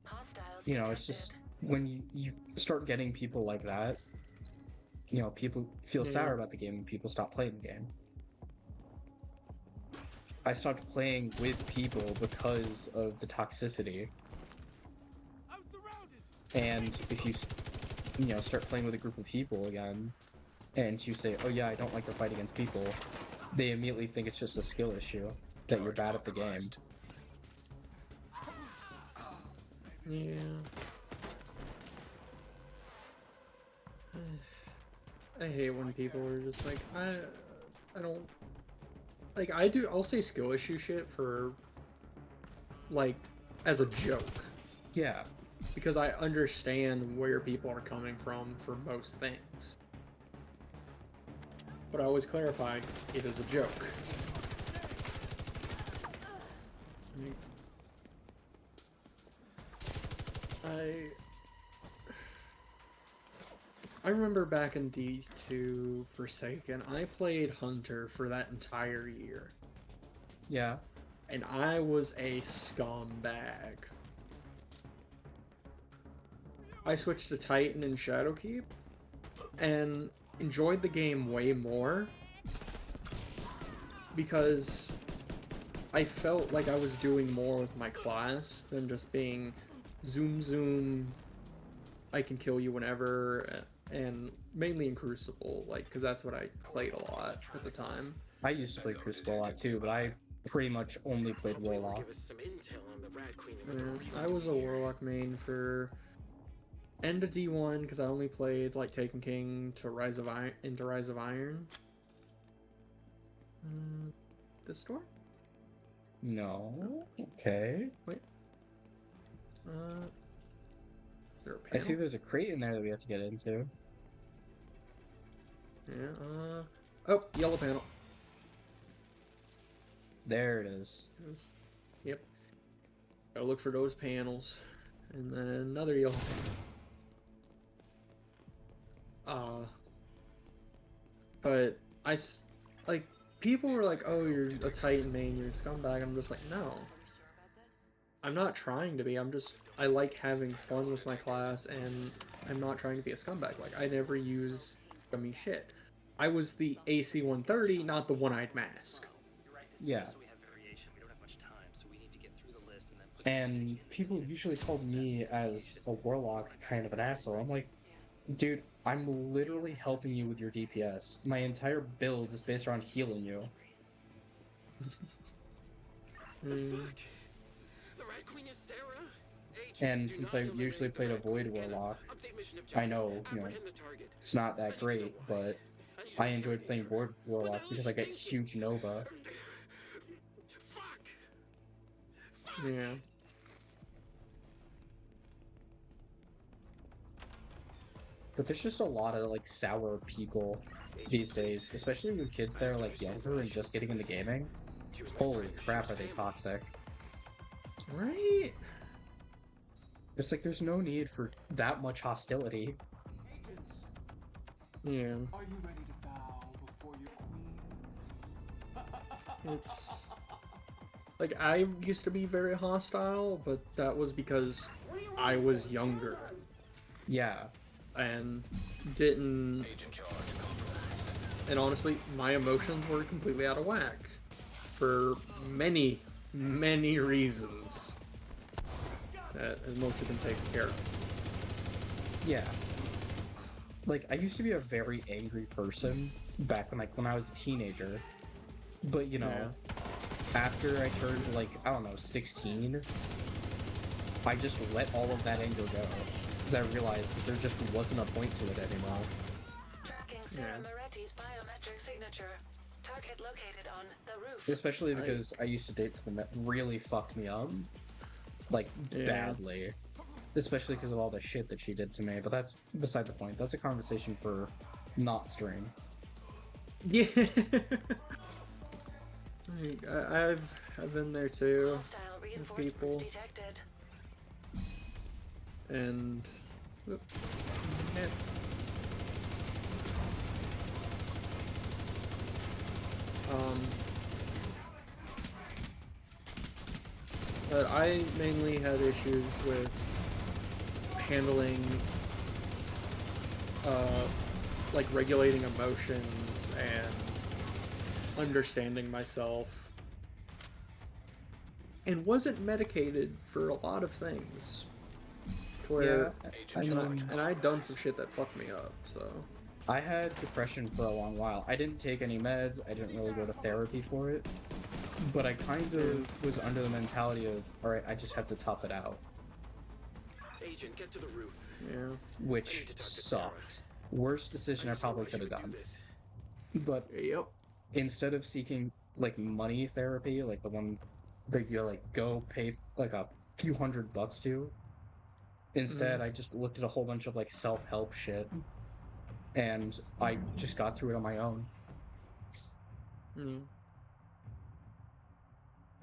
Speaker 4: Hostiles
Speaker 1: you know, it's just when you start getting people like that, you know, people feel sour about the game and people stop playing the game. I stopped playing with people because of the toxicity.
Speaker 11: I'm surrounded.
Speaker 1: And if you know, start playing with a group of people again, and you say, "Oh yeah, I don't like to fight against people," they immediately think it's just a skill issue, that you're bad at the game.
Speaker 5: Yeah. I hate when people are just like, I don't... Like, I'll say skill issue shit for, like, as a joke.
Speaker 1: Yeah.
Speaker 5: Because I understand where people are coming from for most things. But I always clarify, it is a joke. I remember back in D2 Forsaken, I played Hunter for that entire year.
Speaker 1: Yeah.
Speaker 5: And I was a scumbag. I switched to Titan and Shadowkeep, and enjoyed the game way more, because I felt like I was doing more with my class than just being zoom, I can kill you whenever, and mainly in Crucible, like, because that's what I played a lot at the time.
Speaker 1: I used to play Crucible a lot too, but I pretty much only played Warlock.
Speaker 5: Yeah, I was a Warlock main for end of D1, because I only played like Taken King to Rise of Iron. This door?
Speaker 1: No. Okay.
Speaker 5: Wait. Is there a
Speaker 1: I
Speaker 5: panel?
Speaker 1: see there's a crate in there that we have to get into.
Speaker 5: Yeah, oh, yellow panel.
Speaker 1: There it is.
Speaker 5: Yep. Gotta look for those panels. And then another yellow panel. But like, people were like, "Oh, you're a Titan main, you're a scumbag." I'm just like, no. I'm not trying to be. I like having fun with my class, and I'm not trying to be a scumbag. Like, I never use scummy shit. I was the AC-130, not the One-Eyed Mask.
Speaker 1: Yeah. And people usually call me as a Warlock kind of an asshole. I'm like, dude, I'm literally helping you with your DPS. My entire build is based around healing you. And since I usually played a Void Warlock, I know, you know, it's not that great, but I enjoyed playing Void Warlock because I get huge Nova.
Speaker 5: Yeah.
Speaker 1: But there's just a lot of, like, sour people these days, especially with kids that are, like, younger and just getting into gaming. Holy crap, are they toxic.
Speaker 5: Right?
Speaker 1: It's like there's no need for that much hostility.
Speaker 5: Yeah.
Speaker 10: Are you ready to bow before your queen?
Speaker 5: It's... Like, I used to be very hostile, but that was because I was younger.
Speaker 1: Yeah.
Speaker 5: And didn't... And honestly, my emotions were completely out of whack. For many, many reasons. That has mostly been taken care of.
Speaker 1: Yeah. like, I used to be a very angry person back when I was a teenager. But, you know, after I turned, like, I don't know, 16, I just let all of that anger go. Because I realized that there just wasn't a point to it anymore.
Speaker 4: Tracking Sarah Moretti's biometric signature. Target located on the roof.
Speaker 1: Especially because I used to date someone that really fucked me up. Like, badly. Especially because of all the shit that she did to me. But that's beside the point. That's a conversation for not stream.
Speaker 5: Yeah. I've been there too.
Speaker 4: Hostile
Speaker 5: With
Speaker 4: reinforcements
Speaker 5: people.
Speaker 4: detected.
Speaker 5: And yeah. But I mainly had issues with handling, like regulating emotions and understanding myself, and wasn't medicated for a lot of things. Where, and I'd done some shit that fucked me up, so.
Speaker 1: I had depression for a long while. I didn't take any meds, I didn't really go to therapy for it. But I kind of was under the mentality of, alright, I just have to tough it out.
Speaker 11: Agent, get to the roof.
Speaker 5: Yeah.
Speaker 1: Which sucked. Worst decision I probably could have done. But instead of seeking, like, money therapy, like the one that you, like, go pay, like, a few $100 to, instead I just looked at a whole bunch of, like, self-help shit. And I just got through it on my own.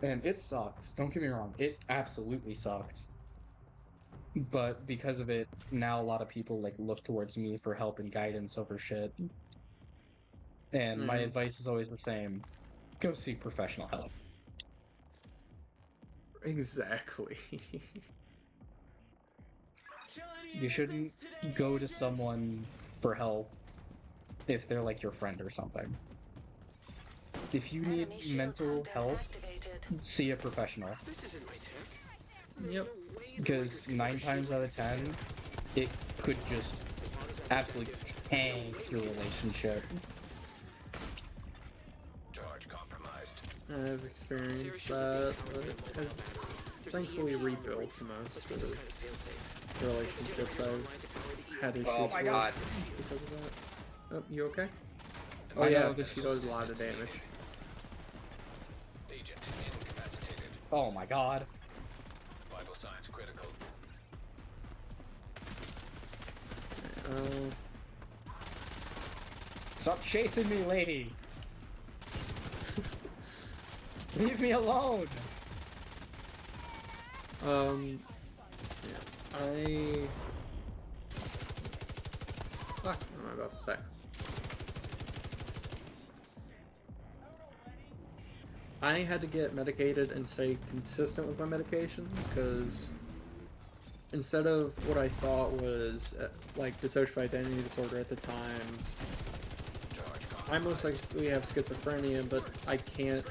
Speaker 1: And it sucked. Don't get me wrong. It absolutely sucked. But because of it, now a lot of people, like, look towards me for help and guidance over shit. And my advice is always the same. Go seek professional help.
Speaker 5: Exactly.
Speaker 1: You shouldn't go to someone for help if they're like your friend or something. If you need mental health, see a professional.
Speaker 5: Yep.
Speaker 1: Because 9 times out of 10, it could just absolutely tank your relationship.
Speaker 2: Charge compromised.
Speaker 5: I've experienced that, but I've thankfully rebuilt most of the relationships I've had issues with because of that. Oh, you okay? Oh yeah, she does a lot of damage.
Speaker 2: Agent incapacitated.
Speaker 1: Oh my god.
Speaker 2: Vital signs critical.
Speaker 1: Stop chasing me, lady! Leave me alone!
Speaker 5: What am I about to say? I had to get medicated and stay consistent with my medications, because instead of what I thought was, like, dissociative identity disorder at the time, I most likely have schizophrenia, but I can't...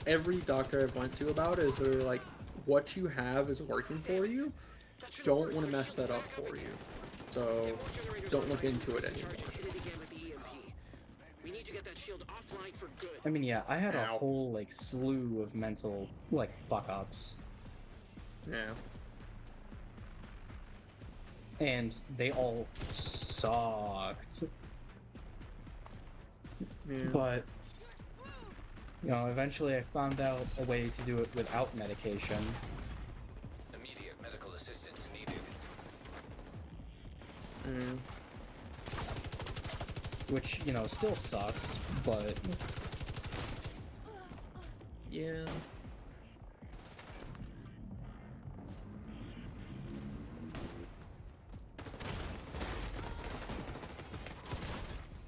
Speaker 5: Every doctor I've went to about it is they're like, what you have is working for you, don't want to mess that up for you, so don't look into it anymore.
Speaker 1: I mean, yeah, I had a whole, like, slew of mental, like, fuck-ups.
Speaker 5: Yeah.
Speaker 1: And they all sucked.
Speaker 5: Yeah.
Speaker 1: But, you know, eventually I found out a way to do it without medication.
Speaker 2: Immediate medical assistance needed.
Speaker 1: Which, you know, still sucks, but...
Speaker 5: Yeah.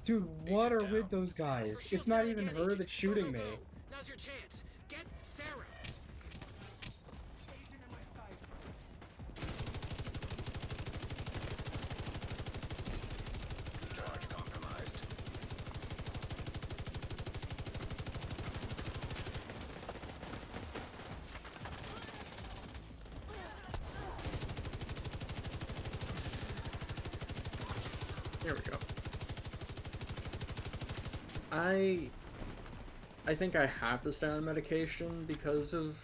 Speaker 1: Dude, what are with those guys? It's not even her that's shooting me.
Speaker 11: Now's your chance. Get Sarah.
Speaker 2: Charge compromised.
Speaker 5: There we go. I think I have to stay on medication because of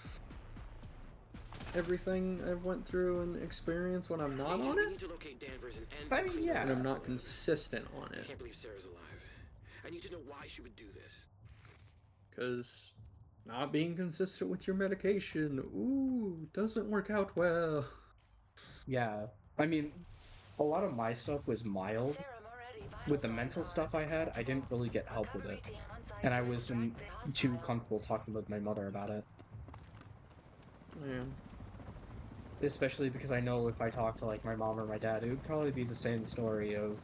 Speaker 5: everything I've went through and experienced when I'm not on
Speaker 11: We
Speaker 5: it.
Speaker 11: need to locate Danvers and end
Speaker 1: I
Speaker 11: the
Speaker 1: mean,
Speaker 11: cleanup.
Speaker 1: yeah.
Speaker 5: And I'm not consistent on
Speaker 11: I
Speaker 5: it.
Speaker 11: can't believe Sarah's alive. I need to know why she would do this.
Speaker 5: Because not being consistent with your medication, ooh, doesn't work out well.
Speaker 1: Yeah. I mean, a lot of my stuff was mild. With the mental stuff I had, I didn't really get help with it. And I wasn't too comfortable talking with my mother about it.
Speaker 5: Yeah.
Speaker 1: Especially because I know if I talk to, like, my mom or my dad, it would probably be the same story of,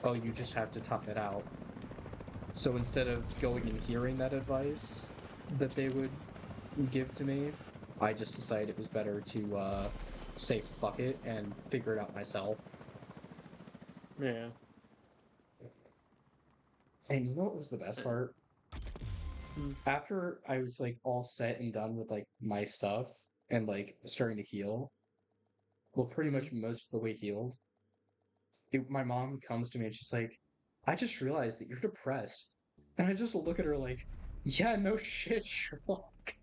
Speaker 1: oh, you just have to tough it out. So instead of going and hearing that advice that they would give to me, I just decided it was better to, say fuck it and figure it out myself.
Speaker 5: Yeah.
Speaker 1: And you know what was the best part? After I was, like, all set and done with, like, my stuff and, like, starting to heal, well, pretty much most of the way healed, my mom comes to me and she's like, I just realized that you're depressed. And I just look at her like, yeah, no shit, Sherlock.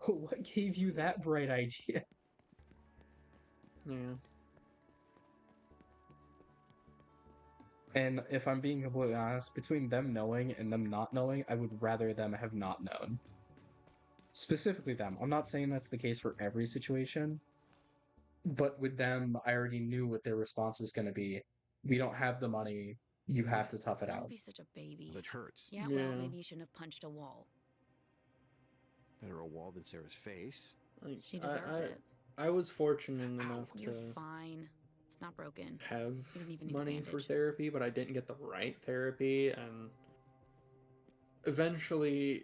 Speaker 1: What gave you that bright idea?
Speaker 5: Yeah.
Speaker 1: And if I'm being completely honest, between them knowing and them not knowing, I would rather them have not known. Specifically them. I'm not saying that's the case for every situation, but with them, I already knew what their response was going to be. We don't have the money. You have to tough it
Speaker 3: Don't
Speaker 1: out.
Speaker 3: be such a baby.
Speaker 10: That hurts.
Speaker 3: Yeah, well, maybe you shouldn't have punched a wall.
Speaker 10: Better a wall than Sarah's face.
Speaker 5: Like,
Speaker 3: She deserves it.
Speaker 5: I was fortunate enough
Speaker 3: You're
Speaker 5: to
Speaker 3: fine. It's not broken.
Speaker 5: have
Speaker 3: You don't even need a
Speaker 5: money for
Speaker 3: bandage.
Speaker 5: therapy, but I didn't get the right therapy, and eventually,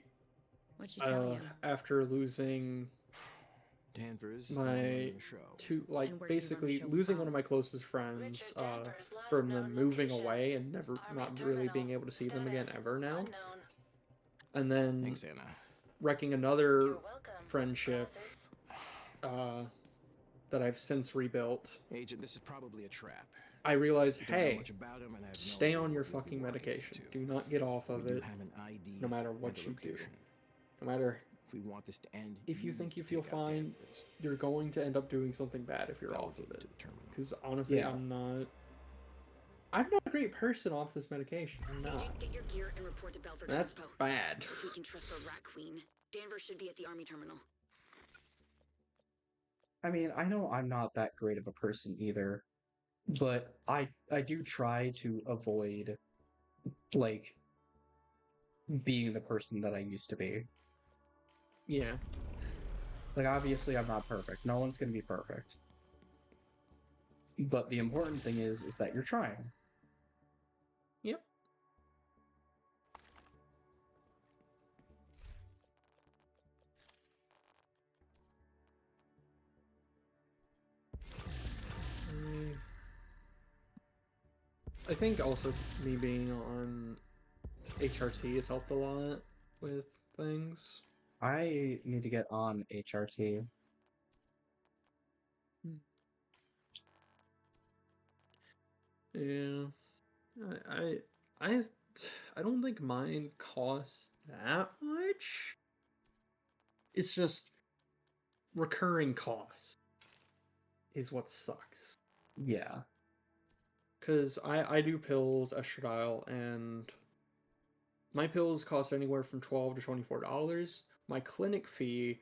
Speaker 3: What'd she tell you?
Speaker 5: after losing
Speaker 10: Danvers is
Speaker 5: my basically losing one of my closest friends from them moving away and never not really being able to see them again ever now, and then
Speaker 10: Thanks, Anna.
Speaker 5: wrecking another friendship that I've since rebuilt.
Speaker 10: Agent, this is probably a trap.
Speaker 5: I realized,
Speaker 10: You don't know
Speaker 5: hey,
Speaker 10: much about him, and I have no
Speaker 5: stay
Speaker 10: idea
Speaker 5: on your
Speaker 10: what you'll be
Speaker 5: fucking
Speaker 10: walking
Speaker 5: medication.
Speaker 10: into.
Speaker 5: Do not get off of
Speaker 10: We do
Speaker 5: it,
Speaker 10: have an ID
Speaker 5: no matter
Speaker 10: and
Speaker 5: what
Speaker 10: a
Speaker 5: you do.
Speaker 10: location.
Speaker 5: No matter
Speaker 10: If we want this to end,
Speaker 5: if you think
Speaker 10: need
Speaker 5: you
Speaker 10: to
Speaker 5: feel
Speaker 10: take out
Speaker 5: fine,
Speaker 10: Danvers.
Speaker 5: you're going to end up doing something bad if you're
Speaker 10: Follow
Speaker 5: off
Speaker 10: me
Speaker 5: of it.
Speaker 10: to the terminal.
Speaker 5: Because honestly,
Speaker 1: Yeah.
Speaker 5: I'm not a great person off this medication. I'm not.
Speaker 3: Agent, get your gear and report to Belfort
Speaker 5: That's
Speaker 3: Expo.
Speaker 5: bad.
Speaker 3: If we can trust the Rat Queen, Danvers should be at the army terminal.
Speaker 1: I mean, I know I'm not that great of a person either, but I do try to avoid, like, being the person that I used to be.
Speaker 5: Yeah.
Speaker 1: Like, obviously I'm not perfect. No one's gonna be perfect. But the important thing is that you're trying.
Speaker 5: Yep. I think also me being on HRT has helped a lot with things.
Speaker 1: I need to get on HRT.
Speaker 5: Yeah. I I I don't think mine costs that much. It's just recurring costs is what sucks.
Speaker 1: Yeah.
Speaker 5: Because I do pills, estradiol, and my pills cost anywhere from $12 to $24. My clinic fee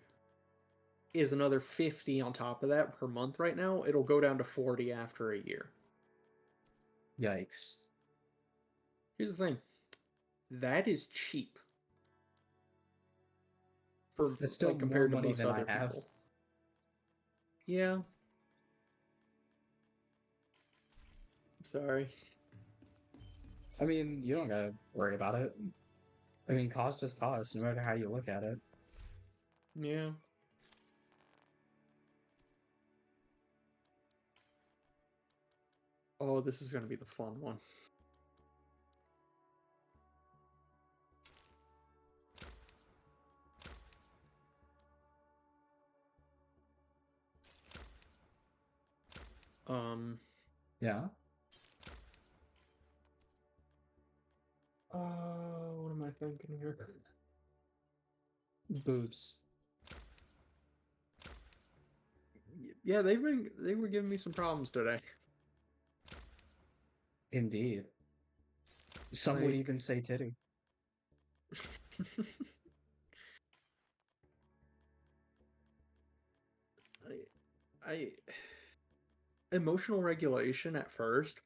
Speaker 5: is another $50 on top of that per month right now. It'll go down to $40 after a year.
Speaker 1: Yikes.
Speaker 5: Here's the thing. That is cheap. For
Speaker 1: That's still
Speaker 5: like, compared to
Speaker 1: more money
Speaker 5: most
Speaker 1: than
Speaker 5: other
Speaker 1: I have.
Speaker 5: people. Yeah. Sorry.
Speaker 1: I mean, you don't gotta worry about it. I mean, cost is cost, no matter how you look at it.
Speaker 5: Yeah. Oh, this is gonna be the fun one.
Speaker 1: Yeah.
Speaker 5: What am I thinking here?
Speaker 1: Boobs.
Speaker 5: Yeah, they were giving me some problems today.
Speaker 1: Indeed. Some would
Speaker 5: Like,
Speaker 1: even say titty.
Speaker 5: I emotional regulation at first,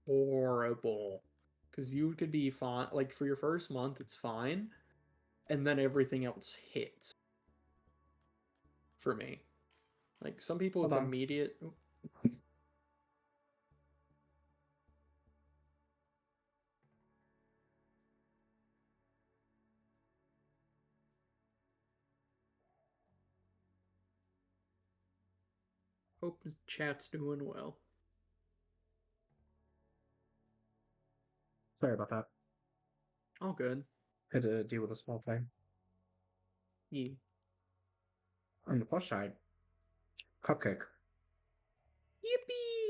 Speaker 5: horrible. Because you could be fine, like for your first month, it's fine, and then everything else hits. For me, like some people,
Speaker 1: Hold
Speaker 5: it's
Speaker 1: on.
Speaker 5: immediate. Hope the chat's doing well.
Speaker 1: Sorry about that.
Speaker 5: All good.
Speaker 1: Had to deal with a small thing.
Speaker 5: Yeah.
Speaker 1: On the plus side, cupcake.
Speaker 5: Yippee!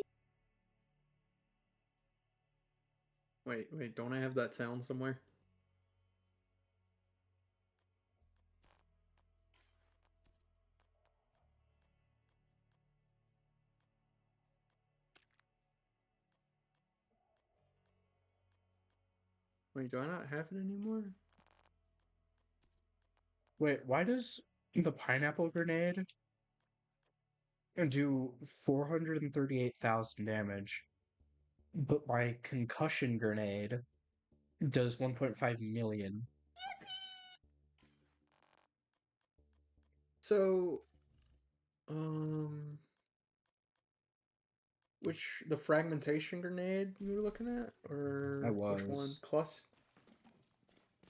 Speaker 5: Wait, don't I have that sound somewhere? Wait, do I not have it anymore?
Speaker 1: Wait, why does the pineapple grenade do 438,000 damage, but my concussion grenade does 1.5 million?
Speaker 5: So, which, the fragmentation grenade you were looking at,
Speaker 1: I
Speaker 5: or which one?
Speaker 1: was.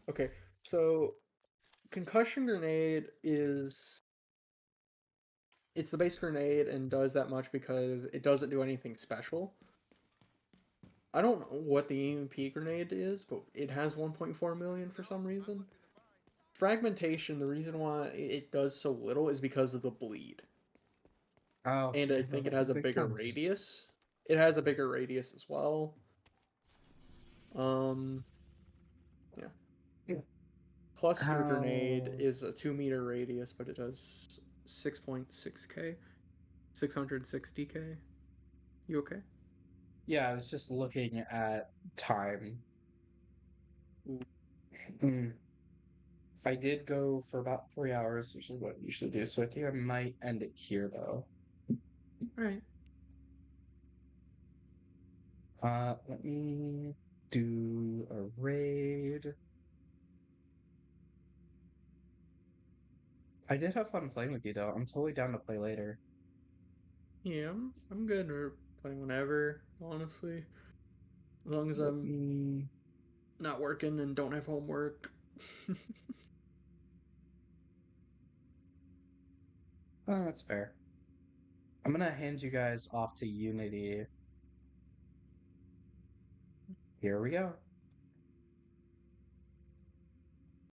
Speaker 5: Okay, so concussion grenade it's the base grenade and does that much because it doesn't do anything special. I don't know what the EMP grenade is, but it has 1.4 million for some reason. Fragmentation, the reason why it does so little is because of the bleed.
Speaker 1: Oh,
Speaker 5: And
Speaker 1: yeah,
Speaker 5: I
Speaker 1: no,
Speaker 5: think it
Speaker 1: that
Speaker 5: has a
Speaker 1: makes
Speaker 5: bigger
Speaker 1: sense.
Speaker 5: radius. It has a bigger radius as well. Yeah.
Speaker 1: Yeah.
Speaker 5: Cluster grenade
Speaker 1: How?
Speaker 5: is a 2-meter radius, but it does 6.6k, 660k. You okay?
Speaker 1: Yeah, I was just looking at time.
Speaker 5: Ooh.
Speaker 1: Mm. I did go for about 3 hours, which is what I usually do, so I think I might end it here, though.
Speaker 5: All right.
Speaker 1: Let me do a raid. I did have fun playing with you, though. I'm totally down to play later.
Speaker 5: Yeah, I'm good for playing whenever, honestly. As long as
Speaker 1: Let
Speaker 5: I'm
Speaker 1: me...
Speaker 5: not working and don't have homework.
Speaker 1: Oh, that's fair. I'm gonna hand you guys off to Unity. Here we go.